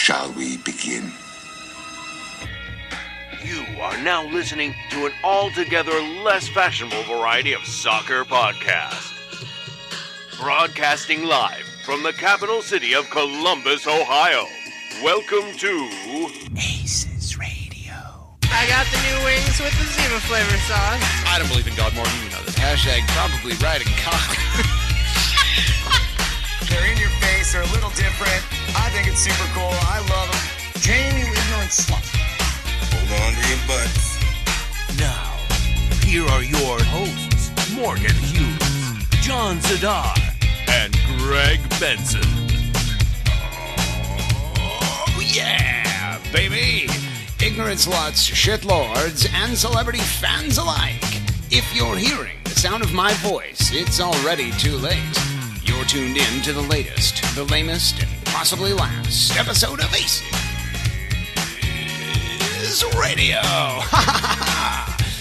Shall we begin? You are now listening to an altogether less fashionable variety of soccer podcasts. Broadcasting live from the capital city of Columbus, Ohio. Welcome to ACES Radio. I got the new wings with the Zima flavor sauce. I don't believe in God more than you know this. Hashtag probably riding cock. They're in your face, they're a little different. I think it's super cool. I love them. Jamie, you ignorant slut. Hold on to your butts. Now, here are your hosts, Morgan Hughes, John Zadar, and Greg Benson. Oh, yeah, baby. Ignorant sluts, shitlords, and celebrity fans alike. If you're hearing the sound of my voice, it's already too late. You're tuned in to the latest, the lamest, and possibly last episode of ACES Radio.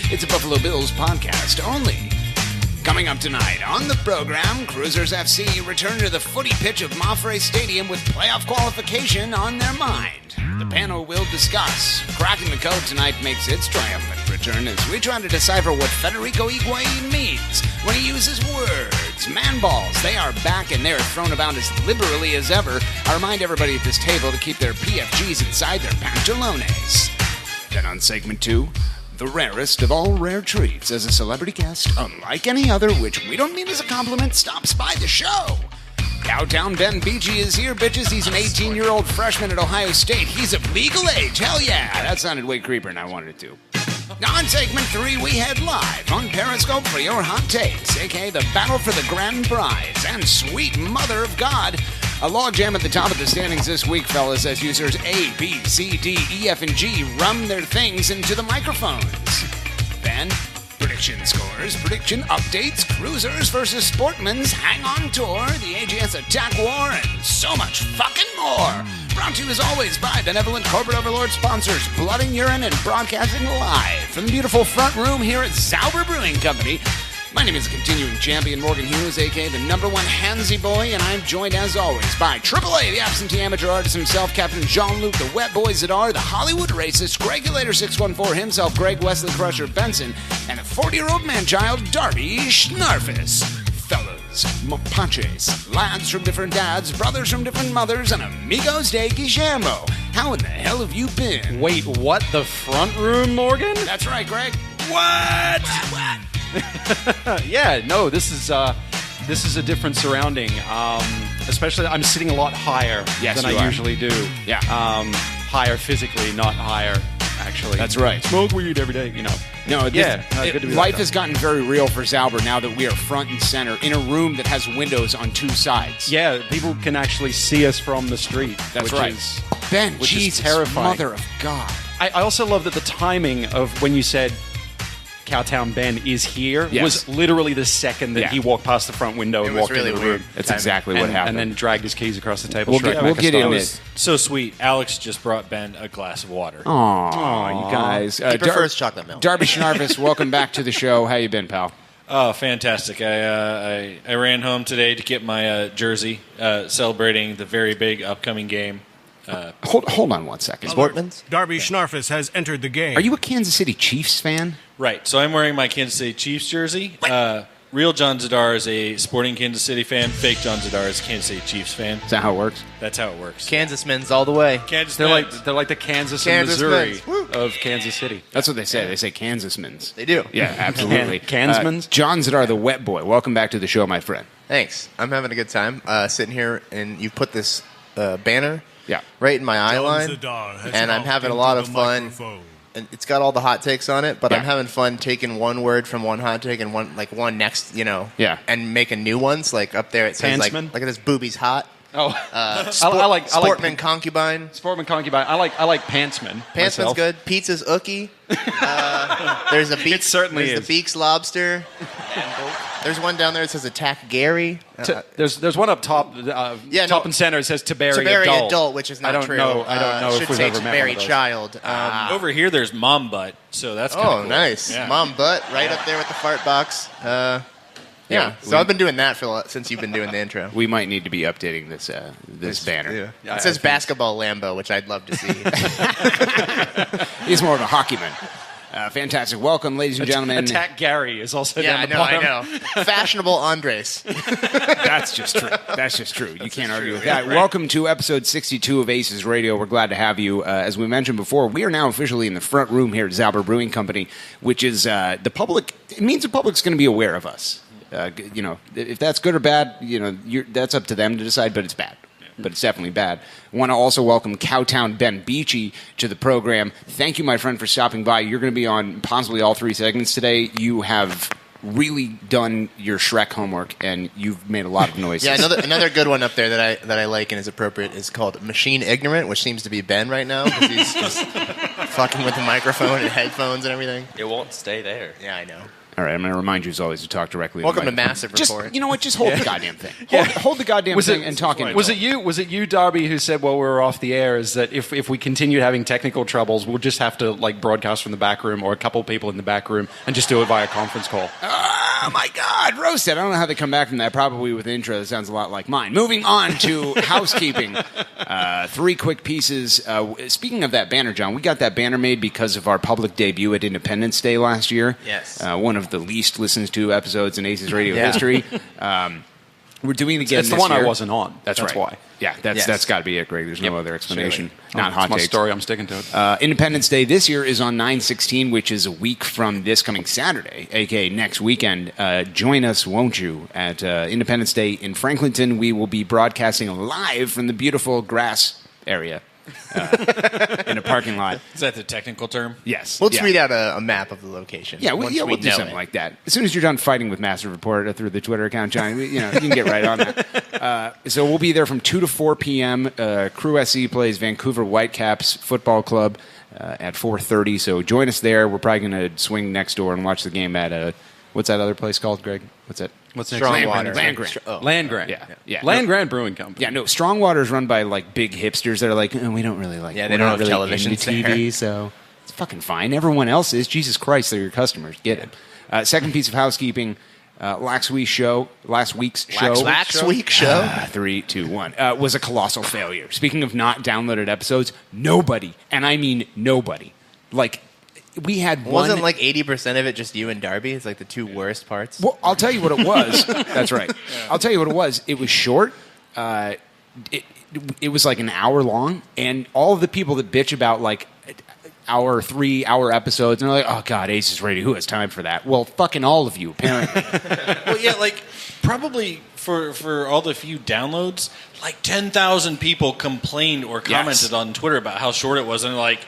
It's a Buffalo Bills podcast only. Coming up tonight on the program, Cruisers FC return to the footy pitch of Mafre Stadium with playoff qualification on their mind. The panel will discuss. Cracking the code tonight makes its triumphant return as we try to decipher what Federico Higuain means when he uses words. Man balls, they are back and they're thrown about as liberally as ever. I remind everybody at this table to keep their PFGs inside their pantalones. Then on segment 2, the rarest of all rare treats as a celebrity guest, unlike any other, which we don't mean as a compliment, stops by the show. Cowtown Ben Beachy is here, bitches. He's an 18-year-old freshman at Ohio State. He's of legal age. Hell yeah. That sounded way creepier than I wanted it to. On segment 3, we head live on Periscope for your hot takes, a.k.a. the battle for the grand prize. And sweet mother of God, a logjam at the top of the standings this week, fellas, as users A, B, C, D, E, F, and G rum their things into the microphones. Then, prediction scores, prediction updates, Cruisers versus Sportman's HangOnTour, the AGS Attack War, and so much fucking more. Brought to you as always by benevolent corporate overlord sponsors Blood and Urine and broadcasting live from the beautiful front room here at Zauber Brewing Company. My name is the continuing champion Morgan Hughes, a.k.a. the number one handsy boy, and I'm joined as always by AAA, the absentee amateur artist himself, Captain Jean-Luc, the wet boy Zadar, the Hollywood racist, Gregulator 614 himself, Greg Wesley Crusher Benson, and the 40-year-old man-child, Darby Schnarfus. Fellas, mapaches, lads from different dads, brothers from different mothers, and amigos de Guillermo. How in the hell have you been? Wait, what? The front room, Morgan? That's right, Greg. What? Yeah, no, this is a different surrounding. Especially, I'm sitting a lot higher than I usually do. Yeah. Higher physically, not higher actually. That's right. Smoke weed every day, you know. No, good to be life back has gotten very real for Zauber now that we are front and center in a room that has windows on two sides. Yeah, people can actually see us from the street. That's which right. Is, Ben, which Jesus, is terrifying. mother of God. I also love that the timing of when you said Cowtown Ben is here was literally the second that he walked past the front window and walked into the room. That's exactly what happened. And then dragged his keys across the table. We'll get in it. So sweet. Alex just brought Ben a glass of water. Aw, you guys. He prefers chocolate milk. Darby Schnarfus, welcome back to the show. How you been, pal? Oh, fantastic. I ran home today to get my jersey, celebrating the very big upcoming game. Hold on one second. Sportman's? Darby Schnarfus has entered the game. Are you a Kansas City Chiefs fan? Right. So I'm wearing my Kansas City Chiefs jersey. Real John Zadar is a sporting Kansas City fan. Fake John Zadar is a Kansas City Chiefs fan. Is that how it works? That's how it works. Kansas men's all the way. They're like the Kansas and Missouri of Kansas City. That's what they say. They say Kansasmen's. They do. Yeah, absolutely. Kansmen's? John Zadar, the wet boy. Welcome back to the show, my friend. Thanks. I'm having a good time sitting here, and you put this banner Yeah. right in my eye line, Zadar has and I'm walked having a into lot the of fun. microphone. And it's got all the hot takes on it, but Yeah. I'm having fun taking one word from one hot take and one next, and making new ones. Like up there, it says like, Pantsman? look at this, boobies hot. Oh, I like Sportman Sportman concubine. Sportman concubine. I like Pantsman. Pantsman's myself. good. Pizza's ookie. There's a beak. It certainly there's is. the Beaks lobster. There's one down there that says Attack Gary. There's one up top. Top and center. It says Taberi adult, which is not I don't true. Know if should we've say ever met Taberi one of those. child. Over here, there's Mom Butt, so that's kind of cool. Nice. Yeah. Mom butt right up there with the fart box. Yeah. So I've been doing that since you've been doing the intro. We might need to be updating this banner. Yeah. It says Basketball Lambo, which I'd love to see. He's more of a hockey man. Fantastic. Welcome, ladies and gentlemen. Attack Gary is also down the bottom. I know. Fashionable Andres. That's just true. You can't argue with that. Right. Welcome to episode 62 of ACES Radio. We're glad to have you. As we mentioned before, we are now officially in the front room here at Zauber Brewing Company, which is the public. It means the public's going to be aware of us. If that's good or bad, that's up to them to decide, but it's bad. But it's definitely bad. I want to also welcome Cowtown Ben Beachy to the program. Thank you, my friend, for stopping by. You're going to be on possibly all 3 segments today. You have really done your Shrek homework, and you've made a lot of noises. Yeah, another good one up there that I like and is appropriate is called Machine Ignorant, which seems to be Ben right now because he's just fucking with the microphone and headphones and everything. It won't stay there. Yeah, I know. All right, I'm going to remind you as always to talk directly. Welcome to Massive Report. You know what? Just hold the goddamn thing. Hold the goddamn thing and talk into it. Was it you, Darby, who said while we were off the air is that if we continue having technical troubles, we'll just have to broadcast from the back room or a couple of people in the back room and just do it via conference call? Oh my God, roasted! I don't know how they come back from that. Probably with an intro that sounds a lot like mine. Moving on to housekeeping. 3 quick pieces. Speaking of that banner, John, we got that banner made because of our public debut at Independence Day last year. Yes. One of the least listened to episodes in ACES Radio history. We're doing it again. It's the one I wasn't on. That's right. Why. Yeah, that's got to be it, Greg. There's no other explanation. Not hot takes. My takes. story. I'm sticking to it. Independence Day this year is on 9/16, which is a week from this coming Saturday, aka next weekend. Join us, won't you, at Independence Day in Franklinton. We will be broadcasting live from the beautiful grass area. In a parking lot. Is that the technical term? Yes. We'll tweet out a map of the location. Yeah, we'll do something like that. As soon as you're done fighting with Massive Report through the Twitter account, John, you can get right on that. So we'll be there from 2 to 4 p.m. Crew SC plays Vancouver Whitecaps Football Club at 4:30. So join us there. We're probably going to swing next door and watch the game at what's that other place called, Greg? What's that? What's next? Land-Grant. Land-Grant. Yeah. Land-Grant Brewing Company. Yeah, no. Strongwater is run by big hipsters that are like, we don't really like. Yeah, they don't have really television TV, so it's fucking fine. Everyone else is. Jesus Christ, they're your customers. Get it. Second piece of housekeeping. Last week's show. 3, 2, 1 was a colossal failure. Speaking of not downloaded episodes, nobody, and I mean nobody, we had Wasn't 80% of it just you and Darby? It's the 2 worst parts. Well, I'll tell you what it was. That's right. I'll tell you what it was. It was short. It was an hour long, and all of the people that bitch about 3-hour episodes, and they're like, oh God, ACES Radio, who has time for that? Well, fucking all of you, apparently. Well, yeah, probably for all the few downloads, 10,000 people complained or commented on Twitter about how short it was, and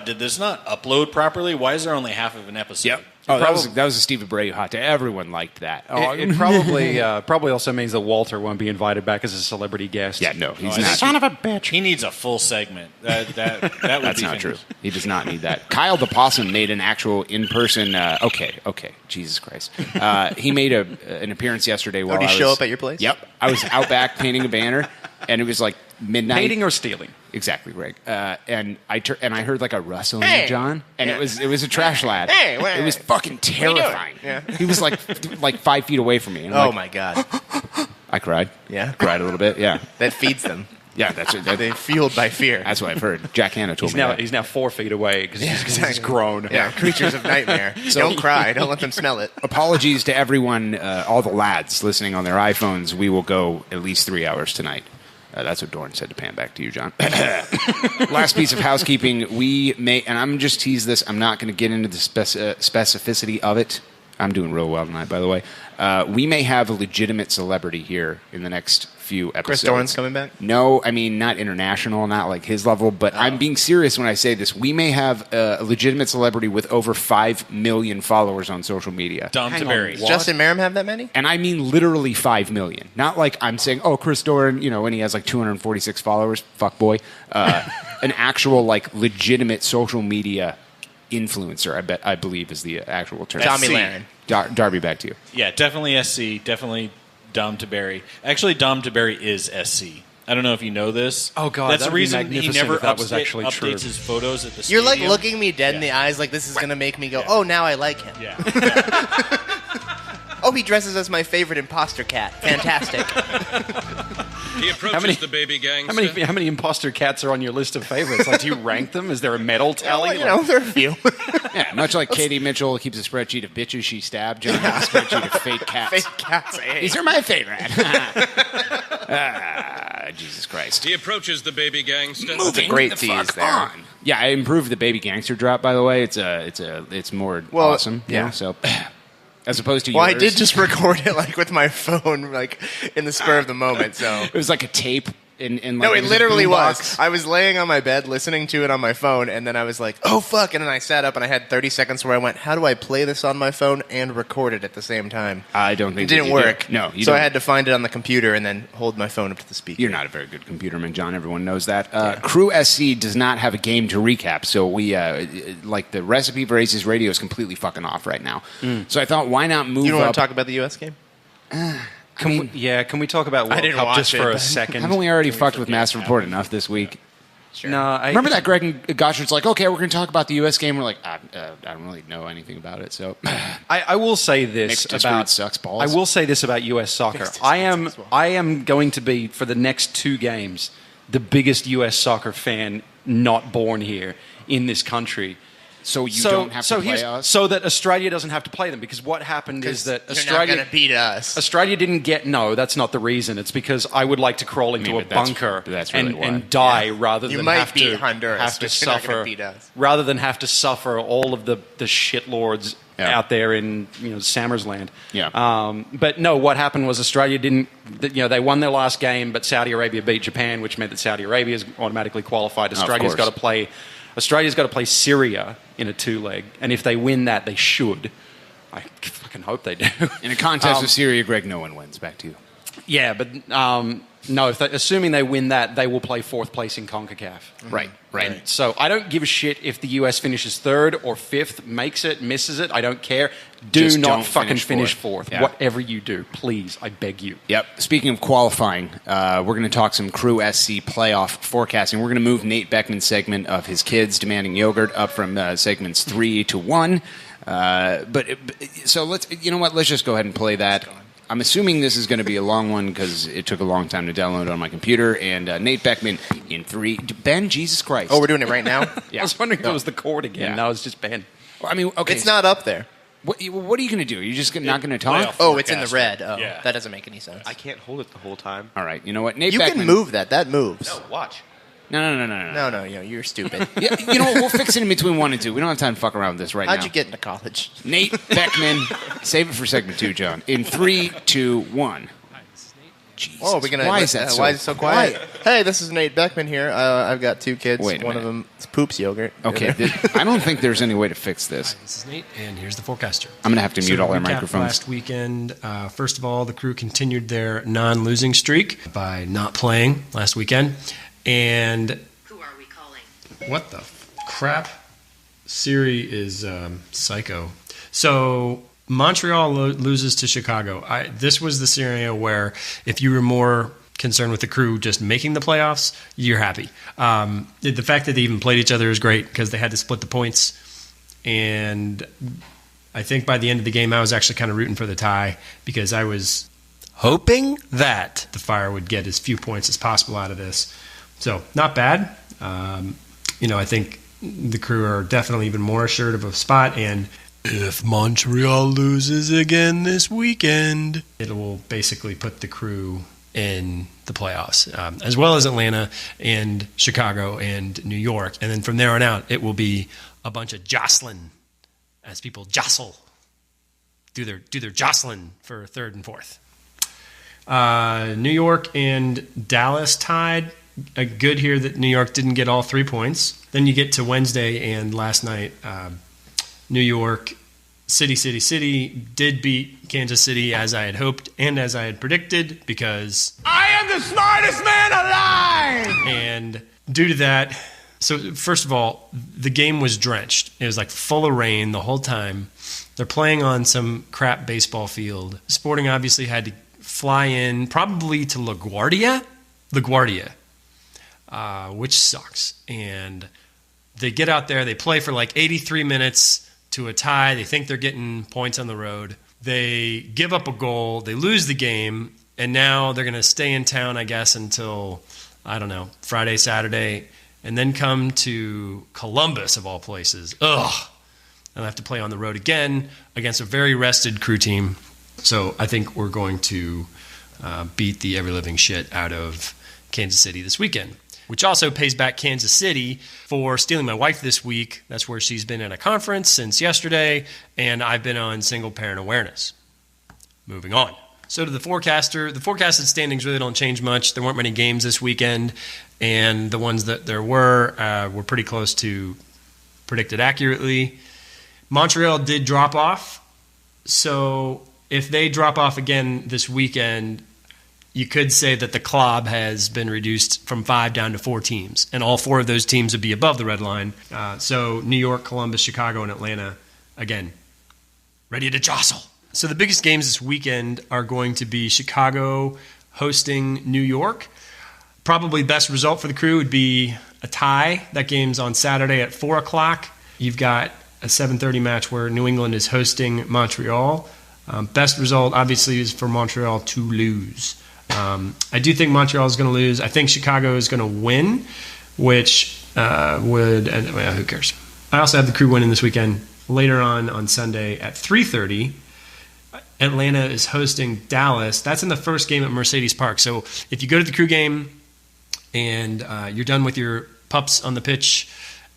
did this not upload properly? Why is there only half of an episode? Yep. Oh, that was a Steve Abreu hot take. Everyone liked that. It probably also means that Walter won't be invited back as a celebrity guest. Yeah, no, he's not. Son of a bitch. He needs a full segment. That would That's be not true. finished. He does not need that. Kyle the Possum made an actual in-person. Okay, Jesus Christ. He made an appearance yesterday. While did he show up at your place? Yep, I was out back painting a banner, and it was midnight. Painting or stealing? Exactly, Greg. And I heard a rustling, John, and it was a trash lad. Hey, it was fucking terrifying. Yeah. He was 5 feet away from me. And oh my God! I cried. Yeah, cried a little bit. Yeah, that feeds them. Yeah, that's it. They're fueled by fear. That's what I've heard. Jack Hanna told me that. He's now 4 feet away because he's grown. Yeah, creatures of nightmare. Don't cry. Don't let them smell it. Apologies to everyone, all the lads listening on their iPhones. We will go at least 3 hours tonight. That's what Dorn said to pan back to you, John. Last piece of housekeeping. We may, and I'm just tease this. I'm not going to get into the specificity of it. I'm doing real well tonight, by the way. We may have a legitimate celebrity here in the next few episodes. Chris Dorn's coming back? No, I mean, not international, not his level, but I'm being serious when I say this. We may have a legitimate celebrity with over 5 million followers on social media. Dom Taberry. Does Justin Merrim have that many? And I mean literally 5 million. Not I'm saying, Chris Dorn, when he has 246 followers, fuckboy. An actual, legitimate social media influencer, I believe is the actual term. Tommy Lahren. Darby, back to you. Yeah, definitely SC. Definitely Dom Taberry. Actually, Dom Taberry is SC. I don't know if you know this. Oh God, that's the reason he never was actually updates true. his photos at the You're stadium. looking me dead in the eyes this is going to make me go, oh, now I like him. Yeah. hope he dresses as my favorite imposter cat. Fantastic. He approaches the baby gangster. How many imposter cats are on your list of favorites? Like, do you rank them? Is there a medal tally? Well, there are a few. Yeah, much like Katie Mitchell keeps a spreadsheet of bitches she stabbed, John has a spreadsheet of fake cats. Fake cats. These are my favorite. Jesus Christ. He approaches the baby gangster. That's a great tease there. On. Yeah, I improved the baby gangster drop, by the way. It's more awesome. Yeah. So as opposed to Well, yours. I did just record it like with my phone, like in the spur of the moment. So it was like a tape. No, it literally was. I was laying on my bed listening to it on my phone, and then I was like, oh, fuck. And then I sat up, and I had 30 seconds where I went, how do I play this on my phone and record it at the same time? I don't think it didn't work. No, so I had to find it on the computer and then hold my phone up to the speaker. You're not a very good computerman, John. Everyone knows that. Crew SC does not have a game to recap, so we like the recipe for ACES Radio is completely fucking off right now. So I thought, why not move? You don't up? want to talk about the U.S. game? Can we talk about World didn't Cup watch just it, for a but- second? Haven't we already fucked with Master Report enough this week? Sure. No, Remember that Greg and Goshard's like, okay, we're going to talk about the U.S. game. We're like, I don't really know anything about it. So I will say this Mixed about dispute sucks balls. I will say this about U.S. soccer. I am going to be for the next 2 games the biggest U.S. soccer fan not born here in this country. So you don't have to play us? So that Australia doesn't have to play them, because what happened is that You're Australia not going to beat us. Australia didn't get. No, that's not the reason. It's because I would like to crawl into a but that's- bunker that's really why. and die rather You than might have beat to Honduras, have to but you're not gonna suffer beat us. rather than have to suffer all of the shitlords out there in Sammer's land. Yeah. But no, what happened was Australia didn't. They won their last game, but Saudi Arabia beat Japan, which meant that Saudi Arabia is automatically qualified. Australia's got to play. Australia's got to play Syria in a 2-leg, and if they win that, they should. I fucking hope they do. In a contest with Syria, Greg, no one wins. Back to you. Yeah, but no. Assuming they win that, they will play 4th place in CONCACAF. Right. And so I don't give a shit if the US finishes 3rd or 5th, makes it, misses it. I don't care. Just Do not don't fucking finish finish 4th. Yeah. Whatever you do, please, I beg you. Yep. Speaking of qualifying, we're going to talk some Crew SC playoff forecasting. We're going to move Nate Beckman's segment of his kids demanding yogurt up from segments 3 to 1. So let's just go ahead and play that. I'm assuming this is going to be a long one because it took a long time to download on my computer. And Nate Beckman in 3. Ben, Jesus Christ. Oh, we're doing it right now? I was wondering if it was the chord again. Yeah. No, it's just Ben. I mean, okay. It's not up there. What are you going to do? You're just not going to talk? playoff. Oh, it's in the Forecast. red. Oh, Yeah. that doesn't make any sense. I can't hold it the whole time. All right. You know what? Nate You Beckman. can move that. That moves. No, watch. No. No, you're stupid. Yeah, you know what? We'll fix it in between 1 and 2. We don't have time to fuck around with this right now. How'd you get into college? Nate Beckman. Save it for segment 2, John. In 3, 2, 1. Jesus. Oh, we're gonna. Why is that why is it so quiet? Hey, this is Nate Beckman here. I've got 2 kids. Wait a One of minute. them poops yogurt. Okay, I don't think there's any way to fix this. This is Nate, and here's the forecaster. I'm going to have to mute So all to our recap microphones. Last weekend, first of all, the crew continued their non-losing streak by not playing last weekend. And Who are we calling? what the crap? Siri is psycho. So Montreal loses to Chicago. This was the scenario where if you were more concerned with the crew just making the playoffs, you're happy. The fact that they even played each other is great because they had to split the points. And I think by the end of the game, I was actually kind of rooting for the tie because I was hoping that the Fire would get as few points as possible out of this. So not bad. I think the crew are definitely even more assured of a spot. And if Montreal loses again this weekend, it will basically put the crew in the playoffs, as well as Atlanta and Chicago and New York. And then from there on out, it will be a bunch of jostling as people jostle, do their jostling for 3rd and 4th. New York and Dallas tied. Good here that New York didn't get all 3 points. Then you get to Wednesday and last night, New York, City did beat Kansas City as I had hoped and as I had predicted because I am the smartest man alive! And due to that, so first of all, the game was drenched. It was like full of rain the whole time. They're playing on some crap baseball field. Sporting obviously had to fly in probably to LaGuardia, which sucks. And they get out there, they play for like 83 minutes to a tie. They think they're getting points on the road. They give up a goal. They lose the game. And now they're going to stay in town, I guess, until, I don't know, Friday, Saturday, and then come to Columbus, of all places. Ugh. And I have to play on the road again against a very rested Crew team. So I think we're going to beat the ever-living shit out of Kansas City this weekend, which also pays back Kansas City for stealing my wife this week. That's where she's been at a conference since yesterday, and I've been on single-parent awareness. Moving on. So to the forecaster, the forecasted standings really don't change much. There weren't many games this weekend, and the ones that there were pretty close to predicted accurately. Montreal did drop off, so if they drop off again this weekend, you could say that the club has been reduced from 5 down to 4 teams, and all 4 of those teams would be above the red line. So New York, Columbus, Chicago, and Atlanta, again, ready to jostle. So the biggest games this weekend are going to be Chicago hosting New York. Probably best result for the Crew would be a tie. That game's on Saturday at 4 o'clock. You've got a 7:30 match where New England is hosting Montreal. Best result, obviously, is for Montreal to lose. I do think Montreal is going to lose. I think Chicago is going to win, which who cares? I also have the Crew winning this weekend. Later on Sunday at 3:30, Atlanta is hosting Dallas. That's in the first game at Mercedes Park. So if you go to the Crew game and you're done with your pups on the pitch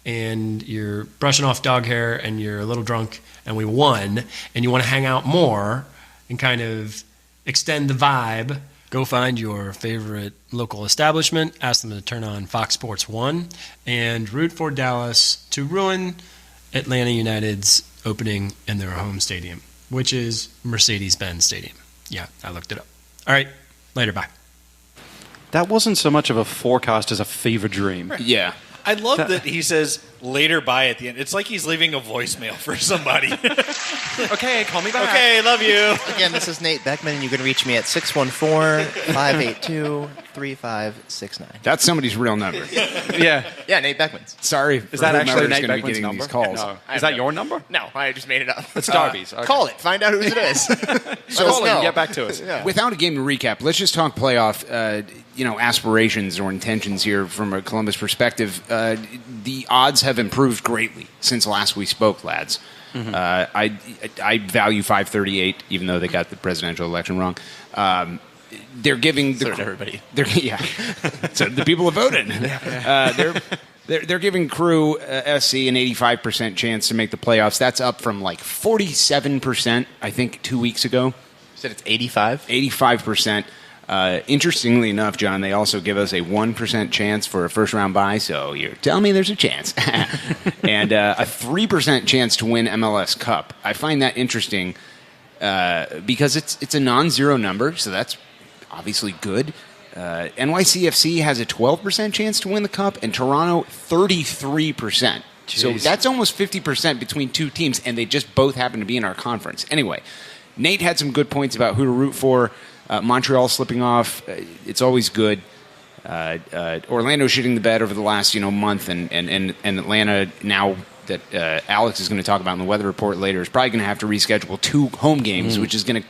and you're brushing off dog hair and you're a little drunk and we won and you want to hang out more and kind of extend the vibe, go find your favorite local establishment, ask them to turn on Fox Sports 1, and root for Dallas to ruin Atlanta United's opening in their home stadium, which is Mercedes-Benz Stadium. Yeah, I looked it up. All right, later, bye. That wasn't so much of a forecast as a fever dream. Yeah. I love that he says later bye at the end. It's like he's leaving a voicemail for somebody. Okay, call me back. Okay, love you. Again, this is Nate Beckman, and you can reach me at 614-582-3569. That's somebody's real number. Yeah. Yeah, Nate Beckman's. Sorry. Is that actually Nate going to be Beckman's getting number? these calls. No. Is that your number? No, I just made it up. It's Darby's. Okay. Call it. Find out whose it is. So call it and get back to us. Yeah. Without a game to recap, let's just talk playoff aspirations or intentions here from a Columbus perspective. The odds have improved greatly since last we spoke, lads. Mm-hmm. I value 538, even though they got the presidential election wrong. They're giving the everybody. So the people have voted. They're giving Crew SC an 85% chance to make the playoffs. That's up from like 47%, I think, 2 weeks ago. You said it's 85? 85%. Interestingly enough, John, they also give us a 1% chance for a first-round bye, so you're telling me there's a chance. And a 3% chance to win MLS Cup. I find that interesting because it's a non-zero number, so that's obviously good. NYCFC has a 12% chance to win the Cup, and Toronto 33%. Jeez. So that's almost 50% between two teams, and they just both happen to be in our conference. Anyway, Nate had some good points about who to root for. Montreal slipping off, it's always good. Orlando shitting the bed over the last month, and Atlanta, now that Alex is going to talk about in the weather report later, is probably going to have to reschedule 2 home games, which is going to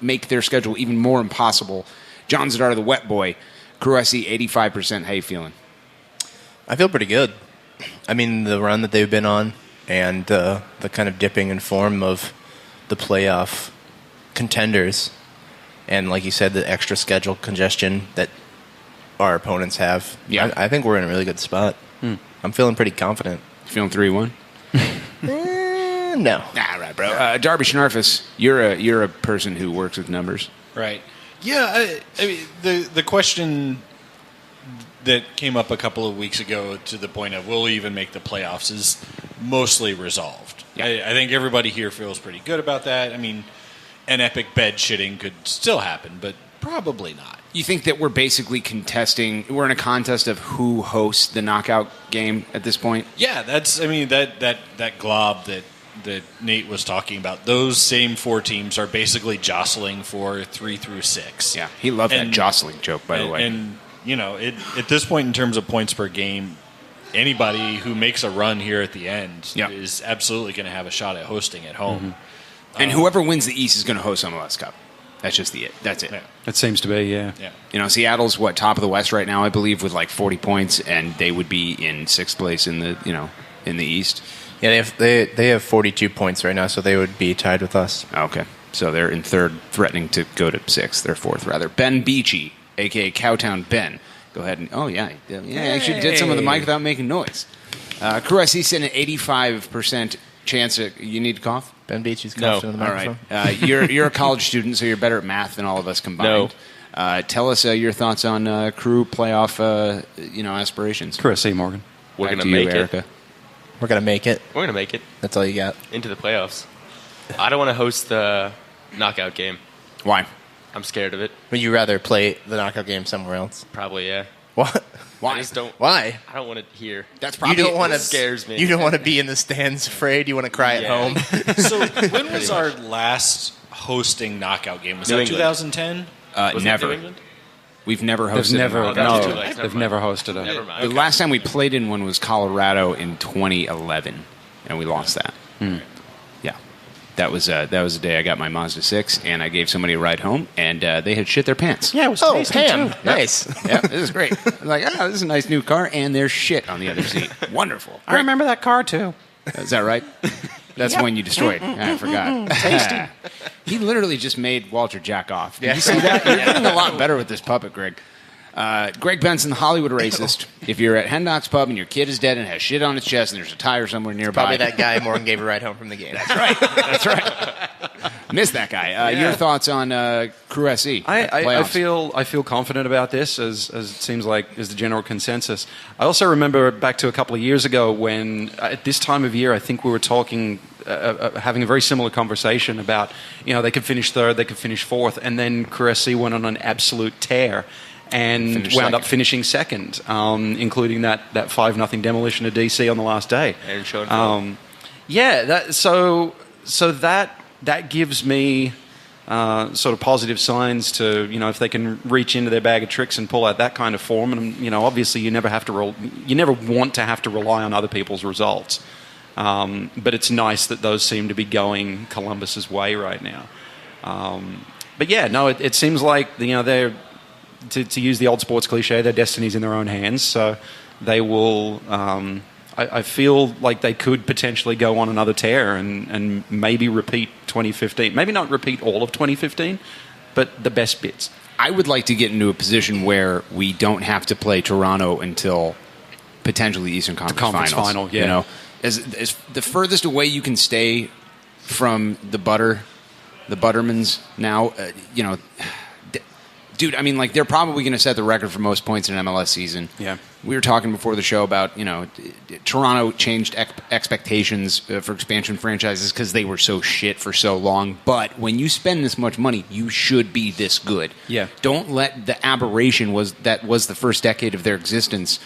make their schedule even more impossible. John Zadar, the wet boy, Crew SC 85%. How you feeling? I feel pretty good. I mean, the run that they've been on and the kind of dipping in form of the playoff contenders. And like you said, the extra schedule congestion that our opponents have. Yeah. I think we're in a really good spot. I'm feeling pretty confident. Feeling 3-1? No. All right, bro. Darby Schnarfus, you're a person who works with numbers. Right. Yeah, I mean, the question that came up a couple of weeks ago to the point of will we even make the playoffs is mostly resolved. Yeah. I think everybody here feels pretty good about that. I mean, an epic bed shitting could still happen, but probably not. You think that we're basically we're in a contest of who hosts the knockout game at this point? Yeah, that glob that Nate was talking about, those same 4 teams are basically jostling for 3 through 6. Yeah, he loved that jostling joke, by the way. And, at this point in terms of points per game, anybody who makes a run here at the end is absolutely going to have a shot at hosting at home. And whoever wins the East is going to host MLS Cup. That's just it. That's it. Yeah. It seems to be, yeah. You know, Seattle's top of the West right now, I believe, with like 40 points, and they would be in 6th place in the in the East. Yeah, they have 42 points right now, so they would be tied with us. Okay, so they're in 3rd, threatening to go to 6th. They're 4th, rather. Ben Beachy, a.k.a. Cowtown Ben. Go ahead and... Oh, yeah. Yeah, actually did some of the mic without making noise. Crew SC sitting at 85% chance... you need to cough? Ben Beachy's coughing on the microphone. All right. You're a college student, so you're better at math than all of us combined. No. Tell us your thoughts on Crew playoff aspirations. Crew SC, Morgan. We're going to make it. We're going to make it. We're going to make it. That's all you got. Into the playoffs. I don't want to host the knockout game. Why? I'm scared of it. Would you rather play the knockout game somewhere else? Probably, yeah. What? Why? I just don't. Why? I don't want to hear. That's probably it scares me. You don't want to be in the stands afraid. You want to cry at home. So when was our last hosting knockout game? Was that 2010? Never. We've never hosted. They've never hosted it. Never mind. The last time we played in one was Colorado in 2011, and we lost that. Yeah, that was a day I got my Mazda 6, and I gave somebody a ride home, and they had shit their pants. Yeah, it was Pam. too. Nice. Yeah, this is great. I'm like, this is a nice new car, and there's shit on the other seat. Wonderful. I remember that car, too. Is that right? That's the one you destroyed. I forgot. Tasty. He literally just made Walter jack off. Did you see that? You're getting a lot better with this puppet, Greg. Greg Benson, the Hollywood racist. If you're at Hendok's Pub and your kid is dead and has shit on its chest and there's a tire somewhere nearby. Probably that guy Morgan gave a ride home from the game. That's right. That's right. Missed that guy. Your thoughts on Crew SC? I feel confident about this, as it seems like is the general consensus. I also remember back to a couple of years ago when, at this time of year, I think we were talking, having a very similar conversation about, they could finish 3rd, they could finish 4th, and then Crew SC went on an absolute tear and wound up finishing 2nd, including that 5-0 demolition of DC on the last day. And showed that gives me sort of positive signs to, if they can reach into their bag of tricks and pull out that kind of form. And, obviously you never want to have to rely on other people's results. But it's nice that those seem to be going Columbus's way right now. But yeah, no, it seems like, they're, to use the old sports cliche, their destiny's in their own hands. So they will... I feel like they could potentially go on another tear and maybe repeat 2015. Maybe not repeat all of 2015, but the best bits. I would like to get into a position where we don't have to play Toronto until potentially Eastern Conference Finals. Yeah. As the furthest away you can stay from the Buttermans now, dude, I mean, they're probably going to set the record for most points in an MLS season. Yeah. We were talking before the show about, Toronto changed expectations for expansion franchises because they were so shit for so long. But when you spend this much money, you should be this good. Yeah. Don't let the aberration that was the first decade of their existence,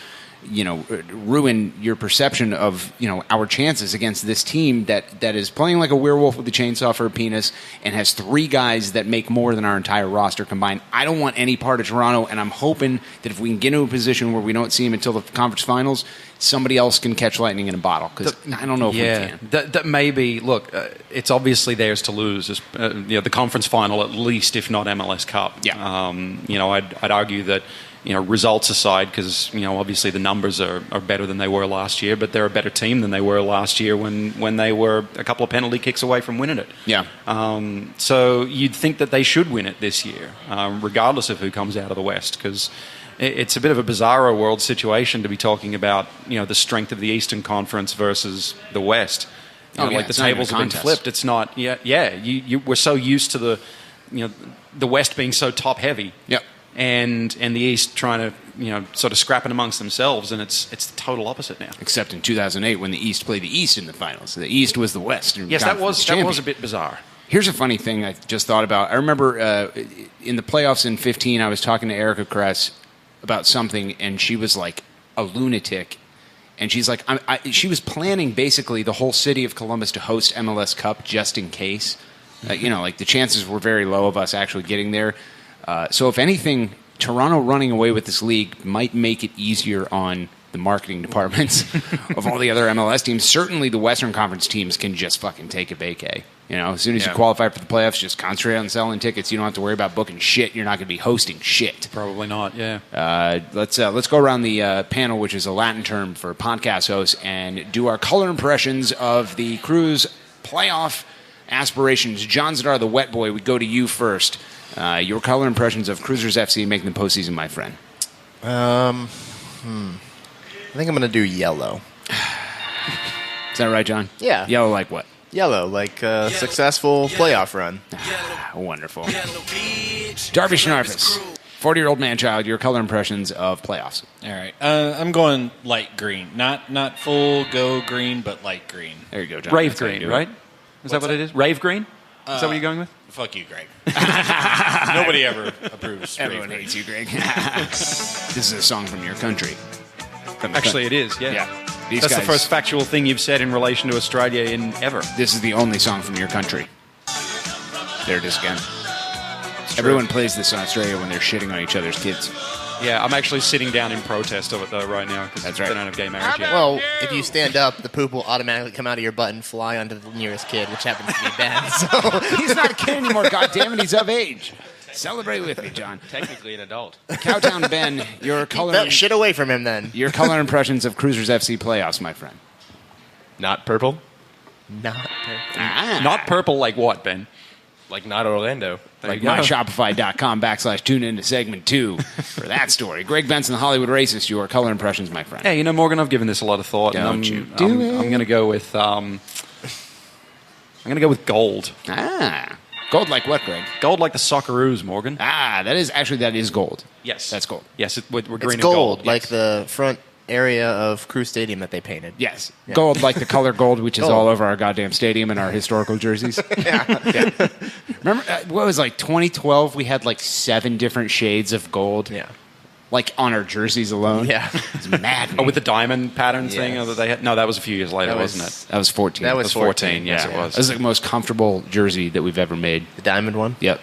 ruin your perception of, our chances against this team that is playing like a werewolf with a chainsaw for a penis and has 3 guys that make more than our entire roster combined. I don't want any part of Toronto, and I'm hoping that if we can get into a position where we don't see them until the conference finals, somebody else can catch lightning in a bottle, because I don't know if we can. That maybe, look, it's obviously theirs to lose. The conference final at least, if not MLS Cup. Yeah. I'd argue that, results aside, because, obviously the numbers are better than they were last year, but they're a better team than they were last year when they were a couple of penalty kicks away from winning it. Yeah. So you'd think that they should win it this year, regardless of who comes out of the West, because it's a bit of a bizarro world situation to be talking about, the strength of the Eastern Conference versus the West. The tables have been flipped. It's not, we're so used to the West being so top heavy. Yep. And the East trying to, sort of scrapping amongst themselves, and it's the total opposite now. Except in 2008 when the East played the East in the finals. The East was the West. Yes, that was a bit bizarre. Here's a funny thing I just thought about. I remember in the playoffs in 2015, I was talking to Erica Kress about something, and she was like a lunatic. And she's like, she was planning basically the whole city of Columbus to host MLS Cup just in case. The chances were very low of us actually getting there. So if anything, Toronto running away with this league might make it easier on the marketing departments of all the other MLS teams. Certainly the Western Conference teams can just fucking take a vacay. As soon as you qualify for the playoffs, just concentrate on selling tickets. You don't have to worry about booking shit. You're not going to be hosting shit. Probably not, yeah. Let's go around the panel, which is a Latin term for podcast hosts, and do our color impressions of the Cruise playoff aspirations. John Zadar, the wet boy, we go to you first. Your color impressions of Cruisers FC making the postseason, my friend. I think I'm going to do yellow. Is that right, John? Yeah. Yellow like what? Yellow, like a successful playoff run. Wonderful. Darby Schnarfus, 40-year-old man-child, your color impressions of playoffs. All right. I'm going light green. Not full go green, but light green. There you go, John. Rave green, right? Is that what it is? Rave green? Is that what you're going with? Fuck you, Greg. Nobody ever approves. Everyone hates you, Greg. This is a song from your country. Actually, it is, yeah. These That's guys, the first factual thing you've said in relation to Australia in ever. This is the only song from your country. There it is again. Everyone plays this in Australia when they're shitting on each other's kids. Yeah, I'm actually sitting down in protest of it, though, right now, because they don't have gay marriage yet. Well, if you stand up, the poop will automatically come out of your butt and fly onto the nearest kid, which happens to be Ben. So he's not a kid anymore, goddammit, he's of age. Celebrate with me, John. Technically an adult. Cowtown Ben, your color... Keep that shit away from him, then. Your color impressions of Cruisers FC playoffs, my friend. Not purple. Not purple. Not purple like what, Ben? Like not Orlando. Like myshopify.com/tune into segment 2 for that story. Greg Benson, the Hollywood Racist, your color impressions, my friend. Hey, Morgan, I've given this a lot of thought. Don't you do it. I'm going to go with... I'm going to go with gold. Gold like what, Greg? Gold like the Socceroos, Morgan. That is gold. Yes. That's gold. Yes, we're green It's and gold, like yes. the front area of Crew Stadium that they painted. Yes. Yeah. Gold like the color gold, which is Gold. all over our goddamn stadium and our historical jerseys. Yeah. Remember, what was 2012? We had 7 different shades of gold. Yeah. On our jerseys alone. Yeah. It's mad. Oh, with the diamond pattern thing Yes. that they had? No, that was a few years later, wasn't it? That was 14. That was 14. Yes, Yeah. it was. This is the most comfortable jersey that we've ever made. The diamond one? Yep.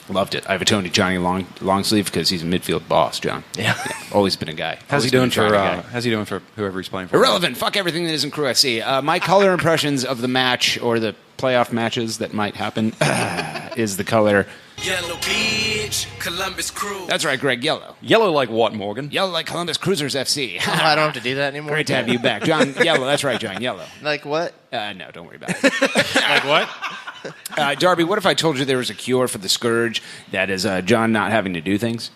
Loved it. I have a Tony Johnny long sleeve because he's a midfield boss, John. Yeah. Always been a guy. How's he Always been doing a Johnny guy. how's he doing for whoever he's playing for? Irrelevant. Fuck everything that isn't Crew FC. My color impressions of the match or the playoff matches that might happen is the color. Yellow Beach, Columbus Crew. That's right, Greg. Yellow. Yellow like what, Morgan? Yellow like Columbus Cruisers FC. Oh, I don't have to do that anymore. Great to have you back. John, yellow. That's right, John. Yellow. Like what? No, don't worry about it. Like what? Darby, what if I told you there was a cure for the scourge that is John not having to do things?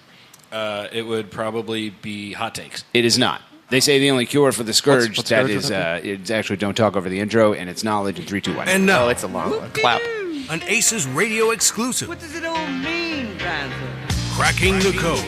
It would probably be hot takes. It is not. They say the only cure for the scourge what's that scourge is it's actually don't talk over the intro, and it's knowledge in 3, 2, 1. And now, Oh, it's a long one. Clap. an ACES radio exclusive. What does it all mean, Panther? Cracking the code.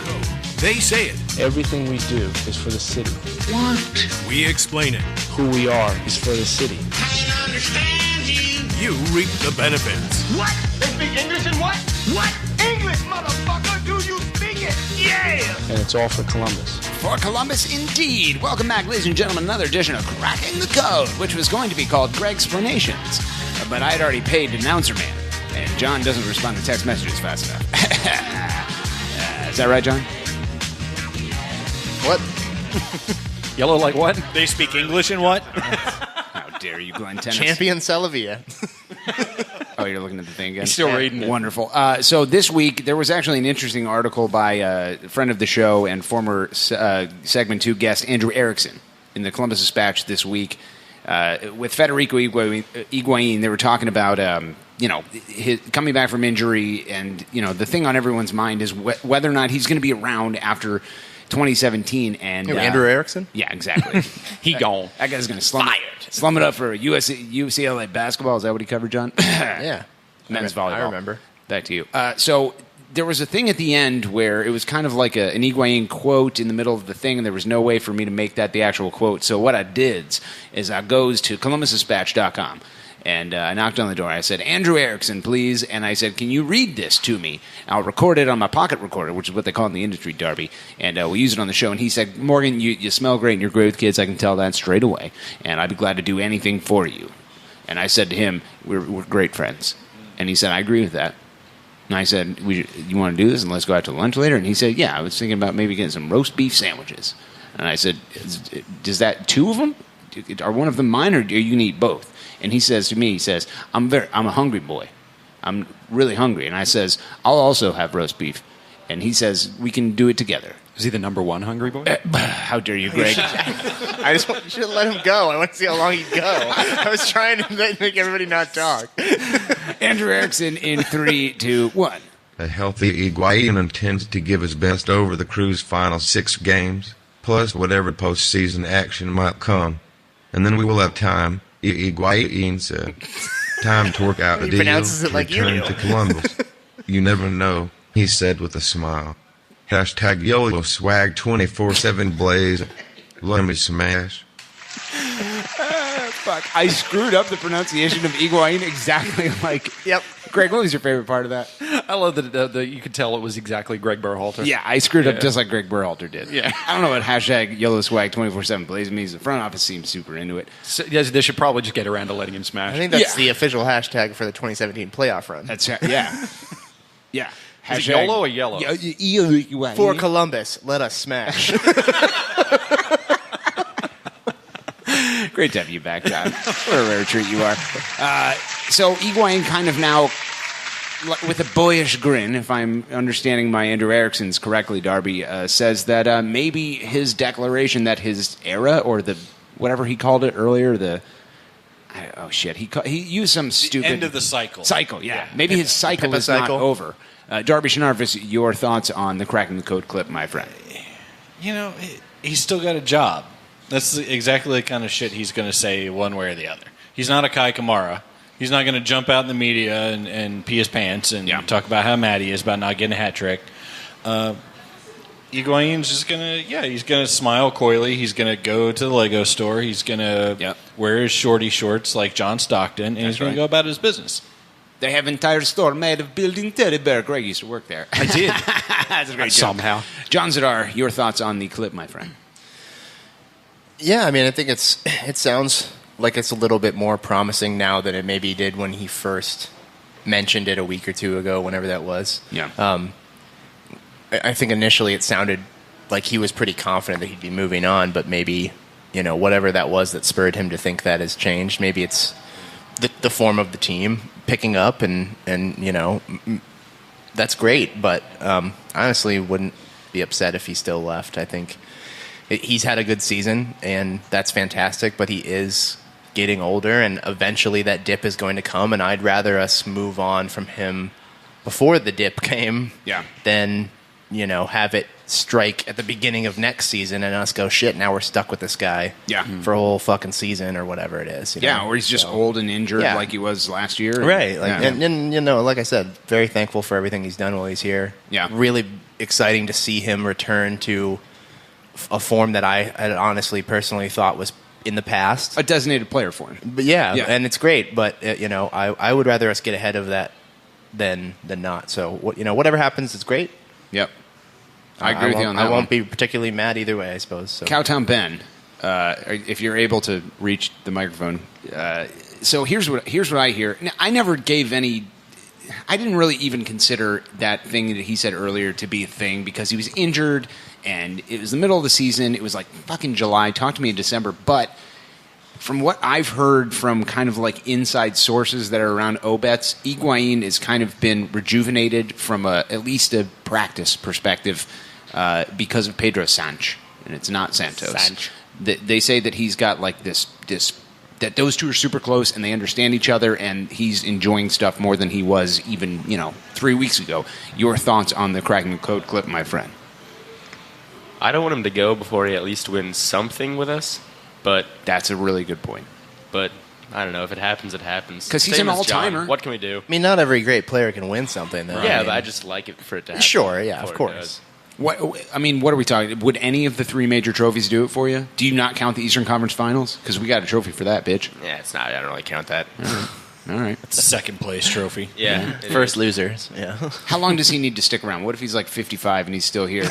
They say it. Everything we do is for the city. What? We explain it. Who we are is for the city. I understand you. You reap the benefits. What? They speak English and what? What? English, motherfucker! Do you speak it? Yeah! And it's all for Columbus. For Columbus, indeed. Welcome back, ladies and gentlemen, another edition of Cracking the Code, which was going to be called Greg's Explanations. But I had already paid Announcer Man, and John doesn't respond to text messages fast enough. Is that right, John? What? Yellow like what? They speak English and what? How dare you, Glenn Tennis? Champion Salavia. Oh, you're looking at the thing again? He's still reading it. Wonderful. So this week, there was actually an interesting article by a friend of the show and former Segment 2 guest, Andrew Erickson, in the Columbus Dispatch this week. With Federico Higuain, they were talking about, his coming back from injury, and, the thing on everyone's mind is whether or not he's going to be around after 2017. And Andrew Erickson? Yeah, exactly. He gone. That guy's going to slum it up for UCLA basketball. Is that what he covered, John? Yeah. Men's volleyball. I remember. Back to you. So there was a thing at the end where it was kind of like an Higuain quote in the middle of the thing, and there was no way for me to make that the actual quote. So what I did is I goes to ColumbusDispatch.com, and I knocked on the door. I said, Andrew Erickson, please. And I said, can you read this to me? I'll record it on my pocket recorder, which is what they call in the industry, Darby, and we'll use it on the show. And he said, Morgan, you smell great and you're great with kids. I can tell that straight away, and I'd be glad to do anything for you. And I said to him, we're great friends. And he said, I agree with that. And I said, you want to do this and let's go out to lunch later? And he said, yeah, I was thinking about maybe getting some roast beef sandwiches. And I said, does that 2 of them? are one of them mine, or are you going to eat both? And he says to me, I'm a hungry boy. I'm really hungry. And I says, I'll also have roast beef. And he says, we can do it together. Is he the number one hungry boy? How dare you, Greg? You should have let him go. I want to see how long he'd go. I was trying to make everybody not talk. Andrew Erickson in 3, 2, 1. A healthy Higuain intends to give his best over the crew's final 6 games, plus whatever postseason action might come. And then we will have time, Higuain said, time to work out a deal to return to Columbus. You never know, he said with a smile. Hashtag YOLO swag 24/7 blaze. Let me smash. Fuck. I screwed up the pronunciation of Higuain exactly like... Yep. Greg, what was your favorite part of that? I love that you could tell it was exactly Greg Berhalter. Yeah, I screwed up just like Greg Berhalter did. Yeah. I don't know what hashtag YOLO swag 24/7 blaze means. The front office seems super into it. So, yes, they should probably just get around to letting him smash. I think that's the official hashtag for the 2017 playoff run. That's yeah. Yeah. Is it YOLO or yellow? For Columbus, let us smash. Great to have you back, John. What a rare treat you are. So Higuain kind of now, with a boyish grin, if I'm understanding my Andrew Erickson's correctly, Darby, says that maybe his declaration that his era, or the whatever he called it earlier, he used some stupid... end of the cycle. Cycle, yeah. Maybe his cycle is not over. Darby Schnarvis, your thoughts on the Cracking the Code clip, my friend? You know, he's still got a job. That's exactly the kind of shit he's going to say one way or the other. He's not a Kai Kamara. He's not going to jump out in the media and pee his pants and talk about how mad he is about not getting a hat trick. Higuain's just going to, he's going to smile coyly. He's going to go to the Lego store. He's going to wear his shorty shorts like John Stockton, and he's going to go about his business. They have an entire store made of building teddy bear. Greg used to work there. I did. That's a great job. Somehow. John Zadar, your thoughts on the clip, my friend? Yeah, I mean, I think it sounds like it's a little bit more promising now than it maybe did when he first mentioned it a week or two ago, whenever that was. Yeah. I think initially it sounded like he was pretty confident that he'd be moving on, but maybe, whatever that was that spurred him to think that has changed. Maybe it's the form of the team picking up, and that's great, but honestly wouldn't be upset if he still left. I think he's had a good season, and that's fantastic, but he is getting older, and eventually that dip is going to come, and I'd rather us move on from him before the dip came than, have it strike at the beginning of next season and us go, shit, now we're stuck with this guy for a whole fucking season or whatever it is. Or he's just old and injured like he was last year. Right. And like I said, very thankful for everything he's done while he's here. Yeah. Really exciting to see him return to a form that I had honestly, personally thought was in the past. A designated player for him. But and it's great, but, I would rather us get ahead of that than not. So, whatever happens, it's great. Yep. I agree with you on that. I won't be particularly mad either way, I suppose. So. Cowtown Ben, if you're able to reach the microphone. So here's what I hear. Now, I never gave any. I didn't really even consider that thing that he said earlier to be a thing because he was injured and it was the middle of the season. It was like fucking July. Talk to me in December. But from what I've heard from kind of like inside sources that are around Obets, Higuain has kind of been rejuvenated from at least a practice perspective because of Pedro Sancho, and it's not Santos. They say that he's got like this that those two are super close and they understand each other, and he's enjoying stuff more than he was even 3 weeks ago. Your thoughts on the Cracking the Code clip, my friend? I don't want him to go before he at least wins something with us. But that's a really good point. But I don't know. If it happens, it happens. Because he's an all-timer. What can we do? I mean, not every great player can win something, though. Yeah, but I just like it for it to happen. Sure, yeah, of course. What are we talking? Would any of the three major trophies do it for you? Do you not count the Eastern Conference Finals? Because we got a trophy for that, bitch. Yeah, it's not. I don't really count that. All right. It's a second place trophy. Yeah. First losers. Yeah. How long does he need to stick around? What if he's like 55 and he's still here,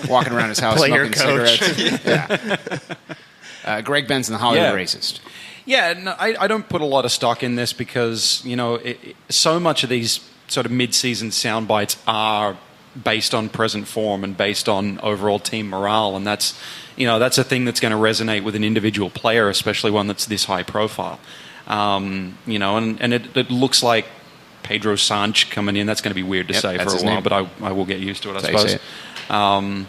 walking around his house Player smoking coach. cigarettes? Yeah. Greg Benson, the Hollywood racist. Yeah, no, I don't put a lot of stock in this because, so much of these sort of mid-season sound bites are based on present form and based on overall team morale, and that's a thing that's going to resonate with an individual player, especially one that's this high profile. And it looks like Pedro Sancho coming in. That's going to be weird to say for a while, but I will get used to it, I suppose.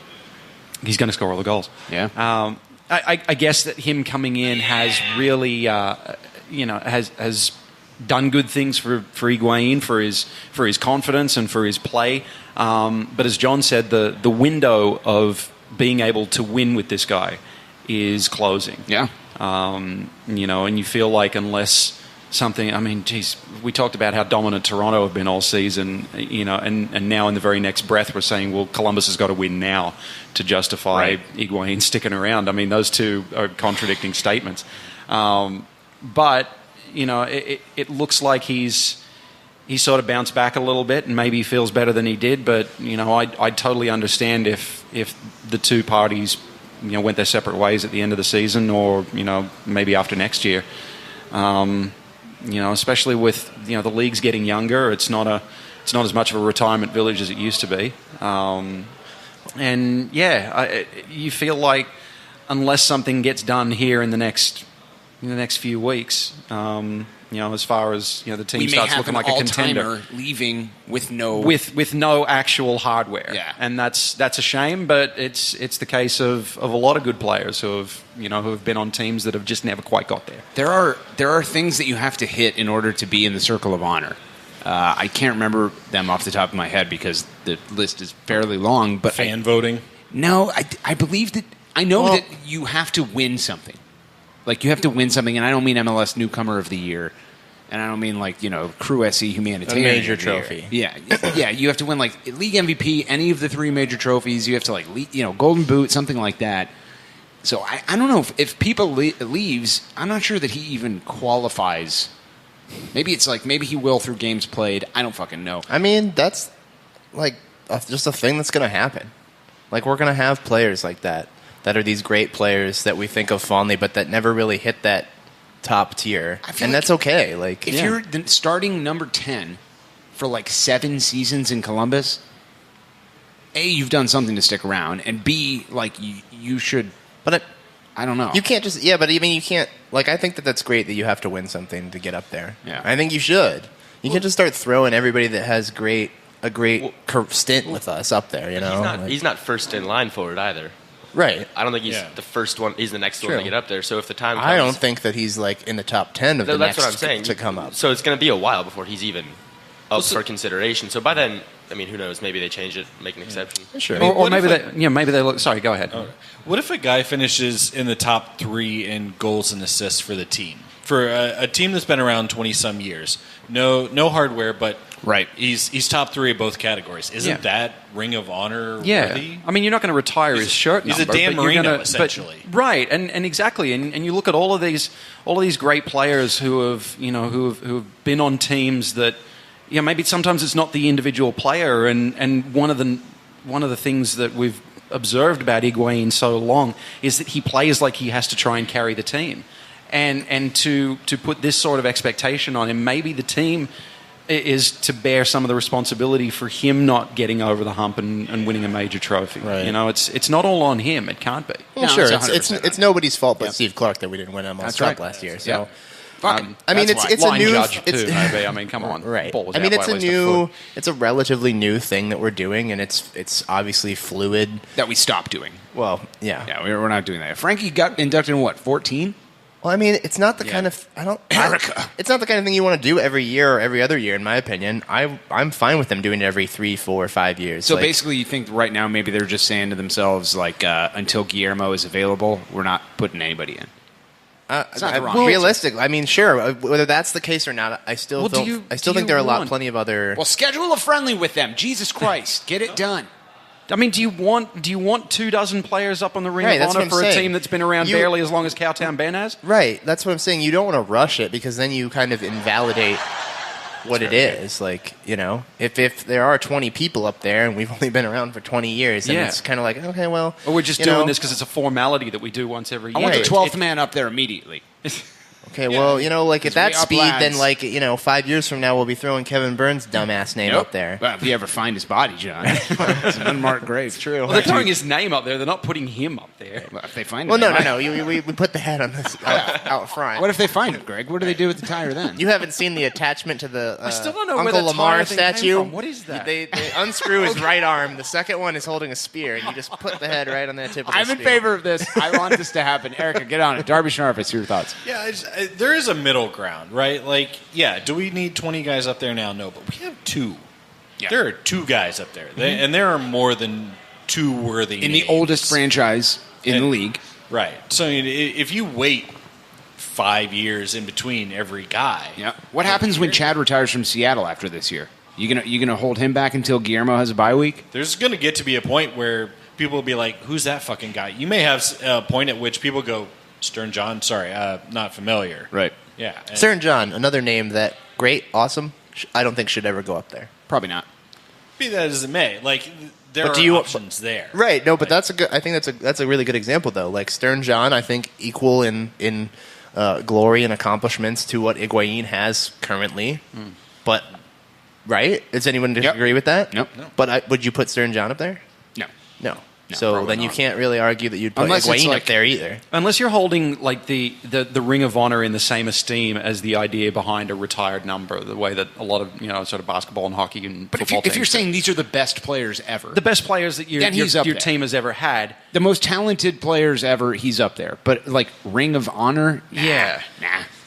He's going to score all the goals. Yeah. I guess that him coming in has really, has done good things for Higuain, for his confidence and for his play. But as John said, the window of being able to win with this guy is closing. Yeah. And you feel like unless something, I mean, geez, we talked about how dominant Toronto have been all season, and now in the very next breath we're saying, well, Columbus has got to win now to justify Higuain sticking around. I mean, those two are contradicting statements. But, it looks like he's sort of bounced back a little bit and maybe feels better than he did, but, I'd totally understand if the two parties, went their separate ways at the end of the season or, maybe after next year. Especially with the league's getting younger, it's not as much of a retirement village as it used to be, you feel like unless something gets done here in the next few weeks, as far as the team starts looking like a contender, leaving with no actual hardware, and that's a shame. But it's the case of a lot of good players who have been on teams that have just never quite got there. There are things that you have to hit in order to be in the circle of honor. I can't remember them off the top of my head because the list is fairly long. But fan voting? No, I believe that I know that you have to win something. Like, you have to win something, and I don't mean MLS Newcomer of the Year, and I don't mean, Crew SE Humanitarian. A major trophy. Yeah, you have to win, League MVP, any of the three major trophies. You have to, Golden Boot, something like that. So I don't know if people leaves, I'm not sure that he even qualifies. Maybe it's maybe he will through games played. I don't fucking know. I mean, that's, just a thing that's going to happen. We're going to have players like that are these great players that we think of fondly, but that never really hit that top tier. And that's okay. If you're starting number 10 for 7 seasons in Columbus, A, you've done something to stick around, and B, you should. But I don't know. You can't just but I mean, you can't. I think that's great that you have to win something to get up there. Yeah, I think you should. You can't just start throwing everybody that has a great stint with us up there. He's not first in line for it either. Right. I don't think he's the first one. He's the next one to get up there. So if the time comes, I don't think that he's in the top 10 of the next what I'm saying. To come up. So it's going to be a while before he's even up for consideration. So by then, I mean, who knows? Maybe they change it, make an exception. Sure. Or maybe they look. Sorry, go ahead. What if a guy finishes in the top 3 in goals and assists for the team? For a team that's been around 20-some years. No hardware, but he's top 3 of both categories. Isn't that Ring of Honor worthy? I mean, you're not going to retire his shirt number. He's a Dan Marino, essentially. Right, and exactly. And you look at all of these great players who have been on teams that, maybe sometimes it's not the individual player, and one of the things that we've observed about Higuain so long is that he plays like he has to try and carry the team. And to put this sort of expectation on him, maybe the team is to bear some of the responsibility for him not getting over the hump and winning a major trophy. Right. It's not all on him. It can't be. Well, sure, it's nobody's fault but Steve Clark that we didn't win MLS Cup last year. So, I mean, it's a new judge too. Maybe. I mean, come on. Right. I mean, it's a relatively new thing that we're doing, and it's obviously fluid. That we stopped doing. Well, yeah. Yeah, we're not doing that. Frankie got inducted in 14? Well, I mean, it's not the kind of it's not the kind of thing you want to do every year or every other year, in my opinion. I'm fine with them doing it every 3, 4, 5 years. So basically, you think right now maybe they're just saying to themselves, until Guillermo is available, we're not putting anybody in. Realistically, I mean, sure. Whether that's the case or not, I still think there are plenty of other. Well, schedule a friendly with them. Jesus Christ, get it done. I mean, do you want 24 players up on the Ring of Honor for a team that's been around barely as long as Cowtown Ben has? Right. That's what I'm saying. You don't want to rush it because then you kind of invalidate what it is. If there are 20 people up there and we've only been around for 20 years, then it's kind of like, okay, well. Or we're just doing this because it's a formality that we do once every year. I want the 12th man up there immediately. Okay, well, like at that speed, lads. then 5 years from now, we'll be throwing Kevin Burns' dumbass name up there. Well, if you ever find his body, John, it's an unmarked grave. It's true. Well, they're throwing his name up there. They're not putting him up there. Well, if they find Well, it, no. We put the head on this out front. What if they find it, Greg? What do they do with the tire then? You haven't seen the attachment to the I still don't know Uncle where that Lamar tire thing came statue? from. What is that? They unscrew his right arm. The second one is holding a spear, and you just put the head right on that tip of the I'm in spear. favor of this. I want this to happen. Erica, get on it. Darby Schnarfus, your thoughts? Yeah, there is a middle ground, right? Like, yeah, do we need 20 guys up there now? No, but we have 2. Yeah. There are 2 guys up there, and there are more than 2 worthy In names. the oldest franchise in the league. Right. So if you wait 5 years in between every guy. Yeah. What happens when Chad retires from Seattle after this year? You gonna hold him back until Guillermo has a bye week? There's going to get to be a point where people will be like, who's that fucking guy? You may have a point at which people go, Stern John, sorry, not familiar. Right. Yeah. Stern John, another name that, great, awesome, I don't think should ever go up there. Probably not. Be that as it may. Like, there But are do you- options there. Right, no, but that's a good. I think that's a really good example though. Like Stern John, I think equal in glory and accomplishments to what Higuain has currently. But right, does anyone disagree with that? Nope. No. But would you put Stern John up there? No. No. No, So probably then you not. can't really argue that you'd put Unless it's Higuain like- up there either. Unless you're holding like the Ring of Honor in the same esteem as the idea behind a retired number, the way that a lot of sort of basketball and hockey and But football if you're teams saying these are the best players ever, the best players that Then he's up your there. team has ever had, the most talented players ever, he's up there. But like Ring of Honor, yeah,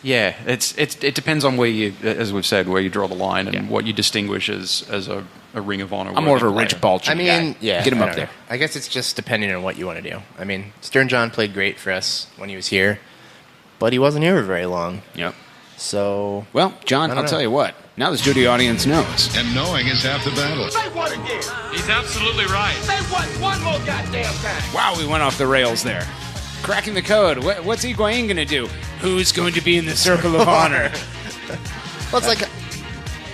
yeah, it depends on where you, as we've said, where you draw the line and what you distinguish as a Ring of Honor. I'm more of a worthy Rich player. Balchin I mean, guy. yeah, Get him I up don't there. know. I guess it's just depending on what you want to do. I mean, Stern John played great for us when he was here, but he wasn't here for very long. Yep. So, Well, John, I I'll don't tell know. you what. Now the studio audience knows. And knowing is half the battle. Say what again? He's absolutely right. Say what one more goddamn time. Wow, we went off the rails there. Cracking the code. What's Higuain going to do? Who's going to be in the Circle of Honor? well, it's like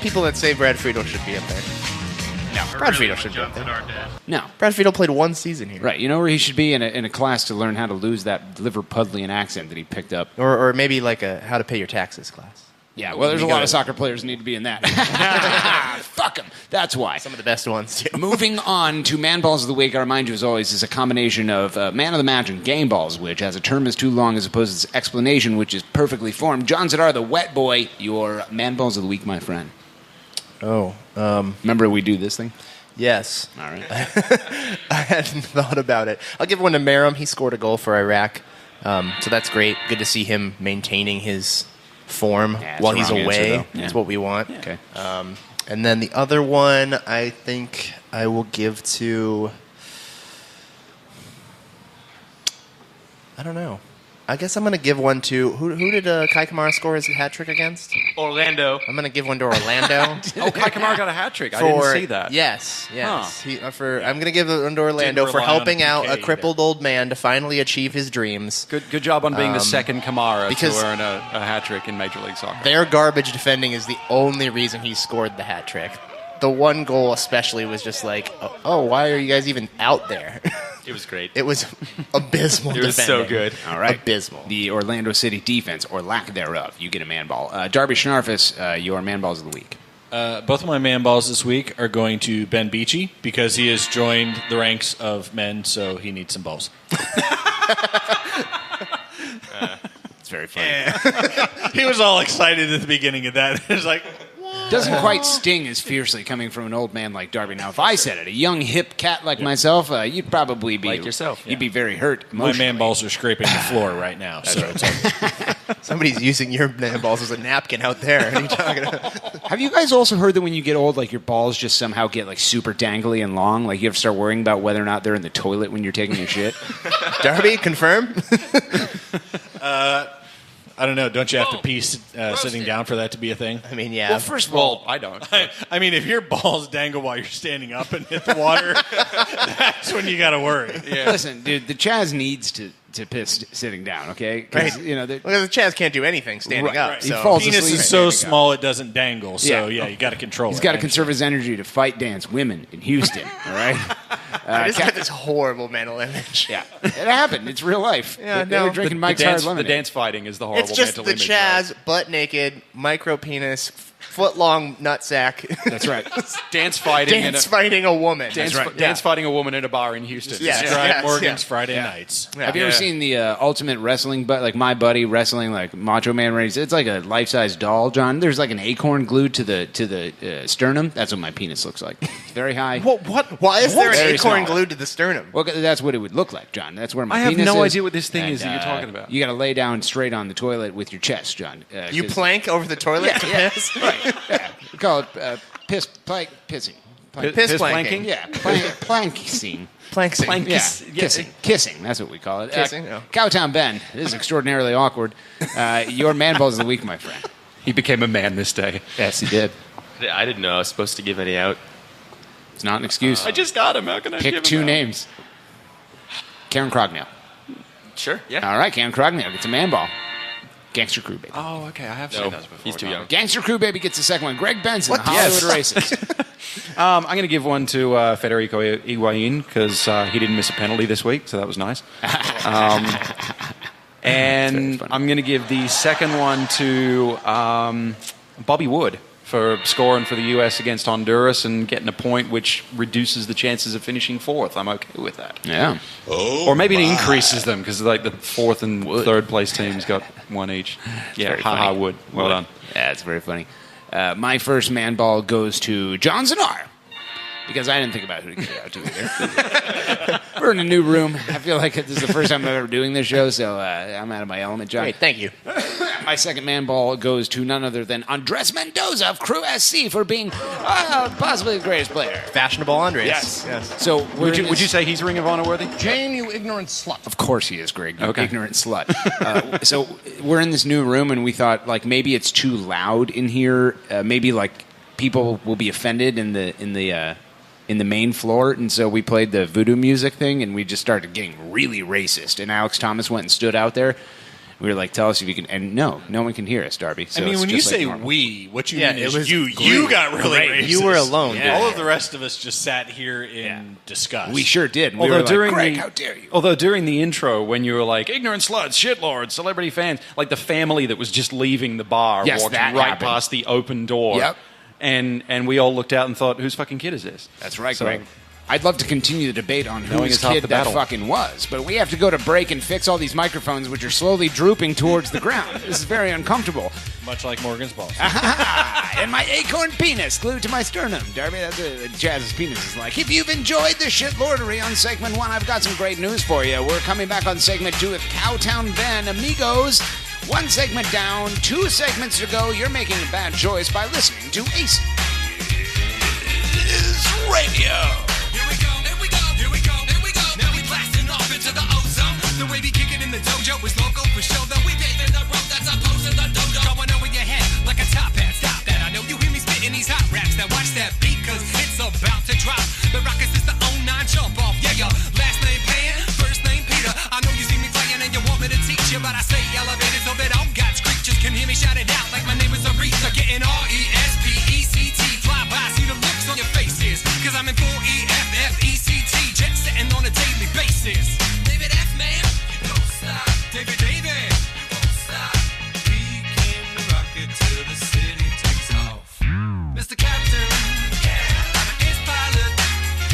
people that say Brad Friedel should be up there. No, Brad Friedel should be up there. No. Brad Friedel played one season here. Right. You know where he should be? In a class to learn how to lose that Liverpudlian accent that he picked up. Or maybe like a how to pay your taxes class. Yeah, well, there's a You lot gotta- of soccer players who need to be in that. Fuck them. That's why. Some of the best ones, too. Moving on to Man Balls of the Week, I remind you, as always, is a combination of Man of the Match and Game Balls, which, as a term is too long as opposed to its explanation, which is perfectly formed. John Zadar, the wet boy, your Man Balls of the Week, my friend. Oh. Remember we do this thing? Yes. All right. I hadn't thought about it. I'll give one to Merrim. He scored a goal for Iraq. So that's great. Good to see him maintaining his form Yeah, it's while the he's wrong away. answer, though. That's Yeah. what we want. Okay. And then the other one, I think I will give to... I don't know. I guess I'm going to give one to... Who did Kai Kamara score his hat trick against? Orlando. I'm going to give one to Orlando. Oh, Kai Kamara got a hat trick. I didn't see that. Yes. Huh. I'm going to give one to Orlando Didn't for rely on helping out a PK crippled old man to finally achieve his dreams. Good job on being the second Kamara because to earn a hat trick in Major League Soccer. Their garbage defending is the only reason he scored the hat trick. The one goal especially was just like, oh, why are you guys even out there? It was great. It was abysmal. It was so defending. good. All right. Abysmal. The Orlando City defense, or lack thereof, you get a man ball. Darby Schnarfus, your Man Balls of the Week. Both of my man balls this week are going to Ben Beachy because he has joined the ranks of men, so he needs some balls. It's very funny. He was all excited at the beginning of that. It was like, Doesn't quite sting as fiercely coming from an old man like Darby. Now, if I said it, a young, hip cat like myself, you'd probably be... Like yourself. You'd be very hurt my emotionally. man balls are scraping the floor right now. So it's like, Somebody's using your man balls as a napkin out there. What are you talking about? Have you guys also heard that when you get old, like your balls just somehow get like super dangly and long? Like you have to start worrying about whether or not they're in the toilet when you're taking a shit? Darby, confirm? I don't know. Don't you have to pee sitting down for that to be a thing? I mean, yeah. Well, first of all, I don't. I mean, if your balls dangle while you're standing up and hit the water, that's when you got to worry. listen, dude, the Chaz needs to piss sitting down, okay? 'Cause, Right. you know, Well, the Chaz can't do anything standing Right, up. right. So. He falls Penis asleep is so standing up. small it doesn't dangle. So Yeah. yeah, you got to control it. He's got to conserve his energy to fight dance women in Houston, all right? I just got this horrible mental image. Yeah, it happened. It's real life. Yeah, they were drinking Mike's Hard Lemonade. The dance fighting is the horrible It's just mental the image. Chaz, Right? butt naked, micro penis, foot long nutsack. That's right. Dance fighting. Fighting a woman. Dance fighting a woman in a bar in Houston. Yes. Morgan's Friday nights. Yeah. Have you ever seen the Ultimate Wrestling, but like My Buddy wrestling, like Macho Man race? It's like a life-size doll, John. There's like an acorn glued to the sternum. That's what my penis looks like. Very high. What? Why is there an Very acorn small. glued to the sternum? Well, that's what it would look like, John. That's where my I have penis no is. idea what this thing And, is that you're talking about. You got to lay down straight on the toilet with your chest, John. You plank over the toilet to piss? Right. Yeah. We call it pissing. Piss planking? Yeah, planking. Planking. Yeah, kissing. That's what we call it. Kissing, oh. Cowtown Ben. This is extraordinarily awkward. Your man balls of the week, my friend. He became a man this day. Yes, he did. I didn't know I was supposed to give any out. It's not an excuse. I just got him. How can I give Pick him two out? names. Karen Crognell. Sure, yeah. All right, Karen Crognell gets a man ball. Gangster Crew Baby. Oh, okay. I have No, seen those before. he's too young. Gangster Crew Baby gets the second one. Greg Benson, Hollywood Races. I'm going to give one to Federico Higuain because he didn't miss a penalty this week, so that was nice. And I'm going to give the second one to Bobby Wood for scoring for the U.S. against Honduras and getting a point which reduces the chances of finishing fourth. I'm okay with that. Yeah. Or maybe it increases them because like the fourth and third place teams got one each. Yeah, very haha, funny. Wood. Well done. Yeah, it's very funny. My first man ball goes to John Zanar. Because I didn't think about who to give it out to either. We're in a new room. I feel like this is the first time I'm ever doing this show, so I'm out of my element, John. Great, thank you. My second man ball goes to none other than Andres Mendoza of Crew SC for being possibly the greatest player. Fashionable Andres. Yes. So Would you say he's Ring of Honor worthy? Jane, you ignorant slut. Of course he is, Greg. You Okay. ignorant slut. So we're in this new room, and we thought like maybe it's too loud in here. Maybe like people will be offended in the main floor, and so we played the voodoo music thing, and we just started getting really racist. And Alex Thomas went and stood out there. We were like, "Tell us if you can." And no one can hear us, Darby. So I mean, it's when you just like say normal. we, what you Yeah, mean it is was you. great. You got really Right, racist. you were alone, Yeah. All of the rest of us just sat here in disgust. we sure did. And we Although were during like, Greg, the how dare you? Although during the intro, when you were like ignorant sluts, shitlords, celebrity fans, like the family that was just leaving the bar Yes, walked that right happened. past the open door. Yep. And we all looked out and thought, whose fucking kid is this? That's right, So- Greg. I'd love to continue the debate on Knowing whose is half kid the that battle. fucking was, but we have to go to break and fix all these microphones, which are slowly drooping towards the ground. This is very uncomfortable. Much like Morgan's balls. And my acorn penis glued to my sternum. Darby, that's what Jazz's penis is like. If you've enjoyed the shitlordery on segment 1, I've got some great news for you. We're coming back on segment 2 with Cowtown Ben. Amigos, 1 segment down, 2 segments to go. You're making a bad choice by listening to ACES Radio. The way we kick it in the dojo is local for show. Though we paving the road that's opposed to the dodo. Going over your head like a top hat. Stop that. I know you hear me spitting these hot raps. Now watch that beat, cause it's about to drop. The Rockets is the 09 jump off. Yeah, your last name Pan, first name Peter. I know you see me playing and you want me to teach you, but I say elevated so that all God's creatures can hear me shout it out like my name is Aretha. Getting RESPECT. Fly by, see the looks on your faces. Cause I'm in full EFFECT. Jet setting on a daily basis. David F. Man. David, won't stop. We came to rock it till the city takes off. Mr. Captain, yeah. I'm an ace pilot,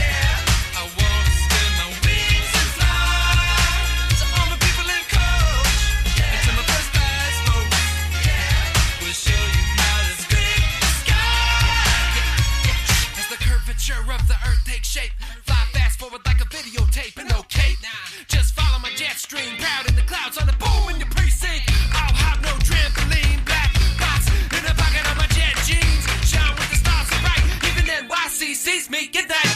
yeah. I want to spin my wings and fly. To all my people in coach, yeah. And to my first class folks, yeah. We'll show you how to scrape the sky. As the curvature of the earth takes shape, fly fast forward like a videotape and no cape. Just follow my jet stream, proud in the clouds on the boom in the precinct. I'll have no trampoline, black box in the pocket of my jet jeans. Shine with the stars so bright, even NYC sees me. Get that?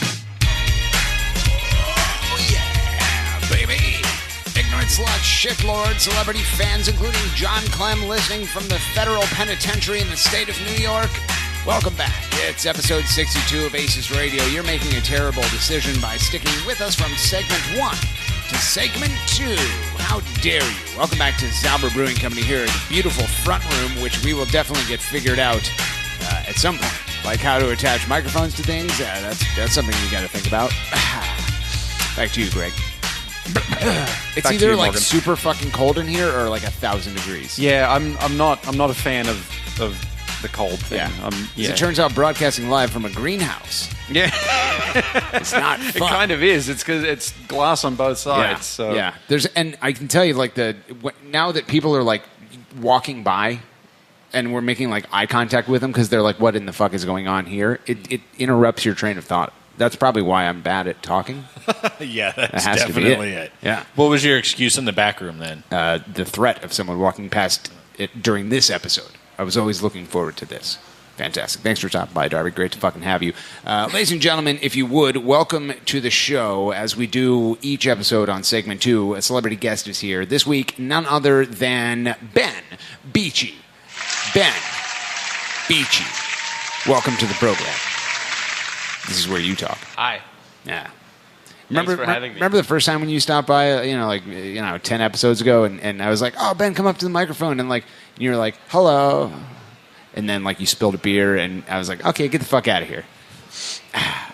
Oh, yeah, baby. Ignorant slut, shitlord, celebrity fans, including John Clem, listening from the federal penitentiary in the state of New York. Welcome back. It's episode 62 of ACES Radio. You're making a terrible decision by sticking with us from segment 1 to segment 2. How dare you? Welcome back to Zauber Brewing Company here in the beautiful front room, which we will definitely get figured out at some point. Like how to attach microphones to things. That's something you got to think about. Back to you, Greg. It's Back to either you, like Morgan. super fucking cold in here or like 1,000 degrees. Yeah, I'm not a fan of the cold thing. Yeah. Yeah. It turns out broadcasting live from a greenhouse. Yeah. It's not It fun. kind of is. It's because it's glass on both sides. Yeah. So. Yeah. And I can tell you, like, now that people are like walking by and we're making like eye contact with them because they're like, what in the fuck is going on here? It interrupts your train of thought. That's probably why I'm bad at talking. Yeah, that's has to be definitely it. it. Yeah. What was your excuse in the back room then? The threat of someone walking past it during this episode. I was always looking forward to this. Fantastic. Thanks for stopping by, Darby. Great to fucking have you. Ladies and gentlemen, if you would, welcome to the show. As we do each episode on segment 2, a celebrity guest is here. This week, none other than Ben Beachy. Ben Beachy. Welcome to the program. This is where you talk. Hi. Yeah. Thanks for having me. Remember the first time when you stopped by, 10 episodes ago, and I was like, oh, Ben, come up to the microphone, and you were like, hello. And then, you spilled a beer, and I was like, okay, get the fuck out of here.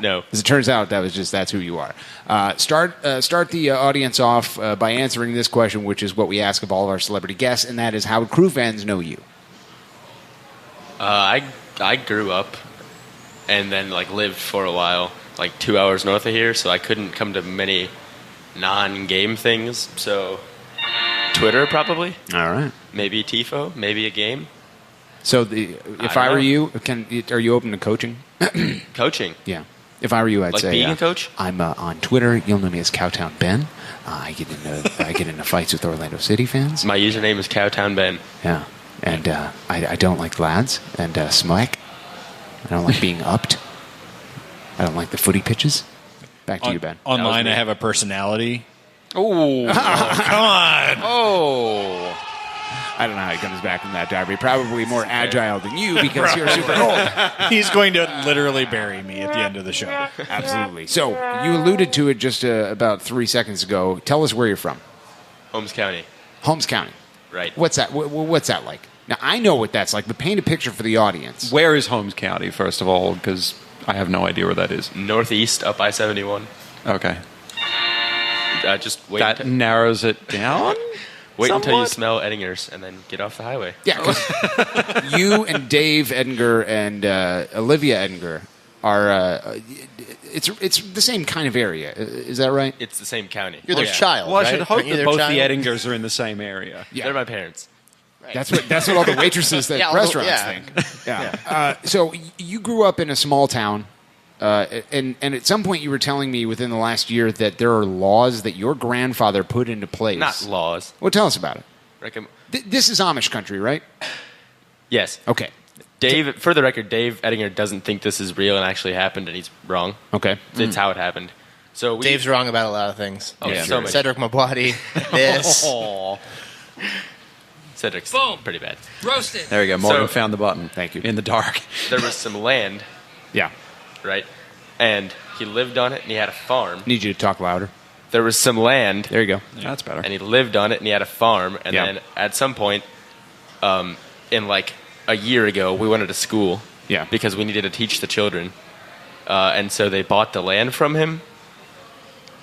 No. As it turns out, that's who you are. Start the audience off by answering this question, which is what we ask of all of our celebrity guests, and that is, how would crew fans know you? I grew up and then lived for a while, 2 hours north of here, so I couldn't come to many non-game things. So Twitter probably. All right. Maybe TIFO. Maybe a game. So if I were you, are you open to coaching? Coaching. Yeah. If I were you, I'd say being a coach. I'm on Twitter. You'll know me as Cowtown Ben. I get into fights with Orlando City fans. My username is Cowtown Ben. Yeah, and I don't like lads and smack. I don't like being upped. I don't like the footy pitches. Back to you, Ben. Online, I have a personality. Oh, come on. Oh. I don't know how he comes back from that, Darby. Probably more agile than you because you're super old. He's going to literally bury me at the end of the show. Absolutely. So you alluded to it just about 3 seconds ago. Tell us where you're from. Holmes County. Holmes County. Right. What's that? What's that like? Now, I know what that's like, but paint a picture for the audience. Where is Holmes County, first of all? Because I have no idea where that is. Northeast, up I-71. Okay. Just wait. That narrows it down? Wait until you smell Edinger's and then get off the highway. Yeah, 'cause you and Dave Edinger and Olivia Edinger are it's the same kind of area. Is that right? It's the same county. You're their child, Well, I right? should hope Aren't you that their both child? the Edingers are in the same area. Yeah. They're my parents. Right. That's what all the waitresses at Yeah, restaurants yeah. think. Yeah. So you grew up in a small town, and at some point you were telling me within the last year that there are laws that your grandfather put into place. Not laws. Well, tell us about it. Recomm- This is Amish country, right? yes. Okay. Dave, for the record, Dave Edinger doesn't think this is real and actually happened, and he's wrong. Okay. It's how it happened. So Dave's wrong about a lot of things. Oh, Yeah. so many. Cedric Mabwadi, this. Cedric's Boom. pretty bad. Roasted. There we go. Morgan So- found the button. Thank you. In the dark. There was some land, Yeah. right? And he lived on it, and he had a farm. Need you to talk louder. There was some land, There you go. That's better. and he lived on it, and he had a farm. And Yeah. then at some point, in a year ago, we went to school. Yeah. Because we needed to teach the children. And so they bought the land from him.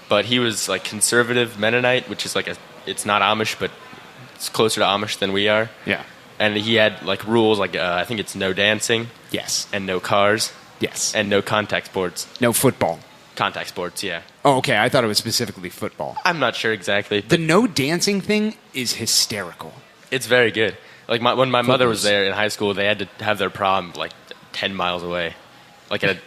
But he was conservative Mennonite, which is it's not Amish, but it's closer to Amish than we are. Yeah. And he had rules I think it's no dancing. Yes. And no cars. Yes. And no contact sports. No football. Contact sports, yeah. Oh, okay. I thought it was specifically football. I'm not sure exactly. The no dancing thing is hysterical. It's very good. When my mother was Footloose. there in high school, they had to have their prom 10 miles away,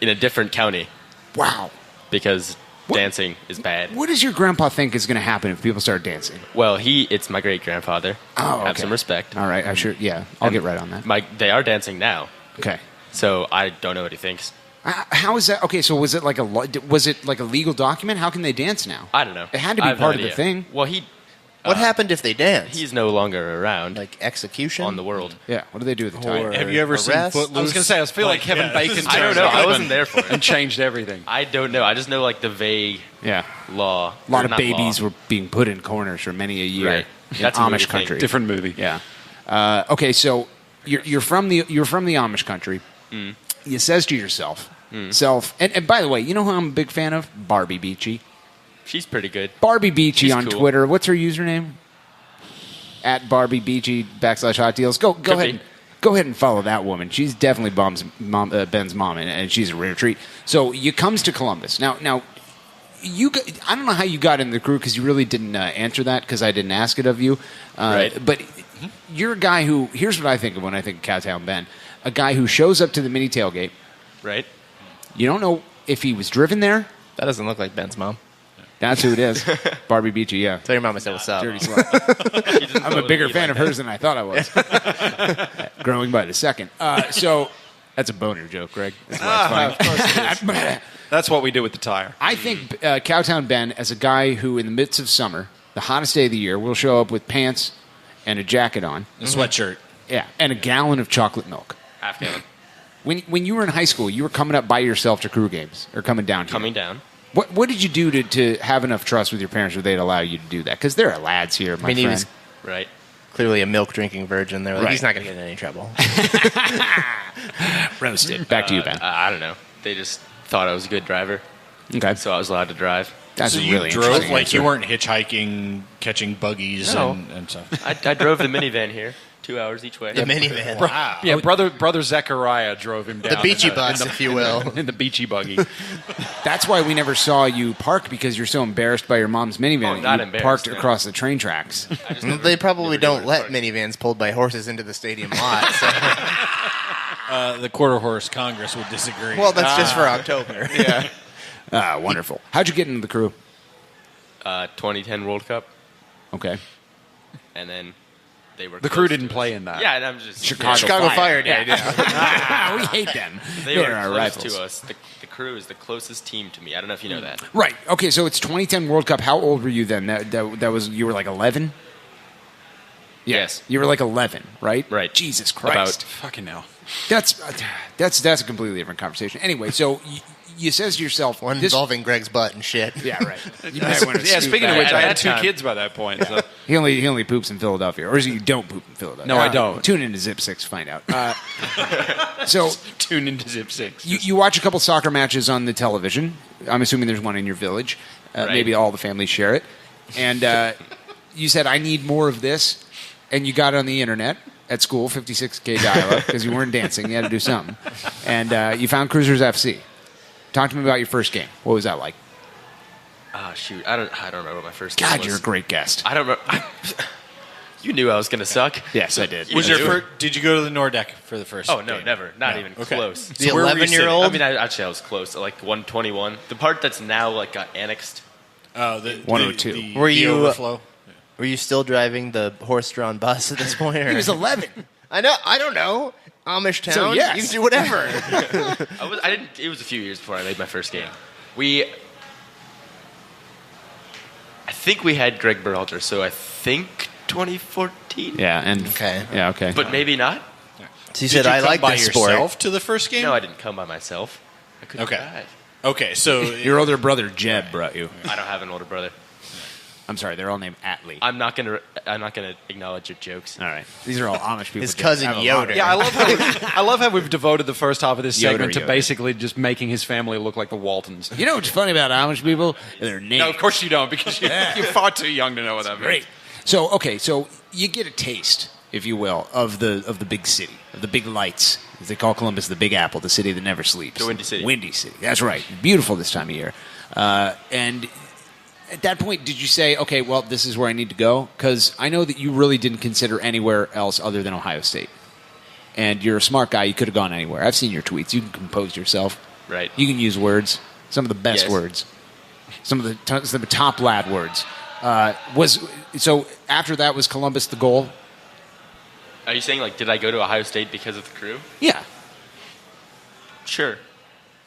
in a different county, Wow. because dancing is bad. What does your grandpa think is going to happen if people start dancing? Well, it's my great grandfather. Oh, okay. Have some respect. All right. I'll get right on that. They are dancing now, Okay. so I don't know what he thinks. How is that? Okay, so was it like a legal document? How can they dance now? I don't know. It had to be I have part no of the idea. thing. Well, What happened if they dance? he's no longer around Execution? on the world. Yeah. What do they do with the time? Have you ever seen arrest? Footloose? I was going to say, I feel like Kevin Bacon I don't know. I wasn't there for and it. changed everything. I don't know. I just know the vague Yeah. law. A lot Or of not babies law. were being put in corners for many a year Right. in That's a movie Amish thing. country. Different movie. Yeah. Okay, so you're from the Amish country. Mm. You says to yourself, and by the way, you know who I'm a big fan of? Barbie Beachy. She's pretty good. Barbie Beachy She's on cool. Twitter. What's her username? At Barbie Beachy /Hot Deals. Go ahead. Go ahead and follow that woman. She's definitely Ben's mom, and she's a rare treat. So you comes to Columbus now. I don't know how you got in the crew because you really didn't answer that because I didn't ask it of you. Right. But you're a guy who. Here's what I think of when I think of Cowtown Ben. A guy who shows up to the mini tailgate. Right. You don't know if he was driven there. That doesn't look like Ben's mom. That's who it is. Barbie Beachy, yeah. Tell your mama said what's up. Dirty slut. I'm a bigger fan of hers than I thought I was. Growing by the second. So that's a boner joke, Greg. That's why it's funny. Of course it is. That's what we do with the tire. I think Cowtown Ben, as a guy who in the midst of summer, the hottest day of the year, will show up with pants and a jacket on. A sweatshirt. Yeah, and a gallon of chocolate milk. Half gallon. When you were in high school, you were coming up by yourself to crew games, or coming down here. Coming down. What did you do to have enough trust with your parents where they'd allow you to do that? Because there are lads here, my friend. He was right. Clearly a milk-drinking virgin. They're like, Right. he's not going to get in any trouble. Roasted. Back to you, Ben. I don't know. They just thought I was a good driver. Okay. So I was allowed to drive. That's so a you really drove interesting like answer. you weren't hitchhiking, catching buggies No. and stuff. I drove the minivan here, 2 hours each way. The minivan. Wow. Yeah, brother Zechariah drove him down. The Beachy in bus, if you will. in the Beachy buggy. That's why we never saw you park because you're so embarrassed by your mom's minivan. Oh, not you embarrassed, parked no. across the train tracks. They probably don't let minivans pulled by horses into the stadium lot. So. The Quarter Horse Congress would disagree. Well, that's just for October. Yeah. Wonderful. How'd you get into the crew? 2010 World Cup, Okay. and then they were The close crew to didn't us. play in that. Yeah, and I'm just Chicago Fire did, yeah. We hate them. They They're were our close rivals. to us. The crew is the closest team to me. I don't know if you know that. Right. Okay, so it's 2010 World Cup. How old were you then? That was you were like 11? Yes. You were like 11, right? Right. Jesus Christ. Fucking hell. That's a completely different conversation. Anyway, so you says to yourself, One involving Greg's butt and shit. Yeah, right. You might want to Yeah, scoot speaking of back. which, I At had that 2 time. kids by that point. So. He only poops in Philadelphia, or is it you don't poop in Philadelphia? No, I don't. Tune into Zip 6 to find out. So Tune into Zip 6. you watch a couple soccer matches on the television. I'm assuming there's one in your village. Right. Maybe all the families share it. And you said, I need more of this. And you got it on the internet at school, 56K dial-up, because you weren't dancing. You had to do something. And you found Cruisers FC. Talk to me about your first game. What was that like? Oh shoot, I don't remember what my first game God, was. you're a great guest. I don't remember. You knew I was going to suck. Yes, I did. Was your first, did you go to the Nordeck for the first? Oh no, game? never. Not No. even Okay. close. The So where were you 11-year-old? I mean, actually, I was close. Like 121. The part that's now like got annexed. The 102. The Were you overflow? Were you still driving the horse-drawn bus at this point? Or? He was 11. I know. I don't know. Amish town. So, yes. You can do whatever. I didn't. It was a few years before I made my first game. I think we had Greg Berhalter, so I think 2014. Yeah, and Okay. Yeah, okay. But maybe not. So you Did said you I come like by this sport. yourself to the first game? No, I didn't come by myself. I couldn't Okay. drive. Okay, so Your older brother Jeb brought you. I don't have an older brother. I'm sorry, they're all named Atlee. I'm not gonna acknowledge your jokes. All right, these are all Amish people. His Jeb. cousin I have a lot Yoder. of- Yeah, I love how we've devoted the first half of this Yoder, segment to Yoder. basically just making his family look like the Waltons. You know what's funny about Amish people? Their names. No, of course you don't, because you're far too young to know what that means. Great. So okay, so you get a taste, if you will, of the big city, of the big lights. As they call Columbus the Big Apple, the city that never sleeps. The Windy City. Windy City. That's right. Beautiful this time of year. And at that point, did you say, okay, well, this is where I need to go? Because I know that you really didn't consider anywhere else other than Ohio State. And you're a smart guy. You could have gone anywhere. I've seen your tweets. You can compose yourself. Right. You can use words. Some of the best Yes. words. Some of the top lad words. So after that, was Columbus the goal? Are you saying like, did I go to Ohio State because of the crew? Yeah. Sure.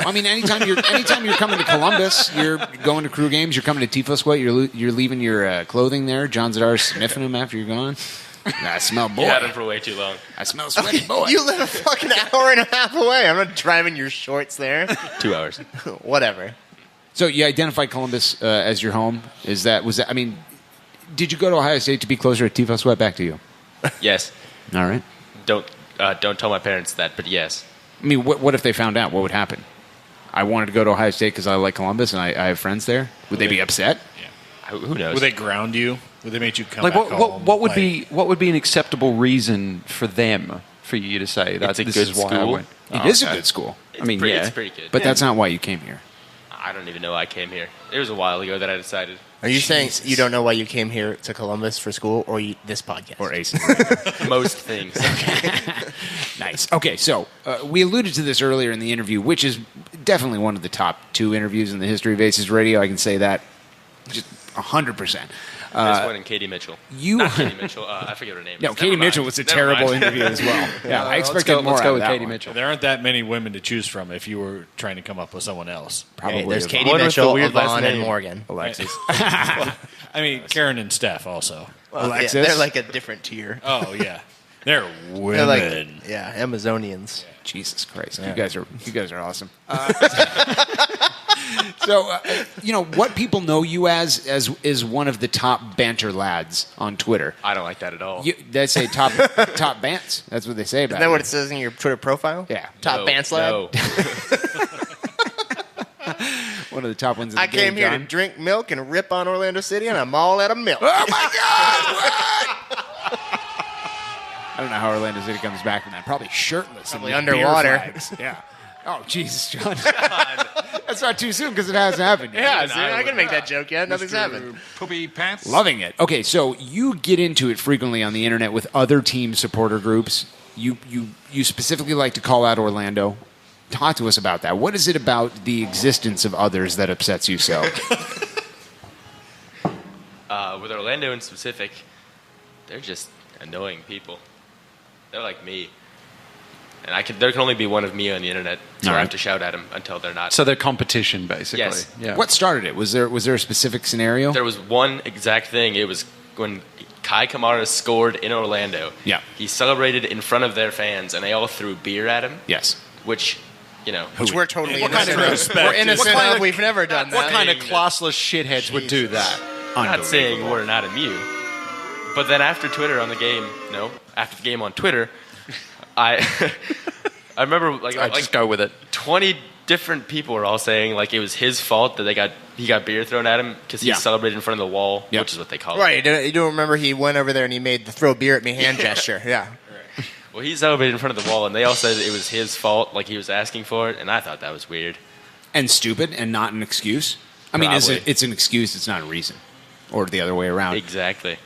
I mean, anytime you're coming to Columbus, you're going to crew games. You're coming to Tifo Sweat. You're leaving your clothing there. John Zadar's sniffing them after you're gone. I smell boy. You had them for way too long. I smell sweaty boy. You live a fucking hour and a half away. I'm not driving your shorts there. 2 hours. Whatever. So you identified Columbus as your home. Was that? I mean, did you go to Ohio State to be closer to Tifo Sweat? Back to you. Yes. All right. Don't tell my parents that, but yes. I mean, what if they found out? What would happen? I wanted to go to Ohio State because I like Columbus and I have friends there, would they be upset? Yeah. Who knows? Would they ground you? Would they make you come Like back home? what would be an acceptable reason for them for you to say that It's a this good is why I school. went? It is a good school. It's pretty good. But that's not why you came here. I don't even know why I came here. It was a while ago that I decided. Are you saying you don't know why you came here to Columbus for school, or this podcast, or ACES? Most things. Nice. Okay, so we alluded to this earlier in the interview, which is definitely one of the top 2 interviews in the history of ACES Radio. I can say that just 100%. This one and Katie Mitchell. Not Katie Mitchell. I forget her name. No, Katie Mitchell was a terrible interview as well. Yeah, I expected more out of that one. Mitchell. There aren't that many women to choose from if you were trying to come up with someone else. Probably. There's Katie Mitchell, Yvonne, and Morgan. Alexis. I mean, Karen and Steph also. Well, Alexis. Yeah, they're like a different tier. Oh, yeah. They're women. They're like, Amazonians. Yeah. Jesus Christ. Yeah. You guys are awesome. So, what people know you as is one of the top banter lads on Twitter. I don't like that at all. They say top bants. That's what they say about it. Isn't that what it says in your Twitter profile? Yeah. Top bants lad? No. One of the top ones in the I came here to drink milk and rip on Orlando City, and I'm all out of milk. Oh, my God! I don't know how Orlando City comes back from that. Probably shirtless. Probably underwater. Yeah. Oh, Jesus, John. That's not too soon because it hasn't happened yet. Yeah, see, I can make that joke yet. Nothing's happened. Poopy pants. Loving it. Okay, so you get into it frequently on the internet with other team supporter groups. You specifically like to call out Orlando. Talk to us about that. What is it about the existence of others that upsets you so? With Orlando in specific, they're just annoying people. They're like me. And there can only be one of me on the internet, so I have to shout at them until they're not. So they're competition, basically. Yes. Yeah. What started it? Was there a specific scenario? There was one exact thing. It was when Kai Kamara scored in Orlando. Yeah. He celebrated in front of their fans, and they all threw beer at him. Yes. Which we're totally what kind innocent of of. respect? We're innocent of. We've never done that. What kind of classless shitheads would do that? I'm not saying we're not immune. But then after the game on Twitter, I remember just go with it. 20 different people were all saying like it was his fault that he got beer thrown at him because he celebrated in front of the wall, which is what they call it. Right. You don't remember he went over there and he made the throw beer at me hand gesture. Yeah. Well, he celebrated in front of the wall, and they all said it was his fault, like he was asking for it, and I thought that was weird. And stupid and not an excuse? I mean, it's an excuse, it's not a reason. Or the other way around. Exactly.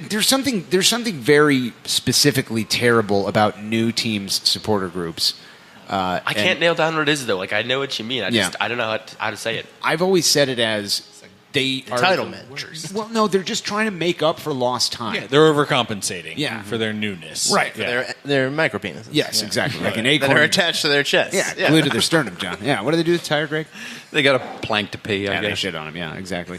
There's something very specifically terrible about new teams' supporter groups. I can't nail down what it is, though. Like, I know what you mean. I don't know how to say it. I've always said it as they entitlement. Well, no, they're just trying to make up for lost time. Yeah, they're overcompensating. Yeah. For their newness. Right. Yeah. They're micro penises. Yes, exactly. Like an acorn. That are attached to their chest. Yeah, glued to their sternum, John. Yeah. What do they do with tire, Greg? They got a plank to pee, I They guess. shit on him. Yeah, exactly.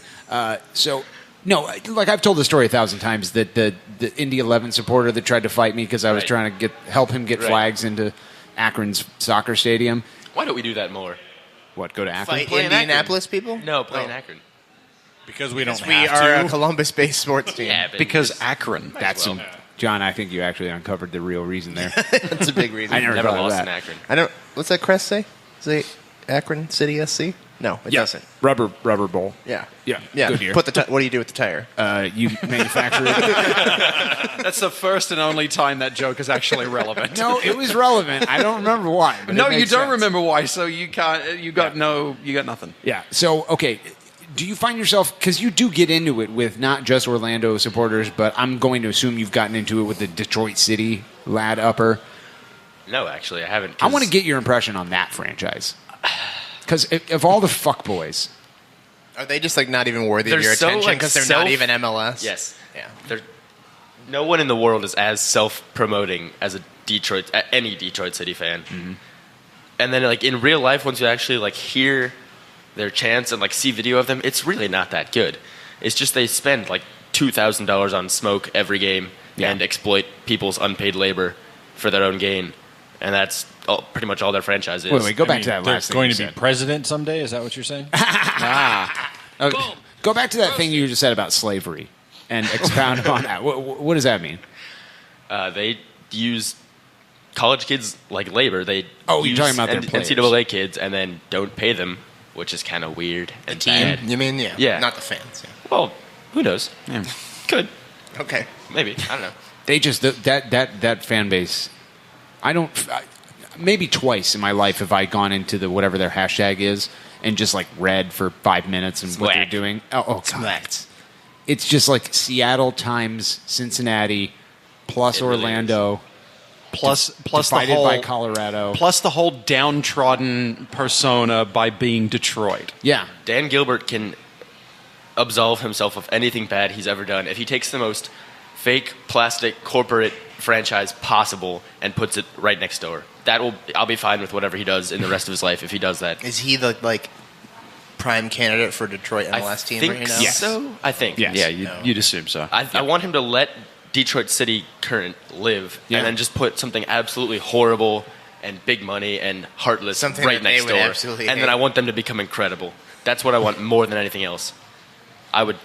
No, like I've told the story 1,000 times that the Indy 11 supporter that tried to fight me because I was trying to help him get flags into Akron's soccer stadium. Why don't we do that more? What, go to Akron? Fight Indianapolis people? No, play in Akron. Because we don't we are a Columbus-based sports team. Yeah, but Because Akron. John, I think you actually uncovered the real reason there. That's a big reason. I never thought of lost that. in Akron. I don't. What's that crest say? Is it Akron City SC? No, it doesn't. Rubber bowl. Yeah. Yeah. Yeah. Good What do you do with the tire? You manufacture it. That's the first and only time that joke is actually relevant. No, it was relevant. I don't remember why. But No, it you makes don't sense. remember why, so you can't. You got nothing. Yeah. So, okay. Do you find yourself, because you do get into it with not just Orlando supporters, but I'm going to assume you've gotten into it with the Detroit City lad upper. No, actually, I haven't. I want to get your impression on that franchise. Because of all the fuckboys. Are they just like not even worthy of They're your so, attention like, because they're not even MLS? Yes. Yeah. No one in the world is as self-promoting as any Detroit City fan. Mm-hmm. And then, like, in real life, once you actually like hear their chants and like see video of them, it's really not that good. It's just they spend like $2,000 on smoke every game and exploit people's unpaid labor for their own gain, and that's pretty much all their franchise is. Wait, go back to that last thing. Going to be president someday? Is that what you're saying? Go back to that thing you just said about slavery and expound upon that. What does that mean? They use college kids like labor. They you're talking about their players. NCAA kids and then don't pay them, which is kind of weird and bad. You mean, Yeah. Not the fans. Yeah. Well, who knows? Yeah. Could. Okay. Maybe. I don't know. They just that fan base. Maybe twice in my life have I gone into the whatever their hashtag is and just like read for 5 minutes and what they're doing. Oh God. It's just like Seattle times Cincinnati plus Orlando plus divided the whole, by Colorado plus the whole downtrodden persona by being Detroit. Yeah. Dan Gilbert can absolve himself of anything bad he's ever done if he takes the most fake plastic corporate franchise possible and puts it right next door. I'll be fine with whatever he does in the rest of his life if he does that. Is he the prime candidate for Detroit MLS team right now? So I think. Yes. Yeah, you'd assume so. I want him to let Detroit City Current live and then just put something absolutely horrible and big money and heartless Something right that they next would door. absolutely And then hate. I want them to become incredible. That's what I want more than anything else. I would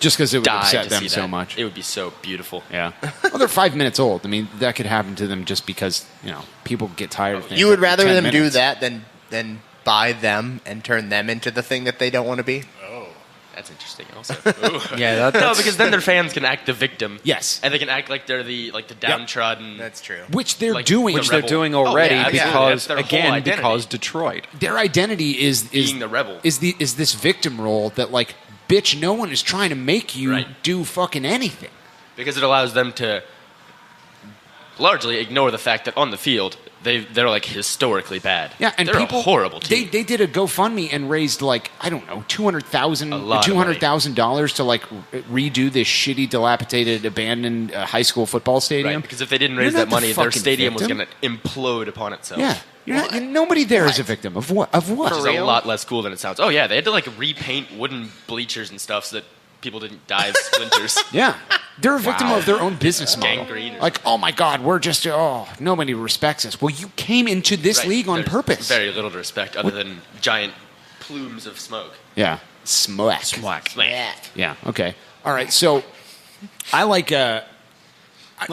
just because it would die upset to them see so that. much. It would be so beautiful. Yeah. Well, they're 5 minutes old. I mean, that could happen to them just because people get tired of things. You would after rather 10 them do minutes. that than buy them and turn them into the thing that they don't want to be? That's interesting. Also, Yeah, no, because then their fans can act the victim. Yes, and they can act like they're the downtrodden. That's true. Which they're like, doing. the Which rebel. they're doing already That's their whole identity. because Detroit. Their identity is being the rebel. Is this victim role that like, bitch, no one is trying to make you do fucking anything. Because it allows them to largely ignore the fact that on the field they're like historically bad. Yeah, and they're people a horrible team. They did a GoFundMe and raised like I don't know $200,000 to like redo this shitty, dilapidated, abandoned high school football stadium. Right, because if they didn't raise You're that not the money, their fucking stadium victim. was going to implode upon itself. Yeah, nobody there is a victim of what? Of what? Which is a lot less cool than it sounds. Oh yeah, they had to like repaint wooden bleachers and stuff so that people didn't die of splinters. Yeah, they're a victim of their own business model. Gangrene or Like, oh my God, we're just nobody respects us. Well, you came into this league on There's purpose. Very little to respect other than giant plumes of smoke. Yeah, smack. Yeah. Okay. All right. So, I like all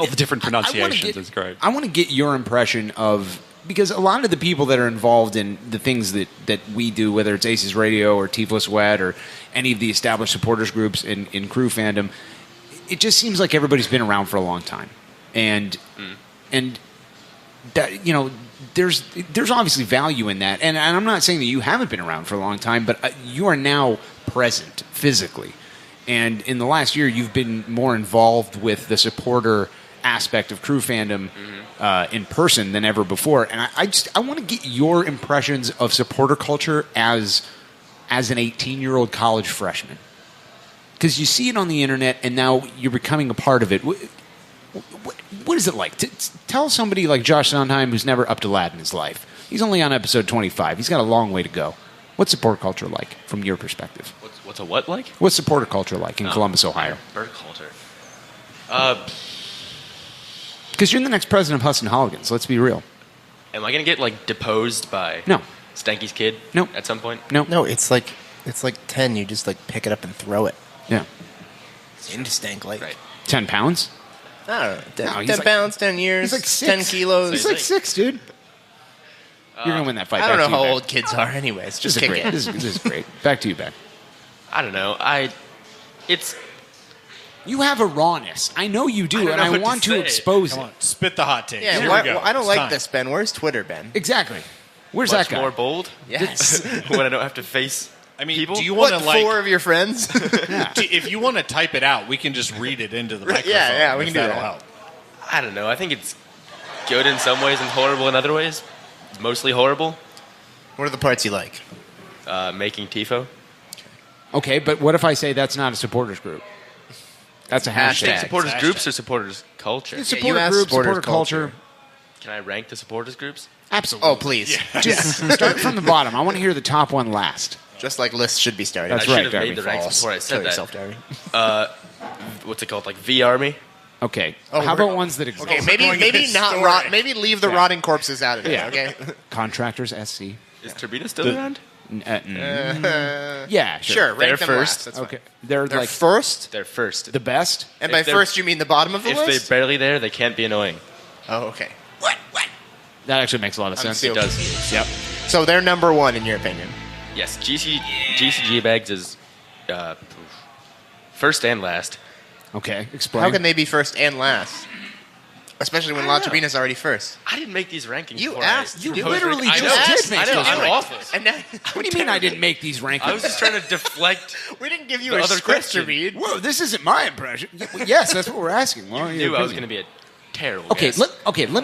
the different pronunciations is great. I want to get your impression of, because a lot of the people that are involved in the things that we do, whether it's ACES Radio or Tiflos Wet or any of the established supporters groups in crew fandom, it just seems like everybody's been around for a long time, and that there's obviously value in that, and I'm not saying that you haven't been around for a long time, but you are now present physically, and in the last year you've been more involved with the supporter aspect of crew fandom in person than ever before, and I want to get your impressions of supporter culture as an 18-year-old college freshman, because you see it on the internet and now you're becoming a part of it. What is it like? Tell somebody like Josh Sondheim, who's never up to lat in his life. He's only on episode 25. He's got a long way to go. What's supporter culture like from your perspective? What's a what like? What's supporter culture like in Columbus, Ohio? Bird culture. Because you're the next president of Huston Holligans. Let's be real. Am I going to get like deposed by No. Stanky's kid? No. At some point? No, it's like 10. You just like pick it up and throw it. Yeah. It's into Stank Lake. Right. 10 pounds? I don't know. 10, No, he's 10 like- pounds, 10 years, He's like 10 6. kilos. He's like 6, dude. You're going to win that fight. I don't know Back to you, how Beck. old kids are anyways. Just This is kick great. it. This is great. Back to you, Beck. I don't know. You have a rawness. I know you do, I don't and know I what to want to say. expose Come it. on, spit the hot take. Yeah, Here why, we go. well, I don't It's like time. this, Ben. Where's Twitter, Ben? Exactly. Where's Much that guy? more bold? Yes. When I don't have to face I mean, people? do you want What, to like? 4 of your friends? If you want to type it out, we can just read it into the microphone. yeah, we if can do that'll that. help. I don't know. I think it's good in some ways and horrible in other ways. It's mostly horrible. What are the parts you like? Making TIFO. Okay, but what if I say that's not a supporters group? That's a hashtag. Supporters groups or supporters culture? It's Yeah, supporter you asked group, supporters supporter culture. Can I rank the supporters groups? Absolutely. Oh, please. Just start from the bottom. I want to hear the top one last. Just like lists should be started. That's I right, should have Darby. made the ranks False. before I Kill said yourself, that. Darby. What's it called? Like V Army? Okay. Oh, How we're- about ones that exist? Okay, maybe not rot. Maybe leave the rotting corpses out of it. Yeah. Okay. Contractors SC. Is Turbina still around? Yeah, Sure. They're Rank them first. last. That's Okay. fine. They're They're like first, They're first. the best. and If by they're- first you mean the bottom of the If list. they're barely there, they can't be annoying. Oh, okay. That actually makes a lot of sense. It does. Yep. So they're number one in your opinion? Yes, GCG bags is first and last. Okay, explain. How can they be first and last? Especially when La Tribina's already first. I didn't make these rankings. You before asked. You proposed literally rankings. just did make I know. these I'm rankings. awful. And now, What do you mean I didn't make these rankings? I was just trying to deflect. We didn't give you the a other script to question. read. Whoa, this isn't my impression. Yes, that's what we're asking. Well, I knew I was going to be a terrible Okay, guest. let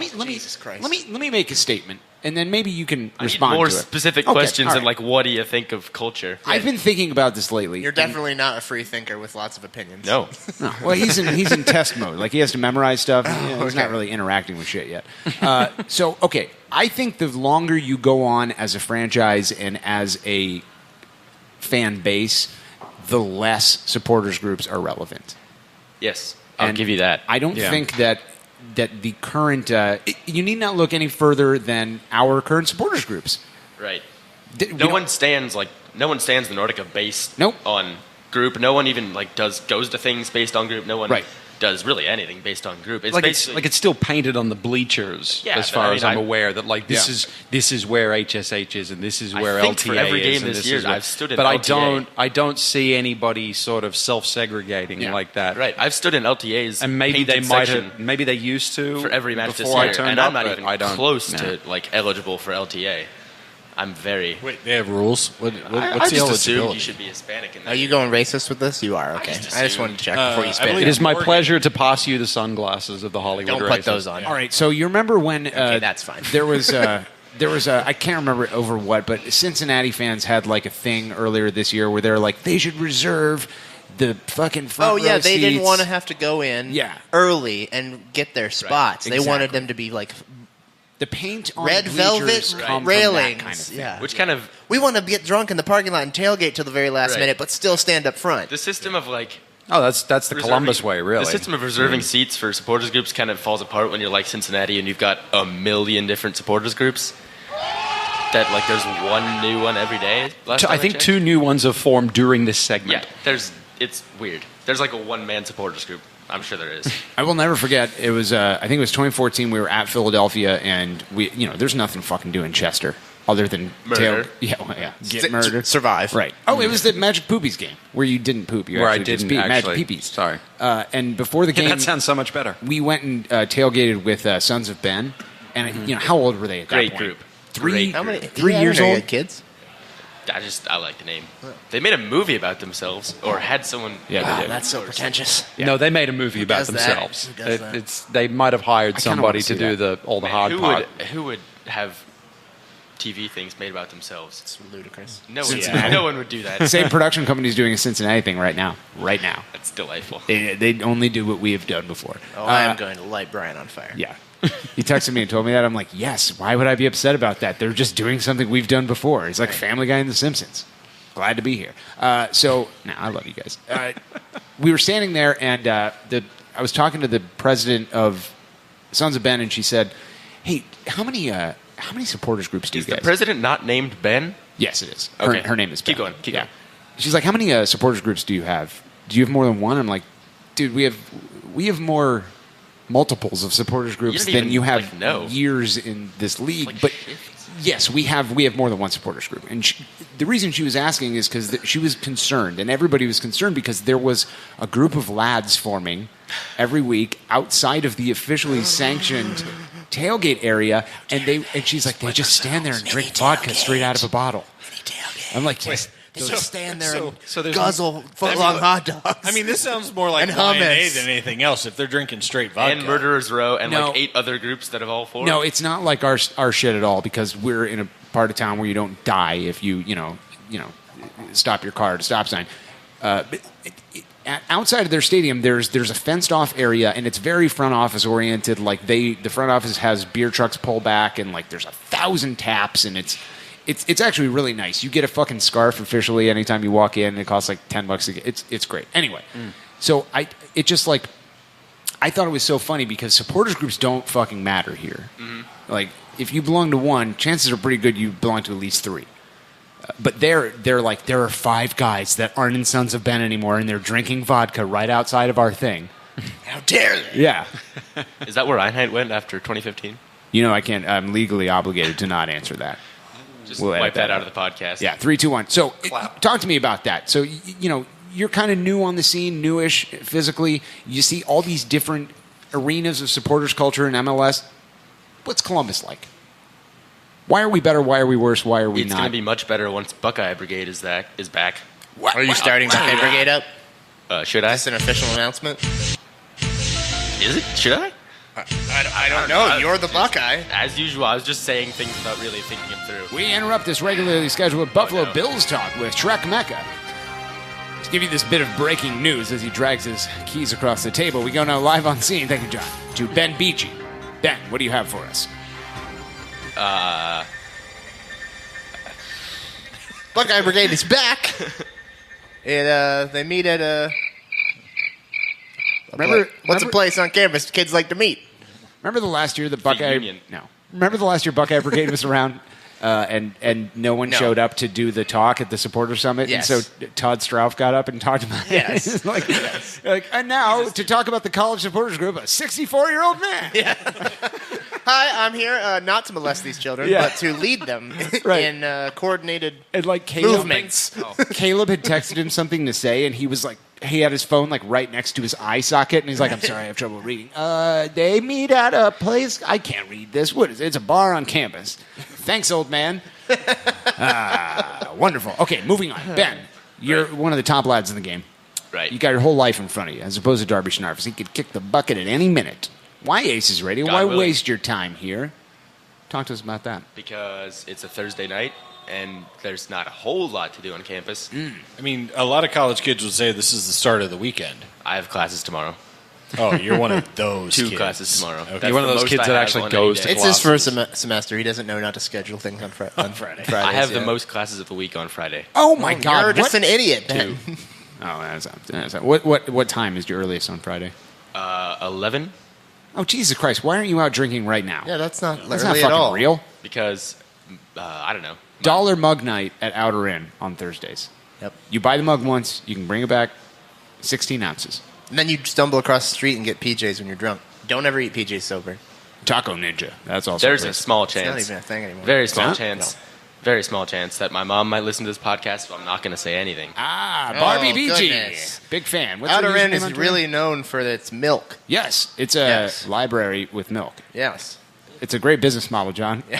me make a statement, and then maybe you can I need respond more to it. specific Okay, questions all than right. like, what do you think of culture? I've been thinking about this lately. You're definitely not a free thinker with lots of opinions. No. No. Well, he's in test mode. Like he has to memorize stuff. He's not really interacting with shit yet. So, okay, I think the longer you go on as a franchise and as a fan base, the less supporters groups are relevant. Yes, I'll And give you that. I don't think that the current you need not look any further than our current supporters groups. Right. No one stands the Nordica based Nope. on group. No one even goes to things based on group. No one does really anything based on group. It's basically it's still painted on the bleachers Yeah, as but far I mean, as I'm I- aware that this is where HSH is and this is where I think LTA for every is game and this this year, is where- I've stood in but LTA. I don't see anybody sort of self-segregating like that. Right. I've stood in LTA's And maybe they painted might section have maybe they used to for every match this before year, I turned and up, I'm not but even I don't, close no. to eligible for LTA. I'm very. Wait, they have rules? What's I the just assumed eligibility? you should be Hispanic. In Are you going racist with this? You are, okay. I just wanted to check before you spit. It is my pleasure to pass you the sunglasses of the Hollywood Don't put Races. those on. All right, so you remember when that's fine. There was a I can't remember over what, but Cincinnati fans had like a thing earlier this year where they're like they should reserve the fucking front Oh yeah, row they didn't seats. want to have to go in early and get their spots. They wanted them to be like the paint on red bleachers velvet come from railings. that kind of thing. Yeah. Which kind of We want to get drunk in the parking lot and tailgate till the very last Right. minute, but still stand up front. the system of Oh, that's the Columbus way, really. The system of reserving seats for supporters groups kind of falls apart when you're like Cincinnati and you've got a million different supporters groups. That there's one new one every day. I think two new ones have formed during this segment. Yeah, it's weird. There's like a one-man supporters group. I'm sure there is. I will never forget. It was I think it was 2014. We were at Philadelphia, and we there's nothing fucking to do in Chester other than Murder. get murdered, survive. Right. Oh, it was the Magic Poopies game where you didn't poop. You Where I actually just didn't peed. actually. Magic Peepees. Sorry. And before the game, that sounds so much better. we went and tailgated with Sons of Ben, and how old were they at that Great point? group. Three, How many? 3 years you old. had kids? I like the name. They made a movie about themselves, or had someone. Yeah, they did. That's so pretentious. No, they made a movie about does that? themselves. Who does that? It's they might have hired kinda wanna somebody see to do that. all the Man, hard part. who would have TV things made about themselves? It's ludicrous. No, Cincinnati. no one would do that. Same production company's doing a Cincinnati thing right now. Right now, That's delightful. they only do what we have done before. Oh, I am going to light Brian on fire. Yeah. He texted me and told me that. I'm like, yes, why would I be upset about that? They're just doing something we've done before. It's like Family Guy and The Simpsons. Glad to be here. I love you guys. We were standing there, and I was talking to the president of Sons of Ben, and she said, hey, how many supporters groups do Is you guys? the president not named Ben? Yes, it is. Okay. Her name is Ben. Keep going. Keep going. She's like, how many supporters groups do you have? Do you have more than one? I'm like, dude, we have more multiples of supporters groups don't than even, you have know. years in this league. But yes, we have more than one supporters group. And the reason she was asking is because she was concerned, and everybody was concerned because there was a group of lads forming every week outside of the officially sanctioned tailgate area, and she's like, they just stand there and drink vodka straight out of a bottle. I'm like, yes. They just stand there and there's guzzle foot-long hot dogs. I mean, this sounds more like And Lion A hummus. than anything else. If they're drinking straight vodka, And Murderers Row, and No. like 8 other groups that have all formed. No, it's not like our shit at all because we're in a part of town where you don't die if you stop your car at a stop sign. But outside of their stadium, there's a fenced off area and it's very front office oriented. Like the front office has beer trucks pull back and like there's 1,000 taps and it's actually really nice. You get a fucking scarf officially anytime you walk in. It costs like $10 to get. It's great. Anyway, so I thought it was so funny because supporters groups don't fucking matter here. Mm-hmm. Like if you belong to one, chances are pretty good you belong to at least 3. But they're like there are 5 guys that aren't in Sons of Ben anymore and they're drinking vodka right outside of our thing. How dare they? Yeah. Is that where Einheit went after 2015? I can't. I'm legally obligated to not answer that. Just wipe that out of the podcast. Yeah, 3, 2, 1. So talk to me about that. So, you're kind of new on the scene, newish physically. You see all these different arenas of supporters culture in MLS. What's Columbus like? Why are we better? Why are we worse? Why are we not? It's going to be much better once Buckeye Brigade is back. Are you starting Buckeye Brigade up? Should I? Is this an official announcement? Is it? Should I? I don't know. You're the Buckeye. As usual, I was just saying things without really thinking them through. We interrupt this regularly scheduled Buffalo Bills talk with Shrek Mecca. To give you this bit of breaking news as he drags his keys across the table, we go now live on scene, thank you, John, to Ben Beachy. Ben, what do you have for us? Buckeye Brigade is back. And they meet at what's a place on campus kids like to meet? Remember the last year the Buckeye? No. Remember the last year Buckeye Brigade was around, and no one showed up to do the talk at the supporter summit. Yes. And so Todd Strauff got up and talked about it. Like, and now to talk about the college supporters group, a 64-year-old man. Yeah. Hi, I'm here not to molest these children, but to lead them in coordinated and movements. Caleb had texted him something to say, and he was like, he had his phone like right next to his eye socket, and he's like, "I'm sorry, I have trouble reading." They meet at a place. I can't read this. What is it? It's a bar on campus. Thanks, old man. Wonderful. Okay, moving on. Ben, you're one of the top lads in the game. Right. You got your whole life in front of you, as opposed to Darby Schnarfs. He could kick the bucket at any minute. Why ACES Radio? Why waste your time here? Talk to us about that. Because it's a Thursday night, and there's not a whole lot to do on campus. I mean, a lot of college kids would say this is the start of the weekend. I have classes tomorrow. Oh, you're one of those Two kids. classes tomorrow. Okay. You're one of those kids that actually goes to classes. It's his first semester. He doesn't know not to schedule things on Friday. I have the most classes of the week on Friday. Oh, my God. You're just an idiot. Two. That's what time is your earliest on Friday? 11. Oh, Jesus Christ. Why aren't you out drinking right now? Yeah, that's not That's early not at fucking all. real. Because, I don't know. Dollar mug night at Outer Inn on Thursdays. Yep. You buy the mug once, you can bring it back 16 ounces. And then you stumble across the street and get PJs when you're drunk. Don't ever eat PJs sober. Taco Ninja. That's also There's a small chance. It's not even a thing anymore. Very small chance. No. Very small chance that my mom might listen to this podcast, so I'm not going to say anything. Barbie Beachy. Goodness. Big fan. Outer Inn is really known for its milk. Yes. It's a library with milk. Yes. It's a great business model, John. Yeah.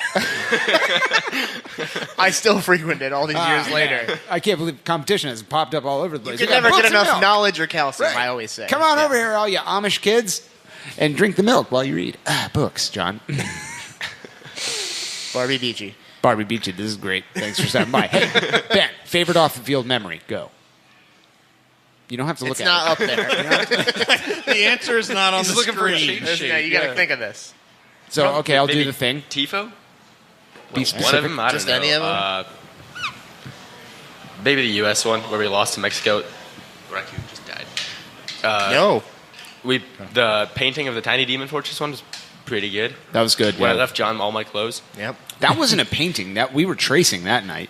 I still frequent it all these years later. Yeah. I can't believe competition has popped up all over the place. You can never get enough knowledge or calcium, I always say. Come on over here, all you Amish kids, and drink the milk while you read books, John. Barbie Beachy. Barbie Beachy, this is great. Thanks for stopping by. Hey, Ben, favorite off-the-field memory. Go. You don't have to look at it. It's not up there. The answer is not on the screen. You got to think of this. So, okay, I'll do the thing. Tifo? Be specific. One of them? I don't Just know. any of them? Maybe the U.S. one, where we lost to Mexico. Raku just died. No. The painting of the Tiny Demon Fortress one was pretty good. That was good. When I left John all my clothes. Yep. That wasn't a painting. That we were tracing that night.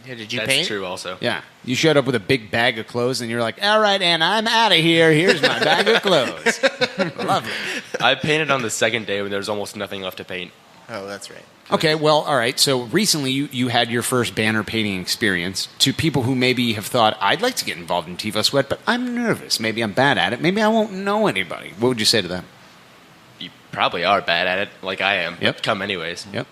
Yeah, did you That's paint? true also. Yeah. You showed up with a big bag of clothes, and you're like, all right, Anna, I'm out of here. Here's my bag of clothes. Lovely. I painted on the second day when there was almost nothing left to paint. Oh, that's right. Okay, well, all right. So recently you had your first banner painting experience. To people who maybe have thought, I'd like to get involved in Tifo Sweat, but I'm nervous. Maybe I'm bad at it. Maybe I won't know anybody. What would you say to them? You probably are bad at it, like I am. Yep. Come anyways. Yep.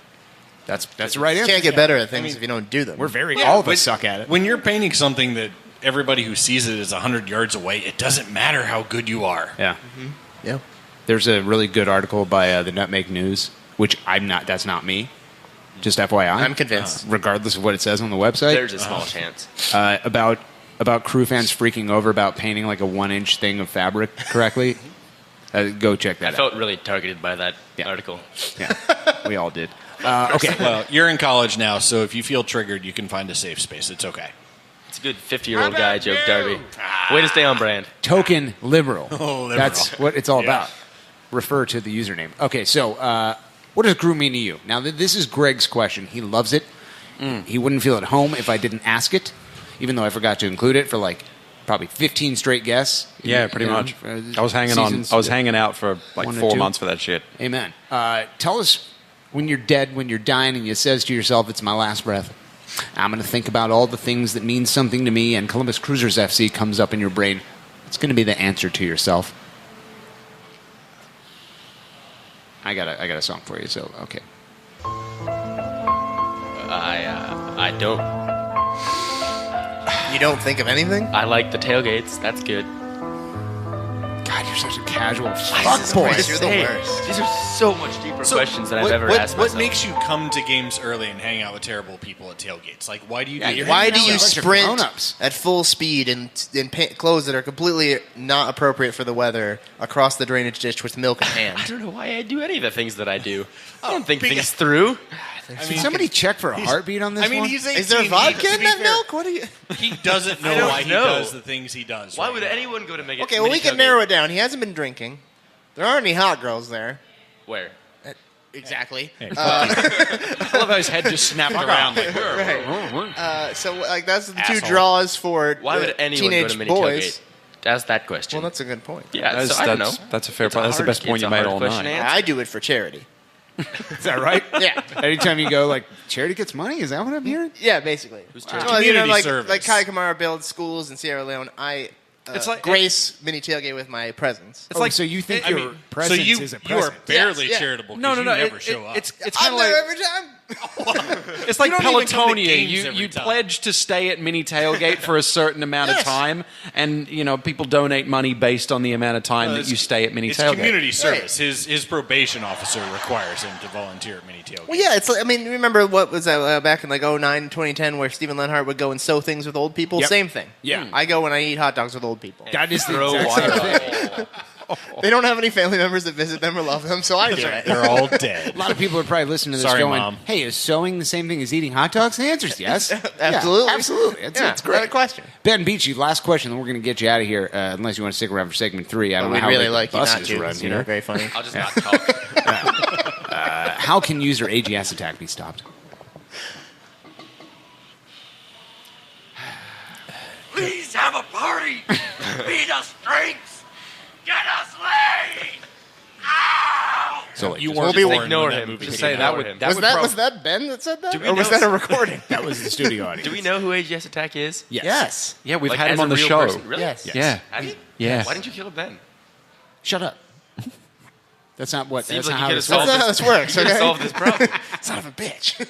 That's the right You answer. can't get better at things if you don't do them. We're all of us suck at it. When you're painting something that everybody who sees it is 100 yards away, it doesn't matter how good you are. Yeah. Mm-hmm. Yeah. There's a really good article by the Nutmeg News, which that's not me. Just FYI. I'm convinced. Regardless of what it says on the website. There's a small chance. About crew fans freaking over about painting like a 1-inch thing of fabric correctly. Go check that out. I felt really targeted by that article. Yeah, we all did. Okay. Well, you're in college now, so if you feel triggered, you can find a safe space. It's okay. It's a good 50-year-old guy joke, Darby. Way to stay on brand. Token liberal. Oh, liberal. That's what it's all about. Refer to the username. Okay, so what does crew mean to you? Now, this is Greg's question. He loves it. He wouldn't feel at home if I didn't ask it, even though I forgot to include it for like probably 15 straight guests. Yeah, pretty much. I was hanging out for like 4 months for that shit. Amen. Tell us when you're dead, when you're dying, and you says to yourself, "It's my last breath. I'm going to think about all the things that mean something to me," and Columbus Cruisers FC comes up in your brain. It's going to be the answer to yourself. I got a song for you. So okay. I don't. You don't think of anything? I like the tailgates. That's good. God, you're such a casual fuckboy. You're the worst. These are so much deeper questions than I've ever asked myself. What makes you come to games early and hang out with terrible people at tailgates? Like, why do you do that? Why do you sprint at full speed in clothes that are completely not appropriate for the weather across the drainage ditch with milk in hand? I don't know why I do any of the things that I do. I don't think things through. Did somebody check for a heartbeat on this one? He's 18. Is there vodka in that milk? What are you? He doesn't know why he does the things he does. Why would anyone go to make it? Okay, well, we can narrow it down. He hasn't been drinking. There aren't any hot girls there. Where? Exactly. I love how his head just snapped around. Like, right. So, like, that's the two draws for why would anyone teenage go to mini boys. tailgate? That's that question. Well, that's a good point. Yeah, I don't know. That's a fair point. That's the best point you made all night. I do it for charity. Is that right? Yeah. Anytime you go, like, charity gets money? Is that what I'm hearing? Yeah, basically. Who's Well, service. like Kai Kamara builds schools in Sierra Leone. I grace mini tailgate with my presence. It's like, so you think your presence is a present? You are barely charitable. No. You never show up. It's kind I'm of like there every time. it's like You don't even come to Pelotonia. games every You time. pledge to stay at mini tailgate for a certain amount of time, and people donate money based on the amount of time that you stay at mini It's tailgate. community service. His probation officer requires him to volunteer at mini tailgate. Well, yeah, it's like, remember what was that back in like 2009, 2010 where Stephen Lenhart would go and sew things with old people? Yep. Same thing. Yeah. I go when I eat hot dogs with old people. That is the Throw exact water same thing. bottle. They don't have any family members that visit them or love them, so I do it. They're all dead. A lot of people are probably listening to this Sorry, going, Mom. hey, is sewing the same thing as eating hot dogs? The answer is yes. Absolutely. Yeah, absolutely. It's great. Not a question. Ben Beachy, last question, then we're going to get you out of here, unless you want to stick around for segment 3. I don't know We'd how really late like the you not buses to, run because here. you're very funny. I'll just not talk. How can user AGS Attack be stopped? Please have a party. Feed us drinks. Get us laid. Ow! So You just weren't Just born ignore when that him. movie Just came ignore out. him. Was that Ben that said that? Do we Or was know- that a recording? That was the studio audience. Do we know who AGS Attack is? Yes. Yeah, we've Like, had as him on a the real show. person? Really? Yes. Yeah. Have you? Yeah. Why didn't you kill him then? Shut up. That's not what. Seems That's like not you how could have this solved works. That's not how this works, You could have okay? solved this problem. Son of a bitch.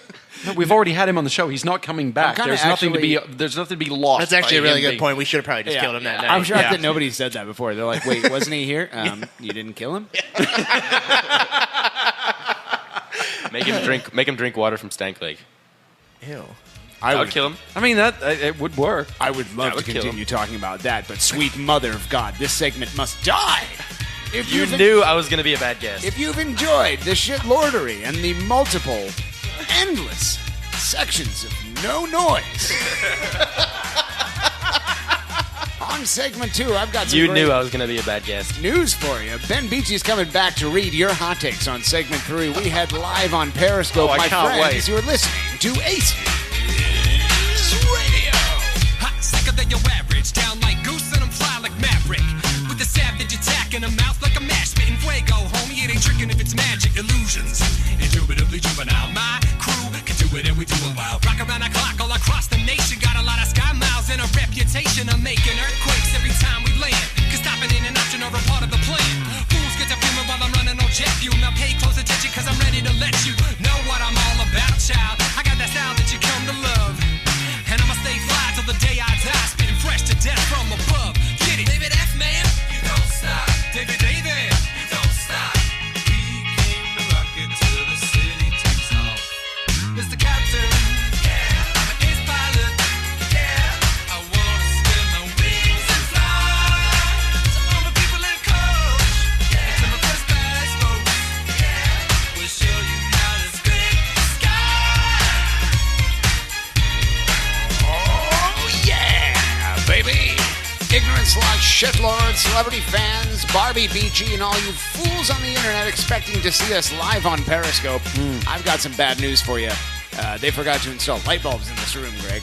No, we've already had him on the show. He's not coming back. kinda There's nothing to be. actually- There's nothing to be lost. That's actually a by really him good being- point. We should have probably just killed him that night. I'm shocked Yeah. that nobody said that before. They're like, wait, wasn't he here? You didn't kill him? Make him drink water from Stank Lake. Ew. I would kill him. I mean, that it would work. I would love That would to kill continue talking about that, but sweet mother of God, this segment must die. If You you've knew I was going to be a bad guest. If you've enjoyed the shitlordery and the multiple, endless sections of no noise. On segment 2, I've got some You great knew I was going to be a bad guest. news for you. Ben Beachy's coming back to read your hot takes on segment 3. We head live on Periscope. Oh, I My can't friends, wait. you're listening to ACES Radio. Hot, sicker than your average. Down like goose and I'm fly like Maverick. With the savage attack in a mouth like a mash spitting fuego. Homie, it ain't tricking if it's magic illusions. Indubitably juvenile. My crew can do it and we do it well. Rock around the clock all across the nation. Got a lot of sky miles and a reputation of making earthquakes every time we land. Cause stopping ain't an option or a part of the plan. Fools get to fuming while I'm running on jet fuel. Now pay close attention cause I'm ready to let you know what I'm all about, child. I got that style that you come to love. And I'ma stay fly till the day I die. Spitting fresh to death from above. Get it, David F. Man. You don't stop. David. You don't stop. We came to rock it till the city takes off. Mr. Cowtown. Yeah. I'm an ace pilot. Yeah. I wanna spin my wings and fly. To all the people in coach. Yeah. To my first class folks. Yeah. We'll show you how to scrape the sky. Oh, yeah, baby. Ignorance like shitlord, celebrity fans, Barbie Beachy, and all you fools on the internet expecting to see us live on Periscope. I've got some bad news for you. They forgot to install light bulbs in this room, Greg.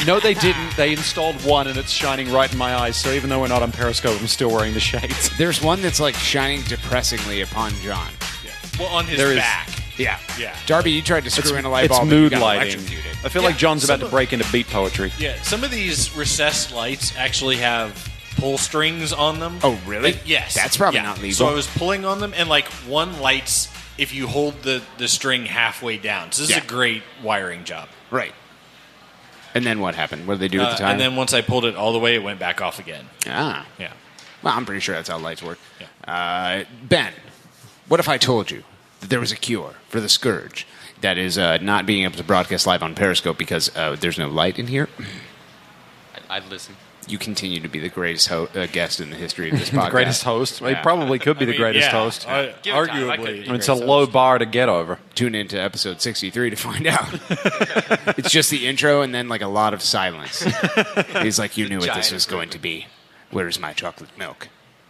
No, they didn't. They installed one, and it's shining right in my eyes. So even though we're not on Periscope, I'm still wearing the shades. There's one that's like shining depressingly upon John. Yeah. Well, on his back. Yeah. Yeah. Darby, you tried to screw in a light bulb. It's mood and you got lighting. electrocuted. I feel like John's about to break into beat poetry. Yeah, some of these recessed lights actually have pull strings on them. Oh, really? Yes. That's probably not legal. So I was pulling on them, and like one lights if you hold the string halfway down. So this is a great wiring job. Right. And then what happened? What did they do at the time? And then once I pulled it all the way, it went back off again. Ah. Yeah. Well, I'm pretty sure that's how lights work. Yeah. Ben, what if I told you that there was a cure for the scourge that is not being able to broadcast live on Periscope because there's no light in here? I'd listen. You continue to be the greatest guest in the history of this podcast. The greatest host? He probably could be the greatest host. Arguably. It's a low bar to get over. Tune into episode 63 to find out. It's just the intro and then like a lot of silence. He's like, you knew what this was going to be. Where's my chocolate milk?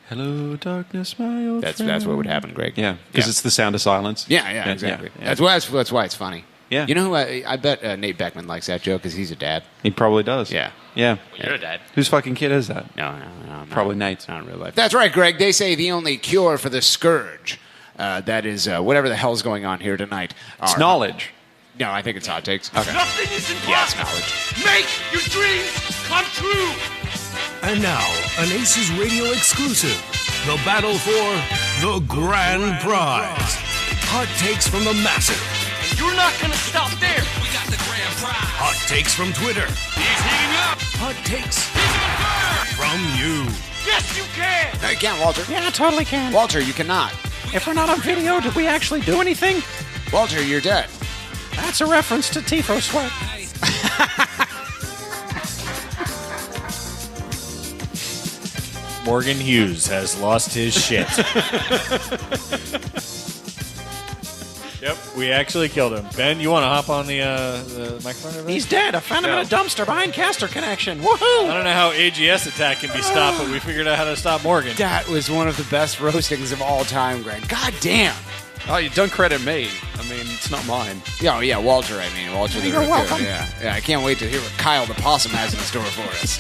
Hello, darkness, my old That's what would happen, Greg. Yeah, because it's the sound of silence. Yeah, exactly. Yeah. That's why it's funny. Yeah. You know who I bet Nate Beckman likes that joke because he's a dad. He probably does. Yeah. Yeah. Well, you're a dad. Whose fucking kid is that? No, probably Nate's. Not in real life. That's right, Greg. They say the only cure for the scourge, that is whatever the hell's going on here tonight. It's knowledge. No, I think it's hot takes. Okay. Nothing is impossible. Yeah, it's knowledge. Make your dreams come true. And now, an ACES radio exclusive. The battle for the grand prize. Hot takes from the massive. You're not going to stop there. We got the grand prize. Hot takes from Twitter. He's heating up. Hot takes He's on fire. from you. Yes, you can. No, you can't, Walter. Yeah, I totally can. Walter, you cannot. If we're not on video, did we actually do anything? Walter, you're dead. That's a reference to Tifo Sweat. Morgan Hughes has lost his shit. Yep, we actually killed him. Ben, you want to hop on the microphone over there? He's dead. I found him in a dumpster behind Caster Connection. Woohoo! I don't know how AGS Attack can be stopped, but we figured out how to stop Morgan. That was one of the best roastings of all time, Greg. God damn. Oh, you don't credit me. I mean, it's not mine. Yeah, Walter, I mean. Walter the You're Raccoon. welcome. Yeah, I can't wait to hear what Kyle the Possum has in store for us.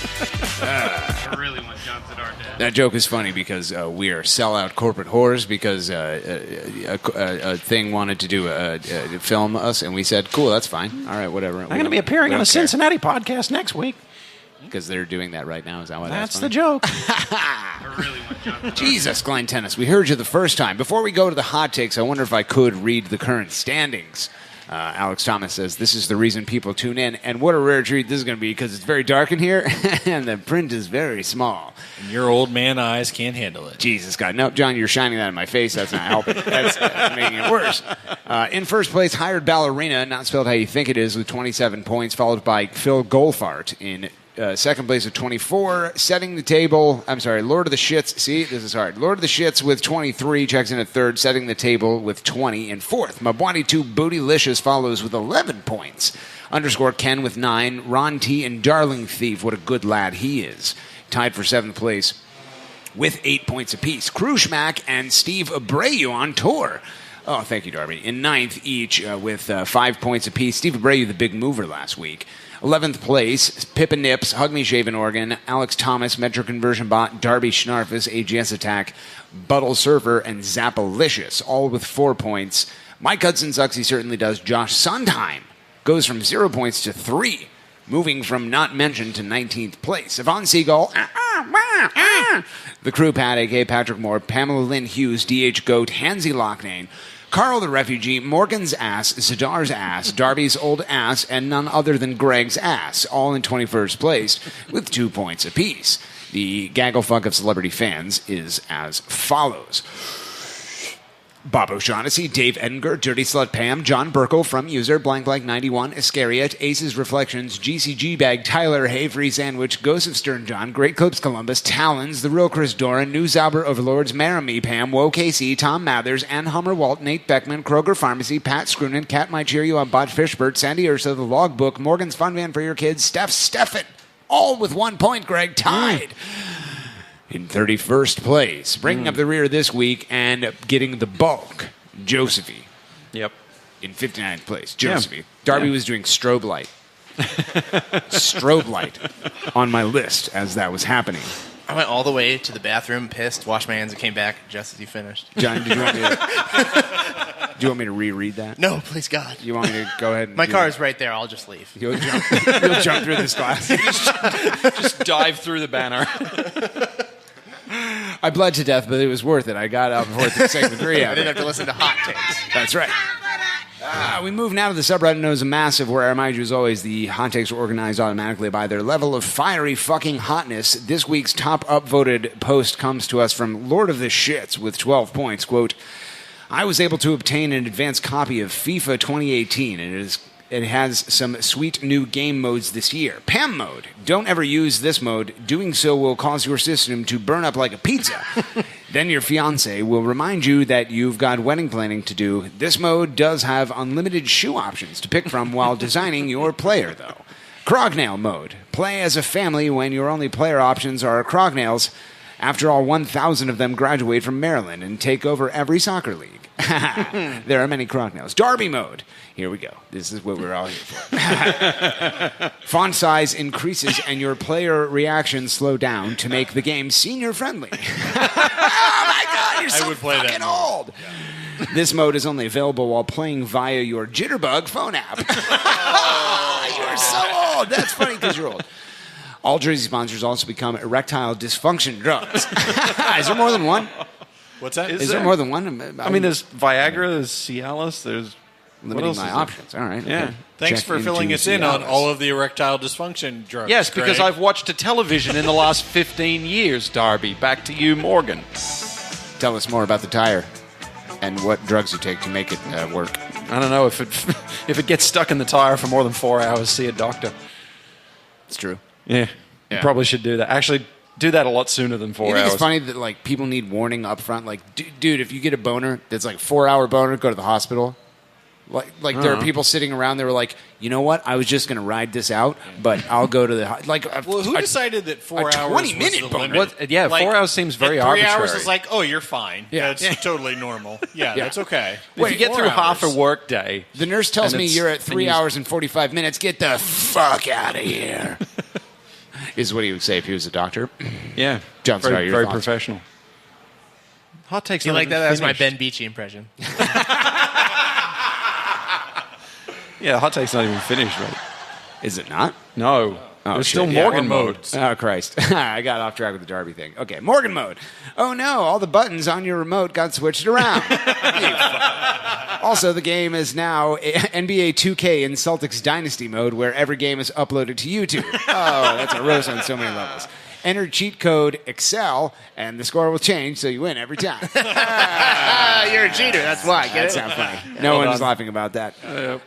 I really want John Zidar dead. That joke is funny because we are sellout corporate whores because a thing wanted to do film us, and we said, cool, that's fine. All right, whatever. I'm going to be appearing on a Cincinnati podcast next week. Because they're doing that right now. Is that why That's funny? the joke. I really want John Zidar Jesus, Glenn Tennis, we heard you the first time. Before we go to the hot takes, I wonder if I could read the current standings. Alex Thomas says, this is the reason people tune in. And what a rare treat this is going to be because it's very dark in here and the print is very small. And your old man eyes can't handle it. Jesus, God. No, John, you're shining that in my face. That's not helping. That's making it worse. In first place, Hired Ballerina, not spelled how you think it is, with 27 points, followed by Phil Goldfart in second place with 24, setting the table. I'm sorry, Lord of the Shits. See, this is hard. Lord of the Shits with 23 checks in at third, setting the table with 20 in fourth. Mabwani2 Bootylicious follows with 11 points. Underscore Ken with 9. Ron T and Darling Thief, what a good lad he is, tied for seventh place with 8 points apiece. Krushmak and Steve Abreu on tour. Oh, thank you, Darby. In ninth each with 5 points apiece. Steve Abreu, the big mover last week. 11th place, Pippa Nips, Hug Me Shaven Oregon, Alex Thomas, Metro Conversion Bot, Darby Schnarfus, AGS Attack, Buttle Surfer, and Zappalicious, all with 4 points. Mike Hudson sucks, he certainly does. Josh Sondheim goes from 0 points to 3, moving from not mentioned to 19th place. Yvonne Seagull, The Crew Pat, a.k.a. Patrick Moore, Pamela Lynn Hughes, D.H. Goat, Hansy Locknane, Carl the Refugee, Morgan's ass, Zidar's ass, Darby's old ass, and none other than Greg's ass, all in 21st place with 2 points apiece. The gaggle fuck of celebrity fans is as follows. Bob O'Shaughnessy, Dave Edgar, Dirty Slut Pam, John Burkle from user blank 91, Iscariot, Aces Reflections, GCG Bag, Tyler, Hay Free Sandwich, Ghost of Stern John, Great Clips Columbus, Talons, The Real Chris Doran, New Zauber Overlords, Maramy Pam, Woe KC, Tom Mathers, Ann Hummer Walt, Nate Beckman, Kroger Pharmacy, Pat Scroonan, Cat My Cheer You Up, Bot Fishbert, Sandy Ursa, The Logbook, Morgan's Fun Van for Your Kids, Steph Steffen, all with 1 point, Greg, tied. In 31st place, bringing up the rear this week and getting the bulk, Josephine. Yep. in 59th place. Josephine. Darby was doing strobe light. Strobe light on my list as that was happening. I went all the way to the bathroom, pissed, washed my hands, and came back just as you finished. John, do you want me to reread that? No, please God. You want me to go ahead and my car is right there. I'll just leave. You'll jump through this glass. Just dive through the banner. I bled to death, but it was worth it. I got out before the second degree. I didn't have to listen to hot takes. That's right. We move now to the subreddit known as Massive, where I remind you, as always, the hot takes are organized automatically by their level of fiery fucking hotness. This week's top upvoted post comes to us from Lord of the Shits with 12 points. Quote, I was able to obtain an advanced copy of FIFA 2018, and it has some sweet new game modes this year. PAM mode. Don't ever use this mode. Doing so will cause your system to burn up like a pizza. Then your fiancé will remind you that you've got wedding planning to do. This mode does have unlimited shoe options to pick from while designing your player, though. Crognail mode. Play as a family when your only player options are Crognails. After all, 1,000 of them graduate from Maryland and take over every soccer league. There are many Crognails. Derby mode. Here we go. This is what we're all here for. Font size increases and your player reactions slow down to make the game senior friendly. Oh my God, you're so fucking old. Yeah. This mode is only available while playing via your Jitterbug phone app. You're so old. That's funny because you're old. All Jersey sponsors also become erectile dysfunction drugs. Is there more than one? What's that? Is there more than one? I mean, there's Viagra, there's Cialis, there's... Limiting my options. All right. Yeah. Okay. Thanks for filling us in on all of the erectile dysfunction drugs. Yes, because Greg. I've watched a television in the last 15 years, Darby. Back to you, Morgan. Tell us more about the tire and what drugs you take to make it work. I don't know. If it gets stuck in the tire for more than 4 hours, see a doctor. It's true. Yeah. You probably should do that. Actually, do that a lot sooner than 4 hours. It's funny that like people need warning up front. Like, dude, if you get a boner that's like 4 hour boner, go to the hospital. Like there are people sitting around. They were like, you know what? I was just going to ride this out, but I'll go to the Well, who decided that 4 hours 20-minute was the limit? What, yeah, like, 4 hours seems very 3 arbitrary. 3 hours is like, oh, you're fine. Yeah. That's totally normal. Yeah, that's okay. If you get through half a work day, the nurse tells me you're at 3 hours and 45 minutes. Get the fuck out of here. Is what he would say if he was a doctor. Yeah, John, sorry, very professional. Hot takes. You like that? That's my Ben Beachy impression. Yeah, hot take's not even finished, right? Is it not? No. Oh, There's shit. still Yeah, Morgan more mode. Oh, Christ. I got off track with the Darby thing. Okay, Morgan mode. Oh, no, all the buttons on your remote got switched around. Also, the game is now NBA 2K in Celtics Dynasty mode, where every game is uploaded to YouTube. Oh, that's a roast on so many levels. Enter cheat code Excel, and the score will change, so you win every time. You're a cheater. That's why. Get it? That's not funny. No one's laughing about that.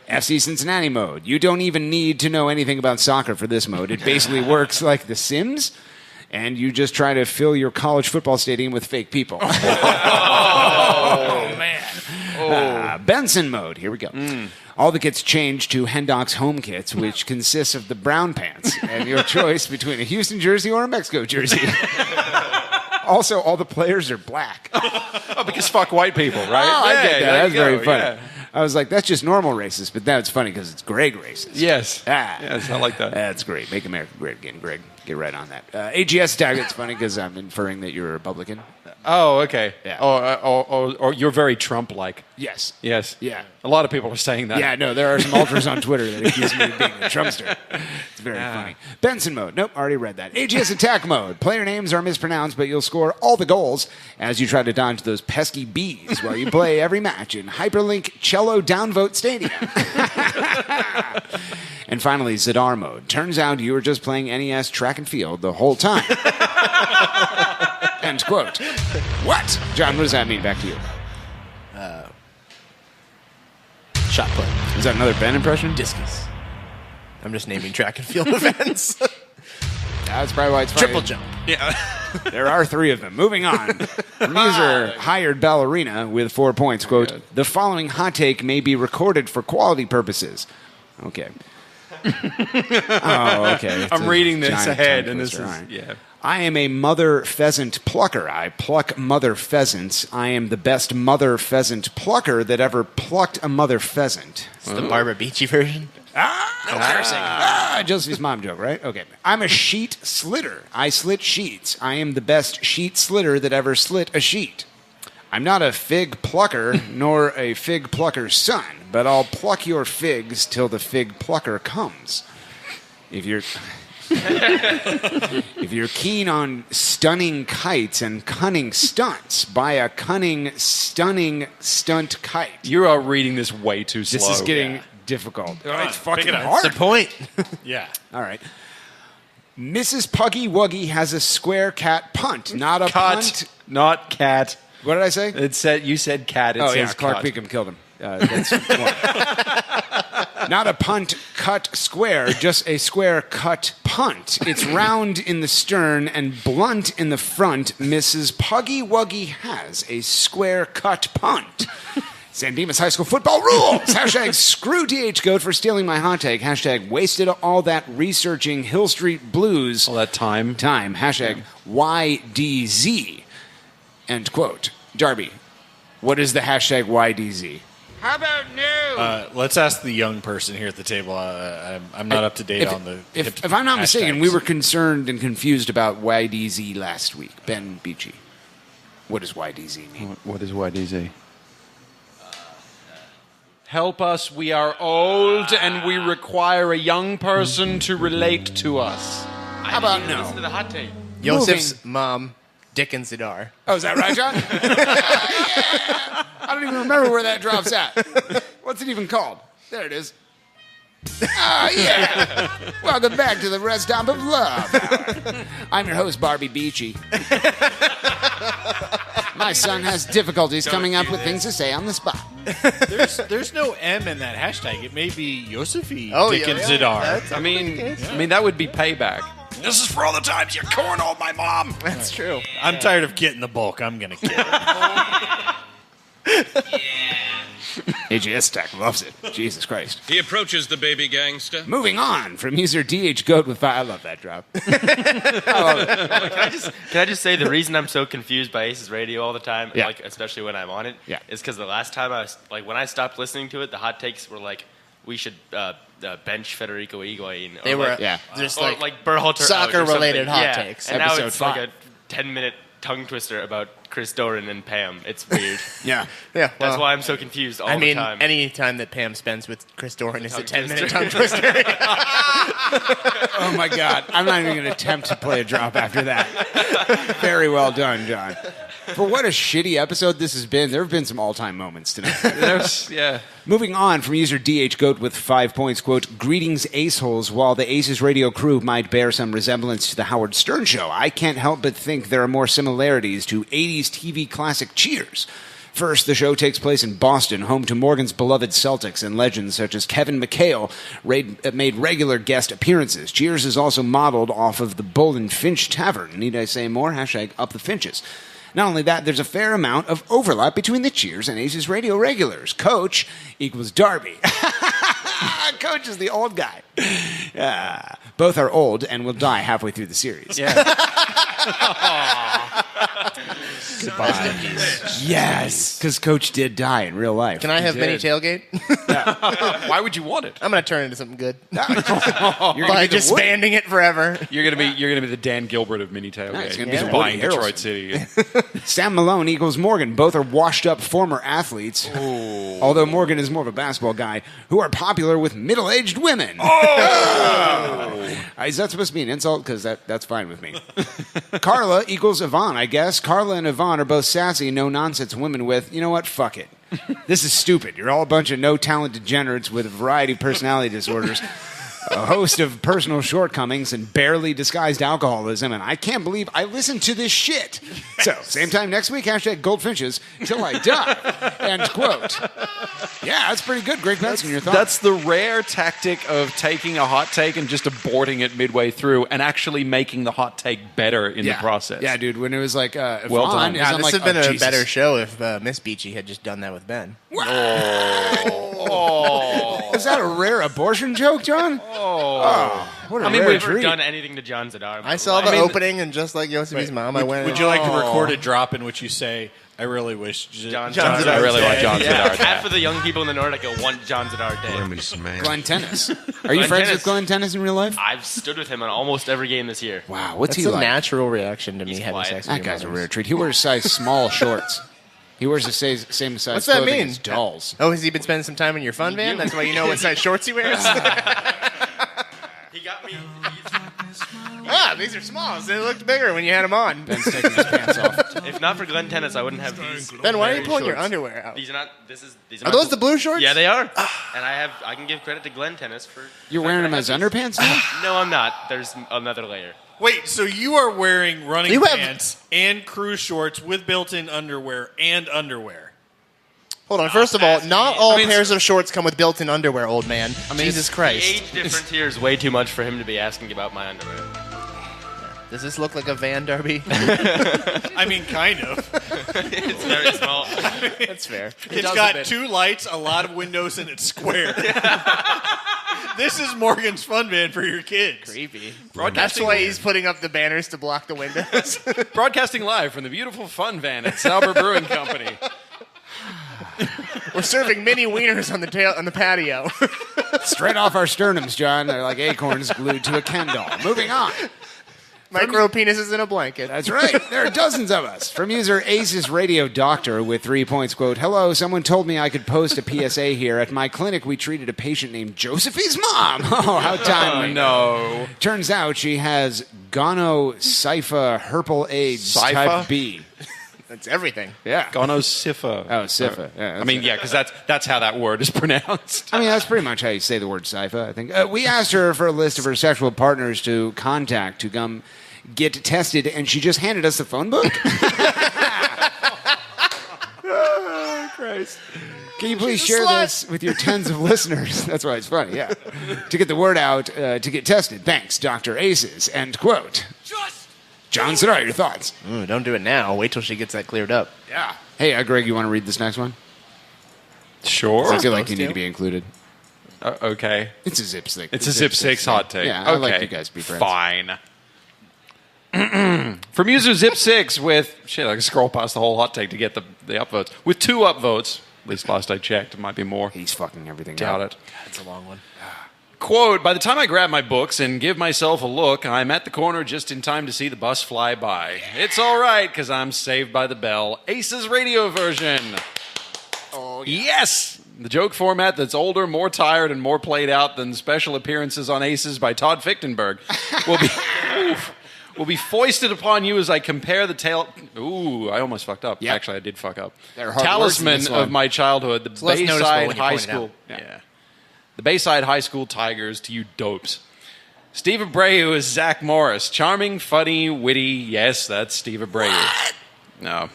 FC Cincinnati mode. You don't even need to know anything about soccer for this mode. It basically works like The Sims, and you just try to fill your college football stadium with fake people. Oh, man. Benson mode. Here we go. All the kits change to Hendok's home kits, which consists of the brown pants and your choice between a Houston jersey or a Mexico jersey. Also, all the players are black. Oh, because fuck white people, right? Oh, I get that. That's very funny. Yeah. I was like, that's just normal racist, but now it's funny because it's Greg racist. Yes. Yes, I like that. That's great. Make America great again, Greg. Get right on that. AGS Attack, it's funny because I'm inferring that you're a Republican. Oh, okay. Yeah. Or you're very Trump-like. Yes. Yes. Yeah. A lot of people are saying that. Yeah, no, there are some ultras on Twitter that accuse me of being a Trumpster. It's very funny. Benson mode. Nope, already read that. AGS Attack mode. Player names are mispronounced, but you'll score all the goals as you try to dodge those pesky bees while you play every match in Hyperlink Cello Downvote Stadium. And finally, Zadar mode. Turns out you were just playing NES track and field the whole time. End quote. What? John, what does that mean? Back to you. Shot put. Is that another Ben impression? Discus. I'm just naming track and field events. That's probably why it's funny. Triple jump. Yeah. There are 3 of them. Moving on. User hired ballerina with 4 points. Quote, the following hot take may be recorded for quality purposes. Okay. Oh, okay. I'm reading this ahead, and this is... Right. Yeah. I am a mother pheasant plucker. I pluck mother pheasants. I am the best mother pheasant plucker that ever plucked a mother pheasant. It's the Barbie Beachy version. No cursing. Josephine's mom joke, right? Okay. I'm a sheet slitter. I slit sheets. I am the best sheet slitter that ever slit a sheet. I'm not a fig plucker, nor a fig plucker's son, but I'll pluck your figs till the fig plucker comes. If you're keen on stunning kites and cunning stunts, buy a cunning, stunning stunt kite. You are reading this way too slow. This is getting difficult. It's fucking pick it up. hard. That's the point. Yeah. All right. Mrs. Puggy Wuggy has a square cat punt, not a punt. Not cat. What did I say? It said you said cat. It says Clark cut. Beacom killed him. That's not a punt cut square, just a square cut punt. It's round in the stern and blunt in the front. Mrs. Puggy Wuggy has a square cut punt. San Dimas High School football rules. Hashtag screw DH Goat for stealing my hot take. Hashtag wasted all that researching Hill Street Blues. All that time. Hashtag YDZ. End quote. Darby, what is the hashtag YDZ? How about no? Let's ask the young person here at the table. I'm not up to date on the. If I'm not mistaken, we were concerned and confused about YDZ last week. Ben Beachy. What does YDZ mean? What is YDZ? Help us, we are old and we require a young person to relate to us. How about no? Listen to the hot take. Yosef's mom, Dick and Zidar. Oh, is that right, John? I don't even remember where that drops at. What's it even called? There it is. Oh, yeah. Welcome back to the Rest Stop of Love. I'm your host, Barbie Beachy. My son has difficulties coming up with things to say on the spot. There's no M in that hashtag. It may be Yosefi, Dick and Zidar. Zidar. I mean, that would be payback. This is for all the times you cornholed my mom. That's true. I'm tired of getting the bulk. I'm going to get it. AGS Attack loves it. Jesus Christ. He approaches the baby gangster. Moving on from user DH Goat with I love that drop. Can I just say the reason I'm so confused by Aces Radio all the time, Yeah. like especially when I'm on it, Yeah. is because the last time I was like when I stopped listening to it, the hot takes were like we should bench Federico Higuain. They were just like Berhalter soccer-related hot yeah. takes. And now Episode it's 5. like a 10-minute tongue twister about Chris Doran and Pam. It's weird. Yeah. Yeah, That's why I'm so confused all the time. any time that Pam spends with Chris Doran is a 10-minute tongue twister. Oh, my God. I'm not even going to attempt to play a drop after that. Very well done, John. For what a shitty episode this has been, there have been some all-time moments tonight. Yeah. Moving on from user DH Goat with 5 points, quote, greetings, aceholes. While the Aces Radio crew might bear some resemblance to the Howard Stern Show, I can't help but think there are more similarities to 80s TV classic Cheers. First, the show takes place in Boston, home to Morgan's beloved Celtics and legends such as Kevin McHale made regular guest appearances. Cheers is also modeled off of the Bull and Finch Tavern. Need I say more? Hashtag up the Finches. Not only that, there's a fair amount of overlap between the Cheers and Aces Radio regulars. Coach equals Darby. Coach is the old guy. Both are old and will die halfway through the series. Yeah. Goodbye. Yes, because Coach did die in real life. Can I have mini tailgate? Why would you want it? I'm going to turn it into something good. You're By disbanding it forever. You're gonna be the Dan Gilbert of mini tailgate. It's gonna He's be buying Woody Detroit Harrelson. City. Sam Malone equals Morgan. Both are washed-up former athletes, although Morgan is more of a basketball guy, who are popular with middle-aged women. Is that supposed to be an insult? Because that's fine with me. Carla equals Yvonne, I guess. Carla and Yvonne are both sassy, no-nonsense women with, you know what, fuck it. This is stupid. You're all a bunch of no-talent degenerates with a variety of personality disorders, a host of personal shortcomings, and barely disguised alcoholism, and I can't believe I listened to this shit. So, same time next week, hashtag Goldfinches, till I die. End quote. Yeah, that's pretty good. Greg Benson, your thoughts? That's the rare tactic of taking a hot take and just aborting it midway through and actually making the hot take better in the process. Yeah, dude, when it was like, well done. Yeah, I'm this like, would have been a Jesus. better show if Miss Beachy had just done that with Ben. Is that a rare abortion joke, John? Oh. What a We've rare never treat. done anything to John Zadar. I saw the opening, and just like Yosefi's mom, I went. Would you like a recorded drop in which you say, "I really wish John Zadar I really want John Yeah, Zadar. half of the young people in the Nordic want John Zadar dead. Let me smash. Glenn Tennis. Are you friends with Glenn Tennis in real life? I've stood with him on almost every game this year. Wow, what's That's he a like? natural reaction to me having quiet. sex with That your guy's a mothers. rare treat. He wears size small shorts. He wears the same size What's that clothing mean? as dolls. Oh, has he been spending some time in your fun van? That's why you know what size shorts he wears? He got me. These are small. They looked bigger when you had them on. Ben's taking his pants off. If not for Glenn Tennis, I wouldn't have these. Ben, why are you very pulling your shorts. underwear out? These are not. These Are those the blue shorts? Yeah, they are. And I can give credit to Glenn Tennis for. You're wearing them as underpants now? No, I'm not. There's another layer. Wait, so you are wearing running You have- pants and crew shorts with built-in underwear and underwear. Hold on. First of all, not all I mean, pairs of shorts come with built-in underwear, old man. Jesus The Christ. age difference here is way too much for him to be asking about my underwear. Does this look like a van, Darby? I mean, kind of. It's very small. That's fair. It's got 2 lights, a lot of windows, and it's square. This is Morgan's fun van for your kids. Creepy. That's why he's putting up the banners to block the windows. Broadcasting live from the beautiful Fun Van at Sauber Brewing Company. We're serving mini wieners on the patio. Straight off our sternums, John. They're like acorns glued to a Ken doll. Moving on. Micro penises in a blanket. That's right. There are dozens of us. From user ACES Radio Doctor with 3 points, quote, "Hello, someone told me I could post a PSA here. At my clinic, we treated a patient named Josephie's mom. Oh, how timely. No. Turns out she has gonosypha herpal AIDS Sypha? type B. That's everything. Yeah. Gonosypha. Oh, sypha. Yeah, I mean, yeah, because that's how that word is pronounced. I mean, that's pretty much how you say the word sypha, I think. We asked her for a list of her sexual partners to contact to come get tested, and she just handed us the phone book. Oh, Christ. Can you please share this with your tens of listeners? That's why it's funny, yeah. To get the word out, to get tested. Thanks, Dr. Aces. End quote. John Sadar, your thoughts? Ooh, don't do it now. Wait till she gets that cleared up. Yeah. Hey, Greg, you want to read this next one? Sure. I feel like you need to be included. Okay. It's a Zip 6. It's a Zip 6 hot take. Yeah, okay. I like you guys to be friends. Fine. From user Zip 6 with... Shit, I can scroll past the whole hot take to get the upvotes. With 2 upvotes. At least last I checked. It might be more. He's fucking everything Doubt up. it. That's a long one. Quote, by the time I grab my books and give myself a look, I'm at the corner just in time to see the bus fly by. It's all right, because I'm saved by the bell. ACES radio version. Oh, yeah. Yes! The joke format that's older, more tired, and more played out than special appearances on ACES by Todd Fichtenberg will be foisted upon you as I compare the tale... Ooh, I almost fucked up. Yep. Actually, I did fuck up. They're hard words in Talisman this one. of my childhood, the less noticeable Bayside when you High point it out. School... Yeah. The Bayside High School Tigers to you dopes. Steve Abreu is Zach Morris. Charming, funny, witty. Yes, that's Steve Abreu. What? No.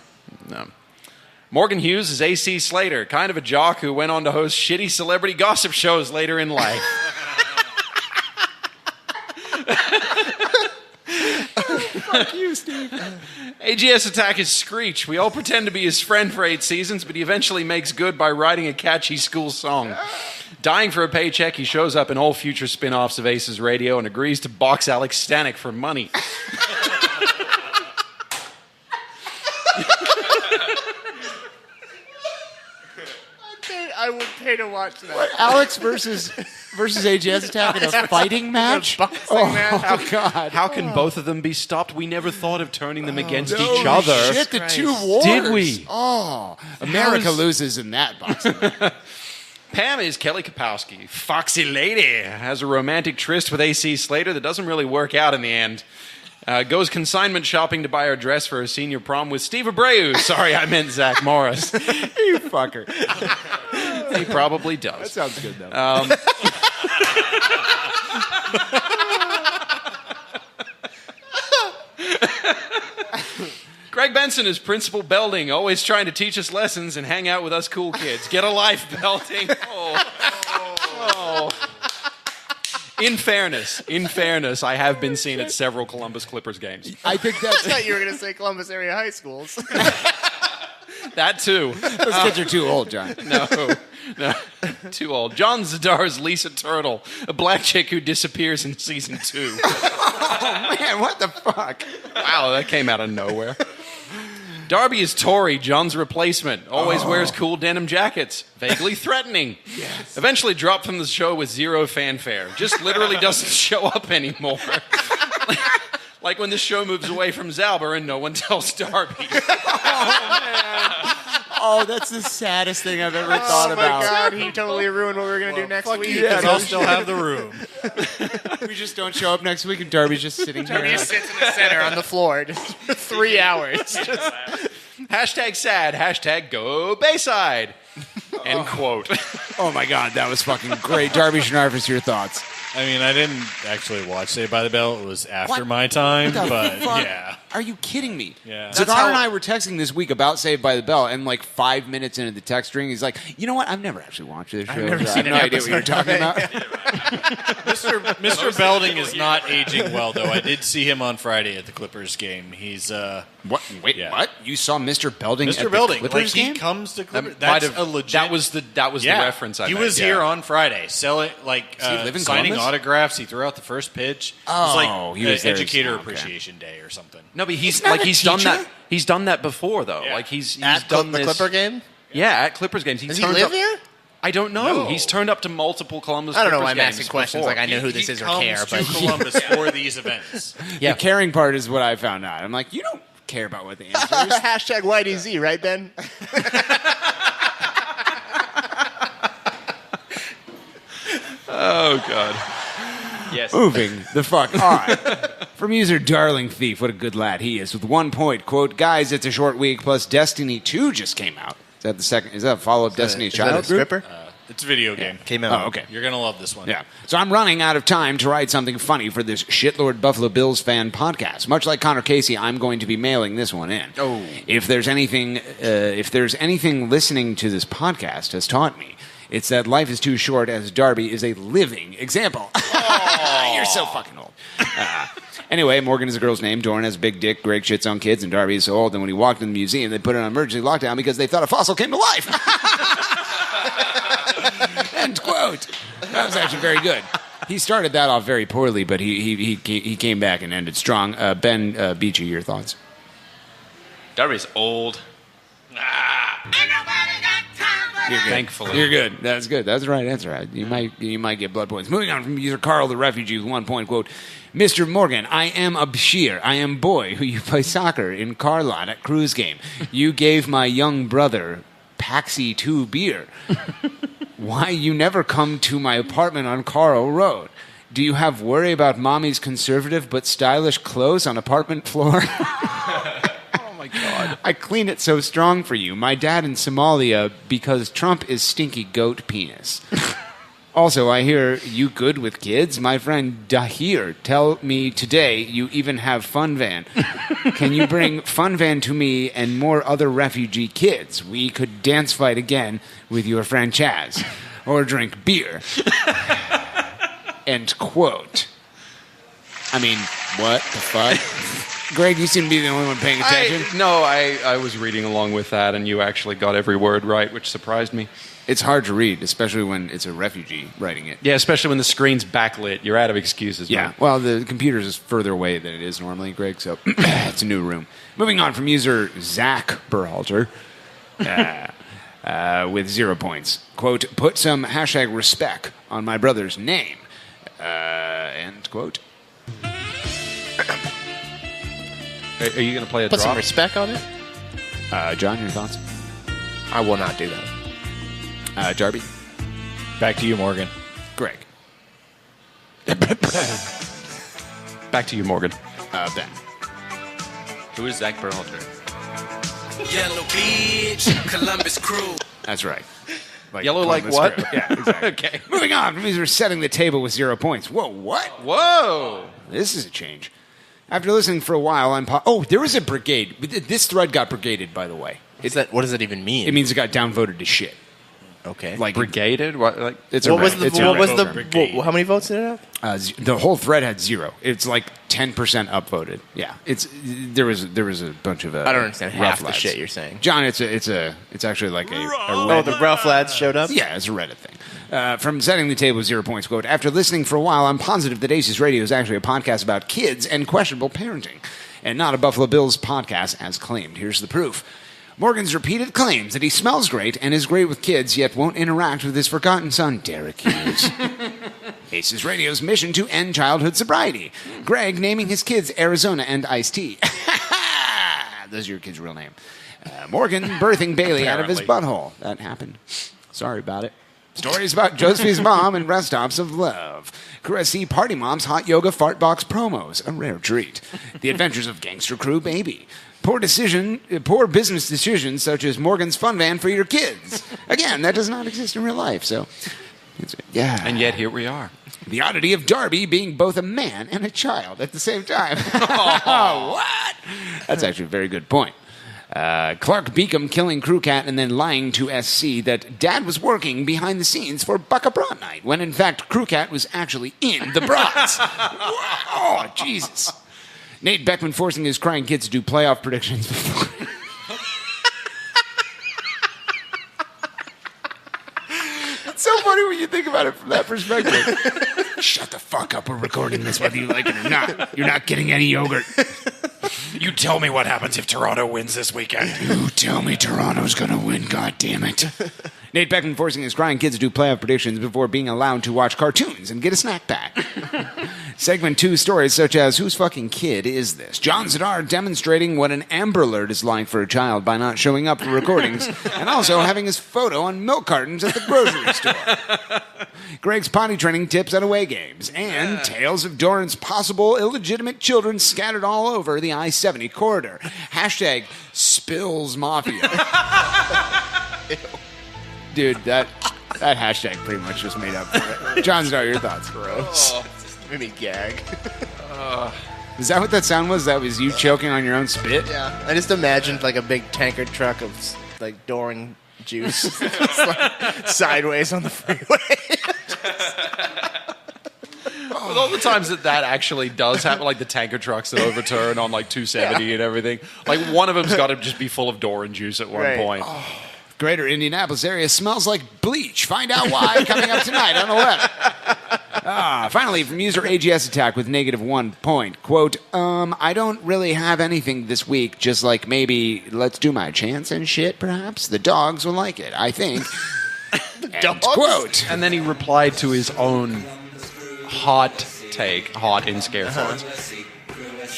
Morgan Hughes is AC Slater, kind of a jock who went on to host shitty celebrity gossip shows later in life. Fuck you, Steve. AGS Attack is Screech. We all pretend to be his friend for 8 seasons, but he eventually makes good by writing a catchy school song. Dying for a paycheck, he shows up in all future spin-offs of Aces Radio and agrees to box Alex Stanek for money. I would pay to watch that. What, Alex versus AGS Attack in a fighting match? match? Oh, God. How can both of them be stopped? We never thought of turning them against each other. Shit, the 2 wars. Did we? Oh, America loses in that boxing. Pam is Kelly Kapowski. Foxy lady has a romantic tryst with AC Slater that doesn't really work out in the end. Goes consignment shopping to buy her dress for her senior prom with Steve Abreu. Sorry, I meant Zach Morris. You fucker. He probably does. That sounds good, though. Greg Benson is Principal Belding, always trying to teach us lessons and hang out with us cool kids. Get a life, Belding. Oh. In fairness, I have been seen at several Columbus Clippers games. I think that's... I thought you were going to say Columbus area high schools. That too. Those kids are too old, John. No, too old. John Zadar's Lisa Turtle, a black chick who disappears in season 2. Oh, man, what the fuck? Wow, that came out of nowhere. Darby is Tori, John's replacement. Always wears cool denim jackets. Vaguely threatening. Yes. Eventually dropped from the show with zero fanfare. Just literally doesn't show up anymore. Like when the show moves away from Zalber and no one tells Darby. Oh, man. Oh, that's the saddest thing I've ever thought about. Oh, my God. He totally ruined what we were going to do next week. Because I'll still have the room. We just don't show up next week and Darby's just sitting here. Darby just sits in the center on the floor just for 3 hours. Hashtag sad. Hashtag go Bayside. End quote. Oh, my God. That was fucking great. Darby Schnarfus, your thoughts? I mean, I didn't actually watch Saved by the Bell. It was after my time, but yeah. Are you kidding me? Yeah. Zadar and I were texting this week about Saved by the Bell, and like 5 minutes into the text string, he's like, "You know what? I've never actually watched this show. I've never so I seen have no an idea what you're talking about." Mr. Belding is not aging well, though. I did see him on Friday at the Clippers game. He's what? Wait, what? You saw Mr. Belding at the Clippers like game? he comes to Clippers. That That's a legit. That was the reference. He was here on Friday, selling signing Columbus? autographs. He threw out the first pitch. Oh, it was he was there. Educator Okay. Appreciation Day or something. No, but he's not like a he's done teacher? that. He's done that before, though. Yeah. Like he's At done the this. Clipper game? Yeah, at Clippers games. Does he live here? I don't know. No. He's turned up to multiple Columbus. I don't know Clippers why I'm games asking questions before. like I know who this is or care. Comes But to Columbus for these events. The caring part is what I found out. I'm like, you don't care about what the answer is. Hashtag YDZ, right, Ben? Oh God. Yes. Moving the fuck on. From user Darling Thief, what a good lad he is. With 1 point, quote, "Guys, it's a short week, plus Destiny 2 just came out." Is that the second? Is that a follow-up Destiny Child Group? stripper? It's a video game. Came out. Oh, okay. You're gonna love this one. Yeah. So I'm running out of time to write something funny for this shitlord Buffalo Bills fan podcast. Much like Connor Casey, I'm going to be mailing this one in. Oh. If there's anything listening to this podcast has taught me, it's that life is too short, as Darby is a living example. You're so fucking old. Anyway, Morgan is a girl's name. Doran has a big dick. Greg shits on kids, and Darby is so old that when he walked in the museum, they put it on emergency lockdown because they thought a fossil came to life. End quote. That was actually very good. He started that off very poorly, but he came back and ended strong. Ben Beachy, your thoughts? Darby's old. You're good. Thankfully. You're good. That's good. That's the right answer. You might get blood points. Moving on from user Carl the Refugee with 1 point, quote, "Mr. Morgan, I am a Bashir. I am boy who you play soccer in car lot at cruise game. You gave my young brother Paxi 2 beer. Why you never come to my apartment on Carl Road? Do you have worry about mommy's conservative but stylish clothes on apartment floor?" Oh my God. "I clean it so strong for you. My dad in Somalia because Trump is stinky goat penis." "Also, I hear you good with kids. My friend Dahir tell me today you even have Fun Van. Can you bring Fun Van to me and more other refugee kids? We could dance fight again with your friend Chaz. Or drink beer." End quote. I mean, what the fuck? Greg, you seem to be the only one paying attention. I was reading along with that, and you actually got every word right, which surprised me. It's hard to read, especially when it's a refugee writing it. Yeah, especially when the screen's backlit. You're out of excuses. Yeah, man. well, the computer's is further away than it is normally, Greg, so it's a new room. Moving on from user Zach Berhalter with 0 points. Quote, "Put some hashtag respect on my brother's name." End quote. Are you going to play a Put drop? some respect on it? John, your thoughts? I will not do that. Darby? Back to you, Morgan. Greg? Back to you, Morgan. Ben? Who is Zach Berhalter? Yellow Beach, Columbus Crew. That's right. Yellow like Columbus what? Crew. Yeah, exactly. Okay. Moving on from user setting the table with 0 points. Whoa, what? Whoa. This is a change. After listening for a while, there was a brigade. This thread got brigaded, by the way. What does that even mean? It means it got downvoted to shit. Okay. Like brigaded? What? It's how many votes did it have? The whole thread had 0. It's like 10% upvoted. Yeah, there was a bunch of. I don't understand half the shit you're saying, John. It's actually like a Reddit. The rough lads showed up. Yeah, it's a Reddit thing. From setting the table with 0 points. Quote: After listening for a while, I'm positive that ACES Radio is actually a podcast about kids and questionable parenting, and not a Buffalo Bills podcast as claimed. Here's the proof. Morgan's repeated claims that he smells great and is great with kids, yet won't interact with his forgotten son, Derek Hughes. ACES Radio's mission to end childhood sobriety. Greg naming his kids Arizona and Ice-T. Those are your kids' real name. Morgan birthing Bailey out of his butthole. That happened. Sorry about it. Stories about Josephine's mom and rest stops of love. Caressy Party Mom's hot yoga fart box promos. A rare treat. The adventures of Gangster Crew Baby. Poor business decisions such as Morgan's fun van for your kids. Again, that does not exist in real life, so yeah. And yet here we are. The oddity of Darby being both a man and a child at the same time. What? That's actually a very good point. Clark Beacom killing Crew Cat and then lying to SC that Dad was working behind the scenes for Bucka Brat Night, when in fact Crew Cat was actually in the brats. Oh, Jesus. Nate Beckman forcing his crying kids to do playoff predictions before. It's so funny when you think about it from that perspective. Shut the fuck up. We're recording this whether you like it or not. You're not getting any yogurt. You tell me what happens if Toronto wins this weekend. You tell me Toronto's going to win, goddammit. Nate Beckman forcing his crying kids to do playoff predictions before being allowed to watch cartoons and get a snack pack. Segment 2 stories such as, whose fucking kid is this? John Zadar demonstrating what an Amber Alert is like for a child by not showing up for recordings and also having his photo on milk cartons at the grocery store. Greg's potty training tips at away games. And tales of Doran's possible illegitimate children scattered all over the I-70 corridor. Hashtag Spills Mafia. Dude, that hashtag pretty much just made up for it. John Zadar, your thoughts? Gross. Made me gag. Is that what that sound was? That was you choking on your own spit? Yeah. I just imagined like a big tanker truck of like Doran juice like, sideways on the freeway. With all the times that actually does happen, like the tanker trucks that overturn on like 270 and everything, like one of them's got to just be full of Doran juice at one point. Oh. Greater Indianapolis area smells like bleach. Find out why coming up tonight on the web. Finally, from user AGS Attack with -1 point. Quote, I don't really have anything this week, just like maybe let's do my chance and shit, perhaps. The dogs will like it, I think. End quote. And then he replied to his own hot take, hot in scare quotes.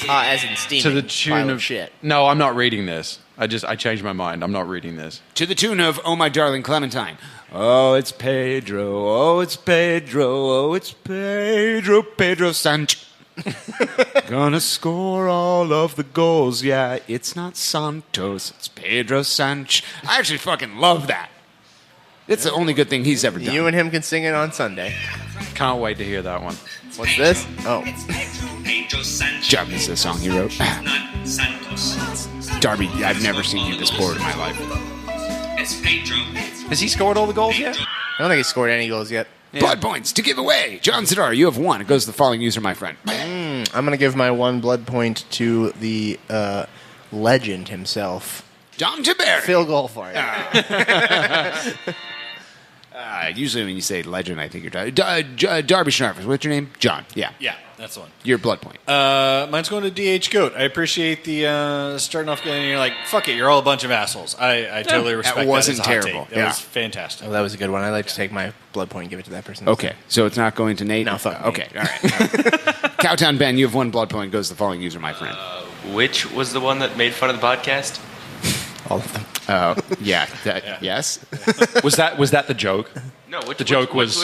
Hot as in steaming. To the tune of shit. No, I'm not reading this. I changed my mind. I'm not reading this. To the tune of Oh My Darling Clementine. Oh, it's Pedro. Oh, it's Pedro. Oh, it's Pedro. Pedro Sancho. Gonna score all of the goals. Yeah, it's not Santos. It's Pedro Sancho. I actually fucking love that. It's the only good thing he's ever done. You and him can sing it on Sunday. Can't wait to hear that one. What's this? Oh. Chuck is the song he wrote. Darby, I've never seen you this bored in my life. Has he scored all the goals yet? I don't think he scored any goals yet. Yeah. Blood points to give away. John Zadar, you have 1. It goes to the following user, my friend. I'm going to give my 1 blood point to the legend himself. Dom Tiberi. Phil Goldfarb. Usually when you say legend, I think you're talking. Darby Schnarfers. What's your name? John. Yeah. Yeah, that's the one. Your blood point. Mine's going to DH Goat. I appreciate the starting off getting, you're like, fuck it, you're all a bunch of assholes. I totally respect that. That wasn't as a hot terrible. Take. That was fantastic. Oh, that was a good one. I'd like to take my blood point and give it to that person. Okay, so it's not going to Nate? No, fuck Okay, all right. Cowtown Ben, you have 1 blood point. Goes to the following user, my friend. Which was the one that made fun of the podcast? All of them. Yeah. Yes? Was that the joke? No, the joke was...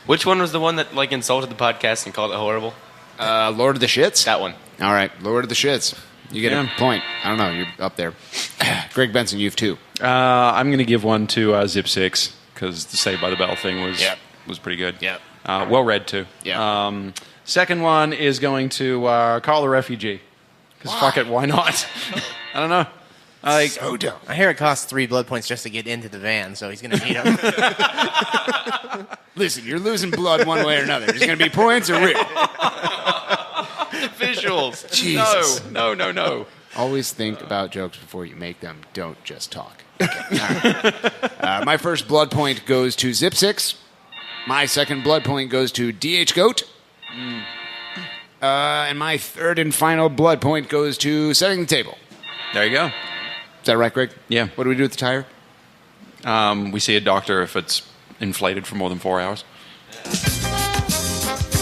Which one was the one that like insulted the podcast and called it horrible? Lord of the Shits? That one. All right, Lord of the Shits. You get a point. I don't know. You're up there. Greg Benson, you have 2. I'm going to give 1 to Zip 6 because the Saved by the Bell thing was pretty good. Yeah. Well read, too. Yeah. Second one is going to Call the Refugee. Because fuck it, why not? I don't know. So dumb. I hear it costs 3 blood points just to get into the van, so he's going to need them. Listen, you're losing blood one way or another. There's going to be points or real. Visuals. Jesus. No. Always think about jokes before you make them. Don't just talk. Okay. All right. My first blood point goes to Zip 6. My second blood point goes to DH Goat. And my third and final blood point goes to Setting the Table. There you go. Is that right, Greg? Yeah. What do we do with the tire? We see a doctor if it's inflated for more than 4 hours.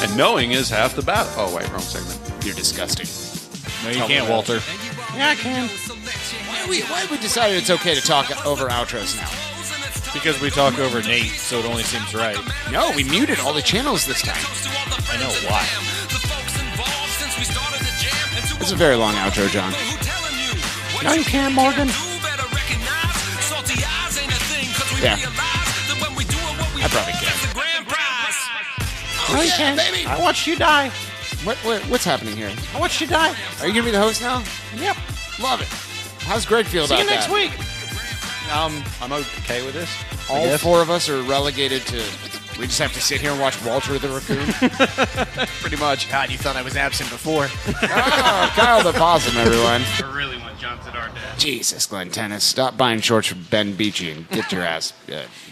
And knowing is half the battle. Oh, wait, wrong segment. You're disgusting. No, you can't, Walter. Yeah, I can. Why have we decided it's okay to talk over outros now? Because we talk over Nate, so it only seems right. No, we muted all the channels this time. I know why. It's a very long outro, John. No, you can't, Morgan. Yeah. I probably can. No, you can't. Baby. I watched you die. What's happening here? I watched you die. Are you going to be the host now? Yep. Love it. How's Greg feel about that? See you next week. I'm okay with this. All 4 of us are relegated to... We just have to sit here and watch Walter the Raccoon? Pretty much. God, you thought I was absent before. Oh, Kyle the Possum, everyone. I really want John Zidar dead. Jesus, Glenn Tennis. Stop buying shorts from Ben Beachy and get your ass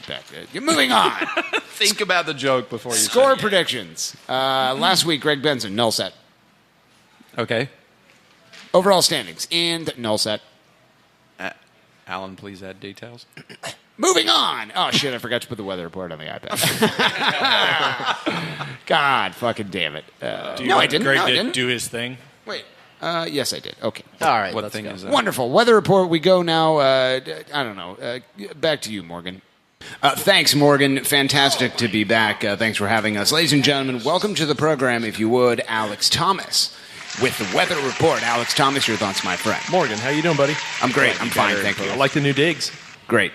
back. You're moving on. Think about the joke before you Score say predictions. Last week, Greg Benson, null set. Okay. Overall standings and null set. Alan, please add details. Moving on. Oh, shit, I forgot to put the weather report on the iPad. God fucking damn it. No, I didn't. Greg No, I did didn't. do his thing. Wait. Yes, I did. Okay. All right, What let's thing go. is that? Wonderful. Weather report. We go now. I don't know. Back to you, Morgan. Thanks, Morgan. Fantastic to be back. Thanks for having us. Ladies and gentlemen, welcome to the program, if you would, Alex Thomas. With the weather report. Alex Thomas, your thoughts, my friend. Morgan, how you doing, buddy? I'm great. I'm fine, thank you. I like the new digs. Great.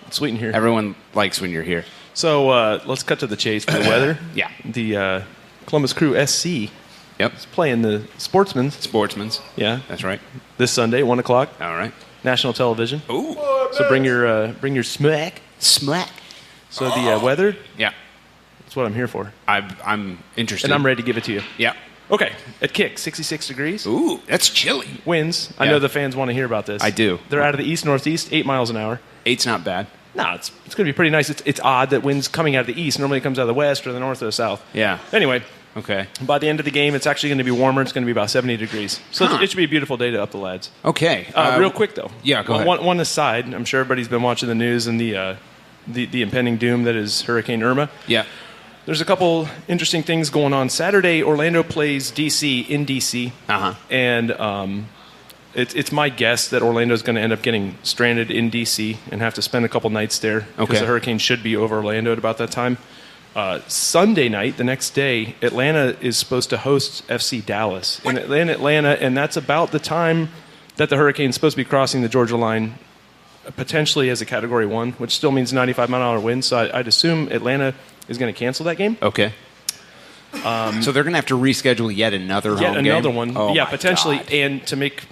It's sweet in here. Everyone likes when you're here. So let's cut to the chase for the weather. Yeah. The Columbus Crew SC Yep. is playing the Sportsman's. Sportsman's. Yeah. That's right. This Sunday, 1 o'clock. All right. National television. Ooh. So bring your smack. Smack. So the weather, Yeah. that's what I'm here for. I'm interested. And I'm ready to give it to you. Yeah. Okay. At kick, 66 degrees. Ooh, that's chilly. Winds. I Yeah. know the fans want to hear about this. I do. They're out of the east-northeast, 8 miles an hour. 8's not bad. No, it's going to be pretty nice. It's odd that wind's coming out of the east. Normally it comes out of the west or the north or the south. Yeah. Anyway, Okay. by the end of the game, it's actually going to be warmer. It's going to be about 70 degrees. So Huh. it should be a beautiful day to up the lads. Okay. Real quick, though. Yeah, go ahead. One aside. I'm sure everybody's been watching the news and the impending doom that is Hurricane Irma. Yeah. There's a couple interesting things going on. Saturday, Orlando plays D.C. in D.C. Uh-huh. And it's my guess that Orlando's going to end up getting stranded in D.C. and have to spend a couple nights there because Okay. the hurricane should be over Orlando at about that time. Sunday night, the next day, Atlanta is supposed to host FC Dallas in Atlanta, and that's about the time that the hurricane's supposed to be crossing the Georgia line, potentially as a Category 1, which still means 95-mile-an-hour winds. So I'd assume Atlanta is going to cancel that game. Okay. So they're going to have to reschedule yet another home game? Another one. Oh, yeah, my potentially. God. And to make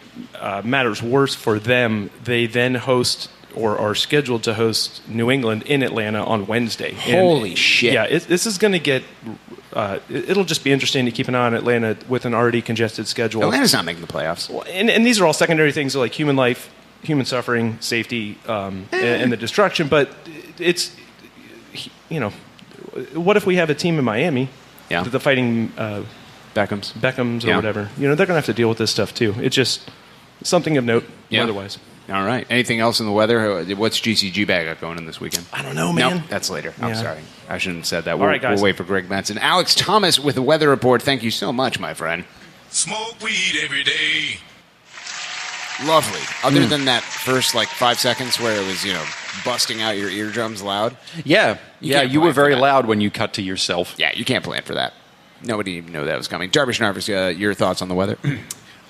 matters worse for them, they then host or are scheduled to host New England in Atlanta on Wednesday. Holy shit. Yeah, this is going to get... it'll just be interesting to keep an eye on Atlanta with an already congested schedule. Atlanta's not making the playoffs. Well, and these are all secondary things like human life, human suffering, safety, and the destruction. But it's, what if we have a team in Miami, the Fighting Beckhams or Yeah. whatever? They're going to have to deal with this stuff too. It's just something of note. Yeah. Otherwise, All right. Anything else in the weather? What's GCG bag got going in this weekend? I don't know, man. Nope, that's later. I'm Yeah. sorry. I shouldn't have said that. All right, guys. We'll wait for Greg Benson. Alex Thomas with the weather report. Thank you so much, my friend. Smoke weed every day. Lovely. Other than that first 5 seconds where it was, busting out your eardrums loud. Yeah. can't You plan were for very that. loud when you cut to yourself. Yeah, you can't plan for that. Nobody even knew that was coming. Darvish Narvis, your thoughts on the weather?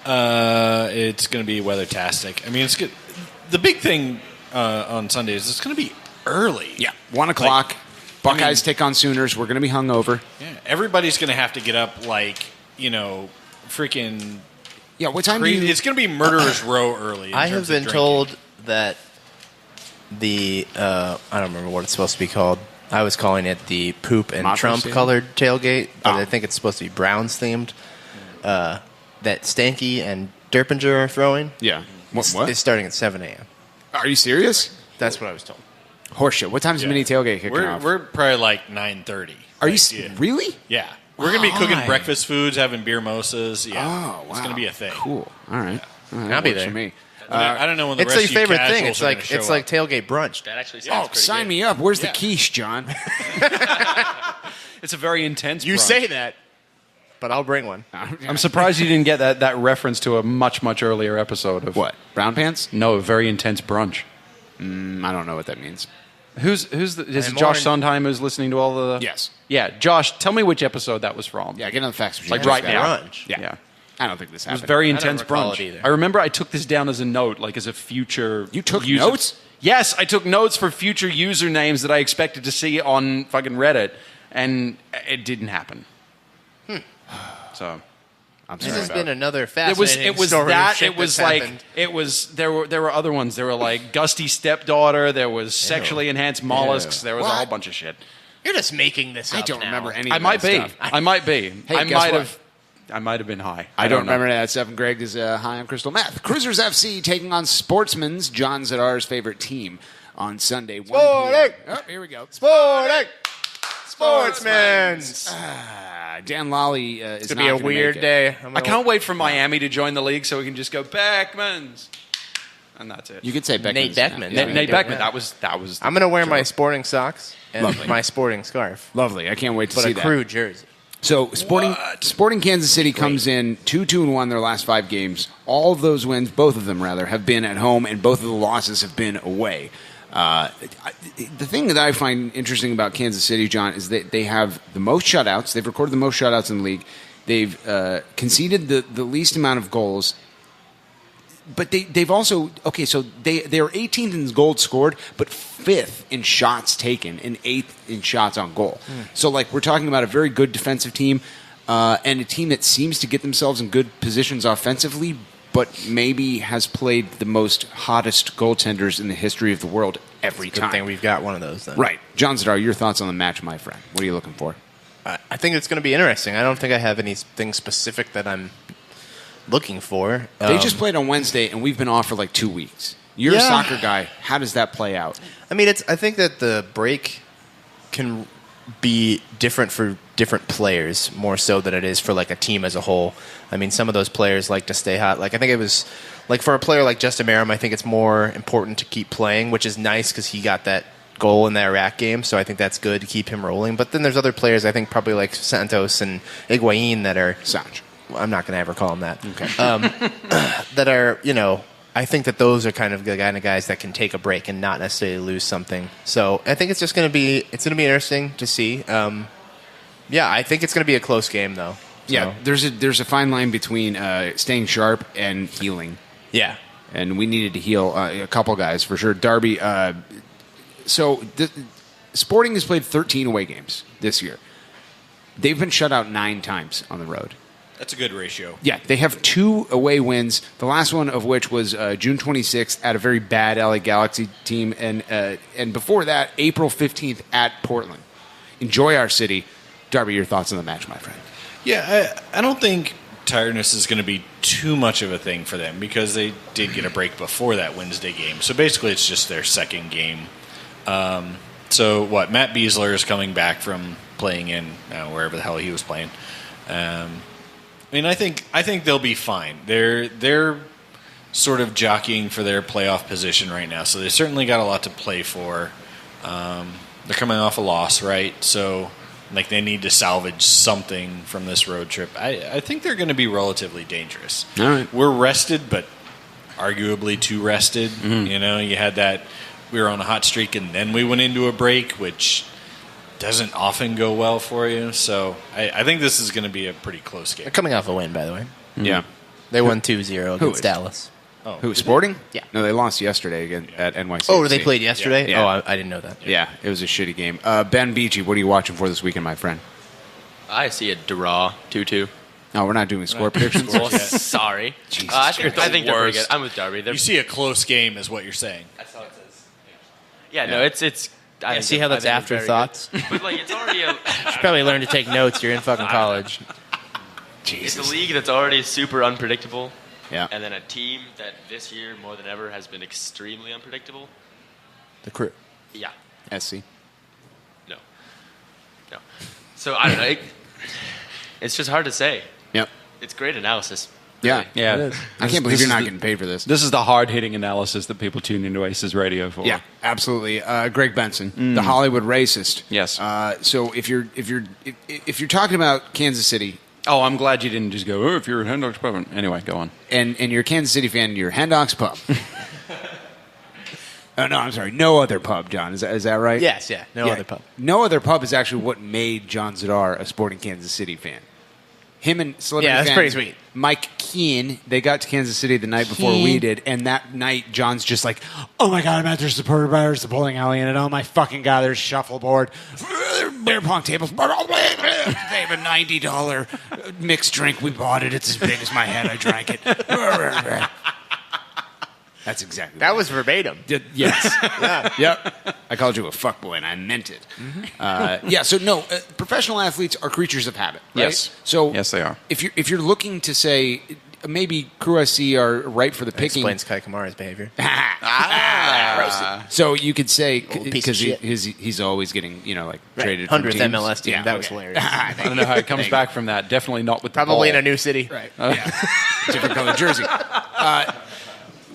It's going to be weather-tastic. I mean, it's good. The big thing on Sunday is it's going to be early. Yeah, 1 o'clock. Buckeyes take on Sooners. We're going to be hungover. Yeah, everybody's going to have to get up freaking Yeah, what time do you... It's going to be Murderer's Row early. I have been told that the I don't remember what it's supposed to be called. I was calling it the poop and Trump-colored tailgate, but I think it's supposed to be Browns-themed. That Stanky and Derpinger are throwing. Yeah. What? It's starting at 7 a.m. Are you serious? That's what I was told. Horseshit. What time's the mini tailgate kicking off? We're probably like 9:30. Are you really? Yeah. We're going to be cooking breakfast foods, having beer mimosas. Yeah. Oh, wow. It's going to be a thing. Cool. All right. I'll be there. For me. I don't know when the It's rest your of you favorite thing. casuals It's are like gonna it's show like up. tailgate brunch. That actually sounds pretty Sign good. me up. Where's the quiche, John? It's a very intense You brunch. say that, but I'll bring one. I'm surprised you didn't get that reference to a much, much earlier episode of... What? Brown pants? No, a very intense brunch. I don't know what that means. Is it Josh Sondheim who's listening to all the... Yes. Yeah, Josh, tell me which episode that was from. Yeah, get on the fax machine. Like right now. Brunch. Yeah. I don't think this It was happened. very I don't intense recall brunch. it either. I remember I took this down as a note, like as a future... You took user- notes? Yes, I took notes for future usernames that I expected to see on fucking Reddit, and it didn't happen. So... I'm This sorry has about been it. another fascinating It was story of that. shit It was that's like happened. it was. There were other ones. There were like Gusty stepdaughter. There was sexually enhanced mollusks. There was a whole bunch of shit. You're just making this up. I don't now. remember any I of might that be. stuff. I might be. Hey, I guess might what? have. I might have been high. I don't know. remember that stuff. And Greg is high on crystal meth. Cruisers FC taking on Sportsman's, John Zadar's favorite team, on Sunday. 1 p.m. Oh, here we go. Sportsman's. Dan Lally is It's going to be a weird day. I can't wait for Miami to join the league so we can just go Beckman's, and that's it. You could say Beckman. Nate Beckman. Nate Beckman. That was. I'm going to wear my sporting socks and Lovely. my sporting scarf. Lovely. I can't wait to But see a that. crew jersey. So Sporting Kansas City comes in 2-2-1 their last 5 games. All of those wins, both of them rather, have been at home, and both of the losses have been away. The thing that I find interesting about Kansas City, John, is that they have the most shutouts. They've recorded the most shutouts in the league. They've conceded the least amount of goals. But they've also so they are 18th in goals scored, but 5th in shots taken and 8th in shots on goal. So like we're talking about a very good defensive team and a team that seems to get themselves in good positions offensively, but maybe has played the most hottest goaltenders in the history of the world every Good time. thing we've got one of those then. Right, John Zadar, your thoughts on the match, my friend? What are you looking for? I think it's going to be interesting. I don't think I have anything specific that I'm looking for. They just played on Wednesday, and we've been off for like 2 weeks. You're a soccer guy. How does that play out? I mean, I think that the break can be different for different players more so than it is for like a team as a whole. I mean, some of those players like to stay hot. Like I think it was like for a player like Justin Merrim, I think it's more important to keep playing, which is nice because he got that goal in the Iraq game, so I think that's good to keep him rolling. But then there's other players, I think probably like Santos and Higuain that are Sancho. I'm not going to ever call him that. Okay. That are, I think that those are kind of the kind of guys that can take a break and not necessarily lose something. So I think it's just going to be interesting to see. I think it's going to be a close game though. Yeah, there's a fine line between staying sharp and healing. Yeah, and we needed to heal a couple guys for sure. Darby. Sporting has played 13 away games this year. They've been shut out 9 times on the road. That's a good ratio. Yeah, they have 2 away wins, the last one of which was June 26th at a very bad LA Galaxy team, and before that, April 15th at Portland. Enjoy our city. Darby, your thoughts on the match, my friend? Yeah, I don't think tiredness is going to be too much of a thing for them because they did get a break before that Wednesday game. So basically it's just their second game. Matt Beasler is coming back from playing in wherever the hell he was playing. I think they'll be fine. They're sort of jockeying for their playoff position right now, so they certainly got a lot to play for. They're coming off a loss, right? So they need to salvage something from this road trip. I think they're going to be relatively dangerous. All right. We're rested, but arguably too rested. Mm-hmm. You had that. We were on a hot streak, and then we went into a break, which doesn't often go well for you. So I think this is going to be a pretty close game. They're coming off a win, by the way. Mm-hmm. Yeah. They won 2-0 against Dallas. Oh, who, Sporting? Yeah. No, they lost yesterday again at NYC. Oh, they played yesterday? Yeah. Oh, I didn't know that. Yeah, it was a shitty game. Ben Beachy, what are you watching for this weekend, my friend? I see a draw, 2-2. No, we're not doing score predictions. Well, sorry. I think they're pretty good. I'm with Darby. You see a close game is what you're saying. That's how it says. Yeah, no, it's. I see how that's afterthoughts. But like, it's already You should probably learn to take notes. You're in fucking college. It's a league that's already super unpredictable. Yeah. And then a team that this year more than ever has been extremely unpredictable. The Crew. Yeah. SC. No. So I don't know. It's just hard to say. Yep. It's great analysis. Yeah. Yeah. I can't believe you're not getting paid for this. This is the hard-hitting analysis that people tune into ACES Radio for. Yeah, absolutely. Greg Benson, the Hollywood racist. Yes. So if you're talking about Kansas City, Oh, I'm glad you didn't just go, oh, if you're a HangOnTour pub. Anyway, go on. and you're a Kansas City fan, you're HangOnTour pub. Oh, no, I'm sorry. No other pub, John. Is that right? Yes, yeah. No other pub. No other pub is actually what made John Zadar a sporting Kansas City fan. Him and celebrity Yeah, that's fans, pretty sweet. Mike Keane, they got to Kansas City the night before we did, and that night John's just like, oh my God, I'm at their supporter bars, the bowling alley, and oh my fucking God, there's shuffleboard, beer pong tables, they have a $90 mixed drink, we bought it, it's as big as my head, I drank it. That's exactly That was verbatim. Yes. Yeah. Yep. I called you a fuckboy, and I meant it. Professional athletes are creatures of habit, right? Yes. So yes, they are. If you're looking to say maybe Crew SC are ripe for the picking, Explains Kai Kamara's behavior. So you could say Piece of because shit. he's always getting traded 100th from teams. MLS team. Yeah, That was okay. hilarious. I don't know how it comes back from that. Definitely not with the Probably in ball. a new city. Right. Different color jersey.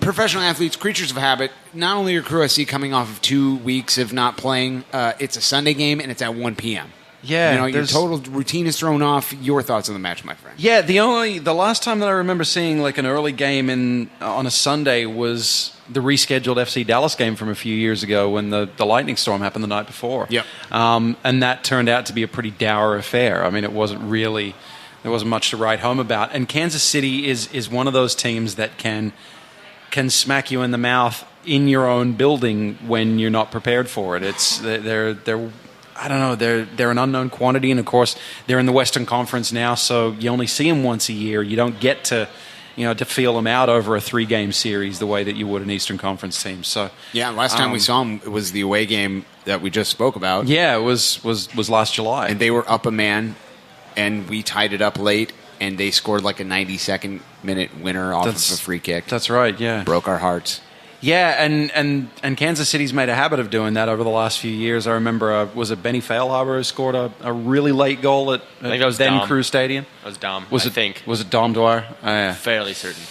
Professional athletes, creatures of habit. Not only are Crew SC coming off of 2 weeks of not playing, it's a Sunday game and it's at 1 p.m. Yeah, your total routine is thrown off. Your thoughts on the match, my friend? Yeah, the last time that I remember seeing like an early game on a Sunday was the rescheduled FC Dallas game from a few years ago when the lightning storm happened the night before. Yep. And that turned out to be a pretty dour affair. I mean, there wasn't much to write home about. And Kansas City is one of those teams that can smack you in the mouth in your own building when you're not prepared for it. They're I don't know, they're an unknown quantity, and of course they're in the Western Conference now, so you only see them once a year. You don't get to feel them out over a 3-game series the way that you would an Eastern Conference team. So yeah, last time we saw them, it was the away game that we just spoke about. Yeah, it was last July, and they were up a man, and we tied it up late. And they scored like a 92nd minute winner off of a free kick. That's right, yeah. Broke our hearts. Yeah, and Kansas City's made a habit of doing that over the last few years. I remember, was it Benny Feilhaber who scored a really late goal at I think that was then Dom. Crew Stadium? That was Dom, Was it Dom Dwyer? Yeah. Fairly certain.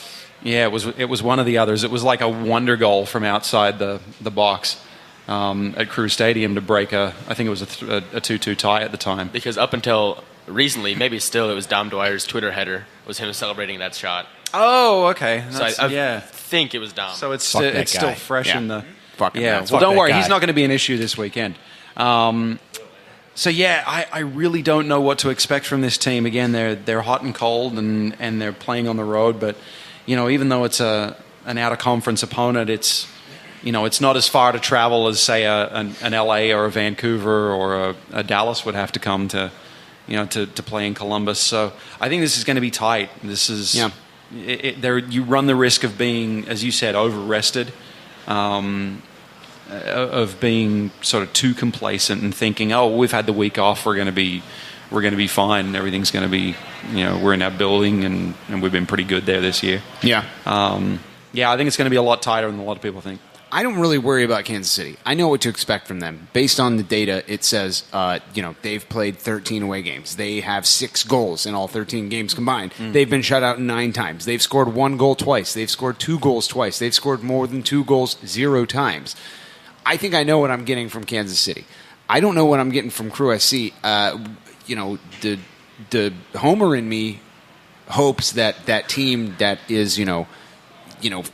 Yeah, it was one of the others. It was like a wonder goal from outside the box at Crew Stadium to break I think it was a 2-2 tie at the time. Because up until recently, maybe still, it was Dom Dwyer's Twitter header was him celebrating that shot. Oh, okay. So I think it was Dom. So it's still fresh in the... Fucking yeah. Well, don't worry. He's not going to be an issue this weekend. So, yeah, I really don't know what to expect from this team. Again, they're hot and cold, and they're playing on the road. But, even though it's an out-of-conference opponent, it's not as far to travel as, say, an L.A. or a Vancouver or a Dallas would have to come to play in Columbus. So I think this is going to be tight. This is... Yeah. You run the risk of being, as you said, over-rested, of being sort of too complacent and thinking, oh, we've had the week off, we're going to be fine, and everything's going to be, we're in our building, and we've been pretty good there this year. Yeah. I think it's going to be a lot tighter than a lot of people think. I don't really worry about Kansas City. I know what to expect from them. Based on the data, it says, they've played 13 away games. They have 6 goals in all 13 games combined. They've been shut out 9 times. They've scored 1 goal twice. They've scored 2 goals twice. They've scored more than 2 goals 0 times. I think I know what I'm getting from Kansas City. I don't know what I'm getting from Crew SC. The homer in me hopes that team that is,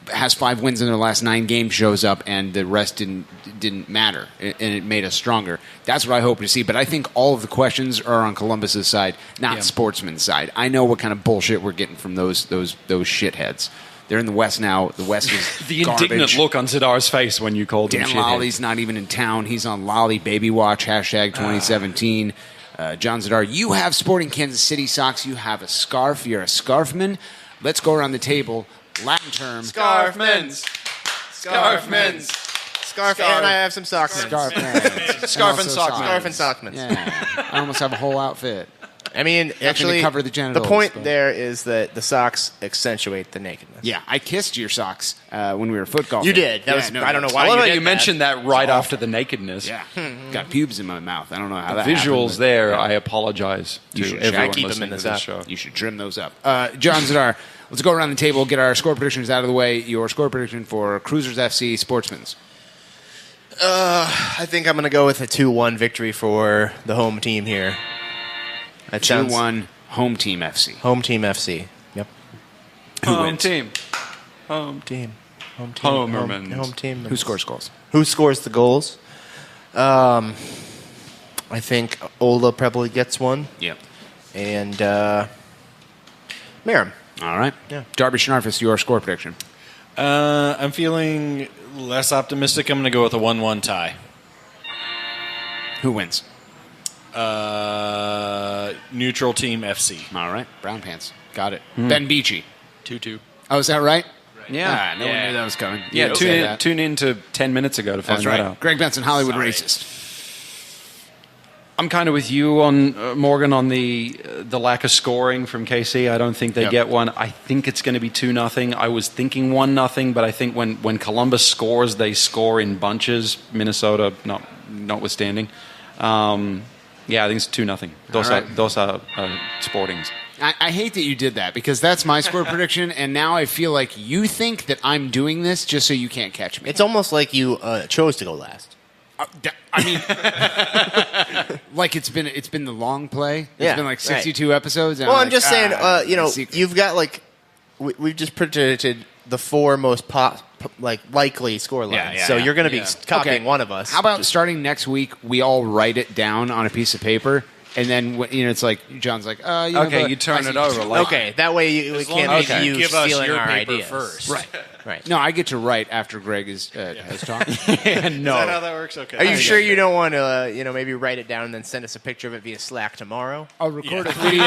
has 5 wins in their last 9 games shows up, and the rest didn't matter, and it made us stronger. That's what I hope to see. But I think all of the questions are on Columbus's side, not Sportsman's side. I know what kind of bullshit we're getting from those shitheads. They're in the West now. The West is the garbage. indignant look on Zidar's face when you called him Dan shithead. Lolly's not even in town. He's on Lolly Baby Watch #2017. John Zadar, you have sporting Kansas City socks. You have a scarf. You're a scarfman. Let's go around the table. Latin term. Scarfmans. Scarfmans. Scarf, and I have some sockmans. Scarfmans. Scarf and sockmans. Scarf and sockmans. Yeah. I almost have a whole outfit. I mean, actually, to cover the genitals, point but- there is that the socks accentuate the nakedness. Yeah, I kissed your socks when we were foot golfing. You did. That was. I don't know why I love you that did you mentioned that right It's after the nakedness. Yeah, got pubes in my mouth. I don't know how The that visuals happened, there, but- I apologize You to should everyone keep them listening in to this this show. You should trim those up. John Zadar, let's go around the table, get our score predictions out of the way. Your score prediction for Cruisers FC Sportsman's. I think I'm going to go with a 2-1 victory for the home team here. That 2-1 Home Team FC. Home Team FC. Yep. Home team. Home team. Home team. Homermans. Home team. Who scores goals? Who scores the goals? I think Ola probably gets one. Yep. And Merrim. All right. Yeah. Darby Schnarfus, your score prediction. I'm feeling less optimistic. I'm going to go with a 1-1 tie. Who wins? Neutral team FC. All right. Brown pants. Got it. Ben Beachy. 2-2. Oh, is that right? Yeah. No one knew that was coming. Yeah, You say that. tune in to 10 minutes ago to find That's that right. out. Greg Benson, Hollywood Racist. I'm kind of with you on Morgan on the lack of scoring from KC. I don't think they get one. I think it's going to be 2-0. I was thinking 1-0, but I think when Columbus scores, they score in bunches. Minnesota notwithstanding. Yeah, I think it's 2-0. Those are Sportings. I hate that you did that because that's my score prediction, and now I feel like you think that I'm doing this just so you can't catch me. It's almost like you chose to go last. I mean, like it's been the long play. It's been like 62 episodes. And Well, I'm like, just saying, secret. you've got like we've just predicted the 4 most likely score lines. So you're going to be copying one of us. How about starting next week? We all write it down on a piece of paper. And then it's like John's like, you turn it over. Okay, that way we can't make you give us stealing your our paper ideas first. Right. No, I get to write after Greg has talked. No. Is that how that works? Okay. Are you sure you don't want to, maybe write it down and then send us a picture of it via Slack tomorrow? I'll record a video.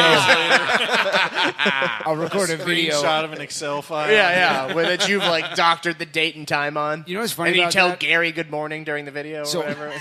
I'll record a video. Screenshot of an Excel file. Yeah, that you've like doctored the date and time on. You know what's funny and you about tell that? Gary good morning during the video or whatever.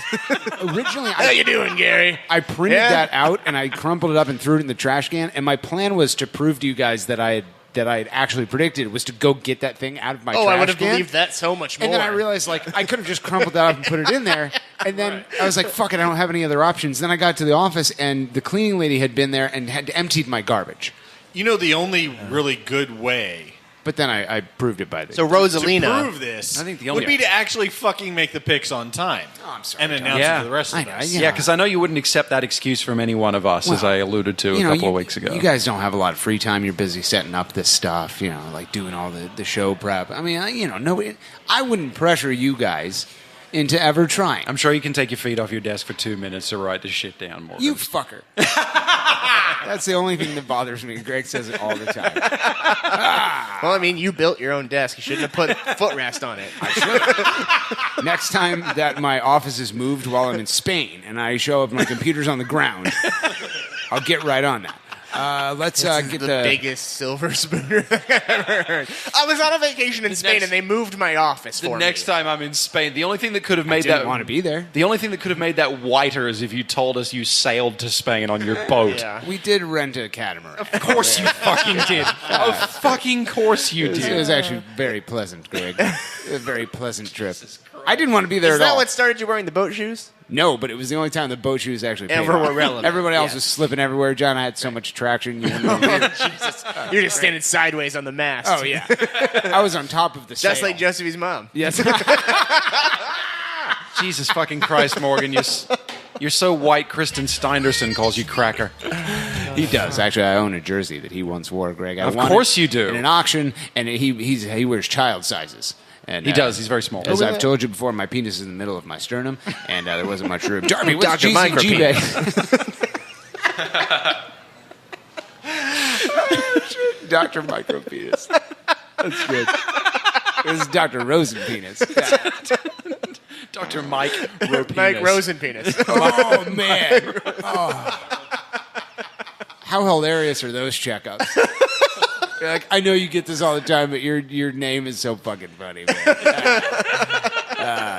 Originally, how you doing, Gary? I printed that out and I crumpled it up and threw it in the trash can. And my plan was to prove to you guys that I had actually predicted was to go get that thing out of my trash can. I would have believed that so much more. And then I realized, I could have just crumpled that up and put it in there. And then I was like, fuck it, I don't have any other options. Then I got to the office, and the cleaning lady had been there and had emptied my garbage. You know the only really good way. But then I proved it by the... So Rosalina... To prove this I think the would be to actually fucking make the picks on time. Oh, I'm sorry, and John. announce it to the rest of us. Yeah, because I know you wouldn't accept that excuse from any one of us, as I alluded to a couple of weeks ago. You guys don't have a lot of free time. You're busy setting up this stuff, like doing all the show prep. I mean, nobody... I wouldn't pressure you guys into ever trying. I'm sure you can take your feet off your desk for 2 minutes to write this shit down, Morgan. You fucker. That's the only thing that bothers me. Greg says it all the time. Well, I mean, you built your own desk. You shouldn't have put footrest on it. I should. Next time that my office is moved while I'm in Spain and I show up and my computer's on the ground, I'll get right on that. Let's get the biggest silver spooner I've ever heard. I was on a vacation in Spain and they moved my office for me. The next time I'm in Spain, the only thing that could have made didn't want to be there. The only thing that could have made that whiter is if you told us you sailed to Spain on your boat. Yeah. We did rent a catamaran. Of course you fucking did. Of fucking course you did. It was actually very pleasant, Greg. A very pleasant trip. I didn't want to be there Is at that all. what started you wearing the boat shoes? No, but it was the only time the boat shoes actually paid Ever off. were relevant. Everybody else Yes. was slipping everywhere. John, I had so much traction. You wouldn't believe. Jesus. You're just standing sideways on the mast. Oh, yeah. I was on top of the sail. Just like Josephine's mom. Yes. Jesus fucking Christ, Morgan. You're so white, Kristen Steinderson calls you cracker. He does. Actually, I own a jersey that he once wore, Greg. Of course you do. In an auction, and he wears child sizes. And, He does. He's very small. As I've told you before, my penis is in the middle of my sternum, and there wasn't much room. Darby, what's Dr. GCG bag? Dr. Micropenis. That's good. This is Dr. Rosen penis. Dr. Mike Ropenis. Mike Rosen penis. Oh, man. Oh. How hilarious are those checkups? You're like, I know you get this all the time, but your name is so fucking funny, man.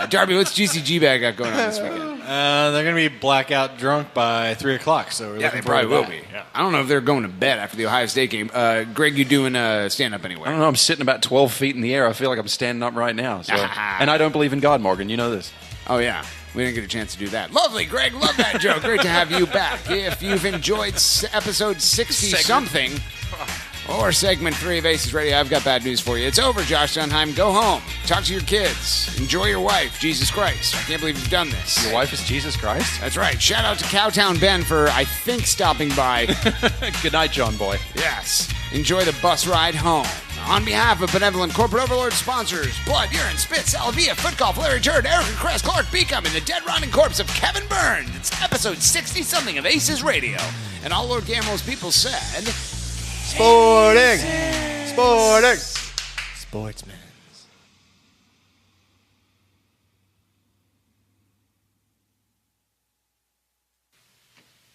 Darby, what's GCG Bag got going on this weekend? They're going to be blackout drunk by 3 o'clock, so we're they probably will be. Yeah. I don't know if they're going to bed after the Ohio State game. Greg, you doing stand-up anyway? I don't know. I'm sitting about 12 feet in the air. I feel like I'm standing up right now. So. And I don't believe in God, Morgan. You know this. Oh, yeah. We didn't get a chance to do that. Lovely, Greg. Love that joke. Great to have you back. If you've enjoyed episode 60-something... or segment 3 of ACES Radio, I've got bad news for you. It's over, Josh Dunheim. Go home. Talk to your kids. Enjoy your wife, Jesus Christ. I can't believe you've done this. Your wife is Jesus Christ? That's right. Shout out to Cowtown Ben for, I think, stopping by. Good night, John Boy. Yes. Enjoy the bus ride home. On behalf of benevolent corporate overlord sponsors, Blood, Urine, Spit, Salvia, Foot Golf, Larry Turd, Eric Crest, Clark Beacom, and the dead rotting corpse of Kevin Burns, it's episode 60-something of ACES Radio. And all Lord Gammo's people said... Sporting! Sportsman.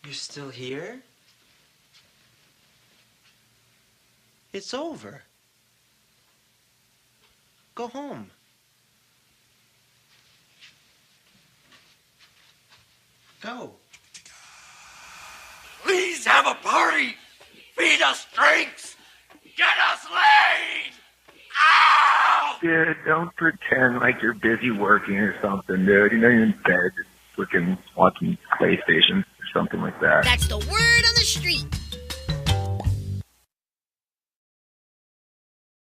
You're still here? It's over. Go home. Go. Please have a party. Feed us drinks. Get us laid. Ow! Dude, don't pretend like you're busy working or something, dude. You know you're in bed, looking, watching PlayStation or something like that. That's the word on the street.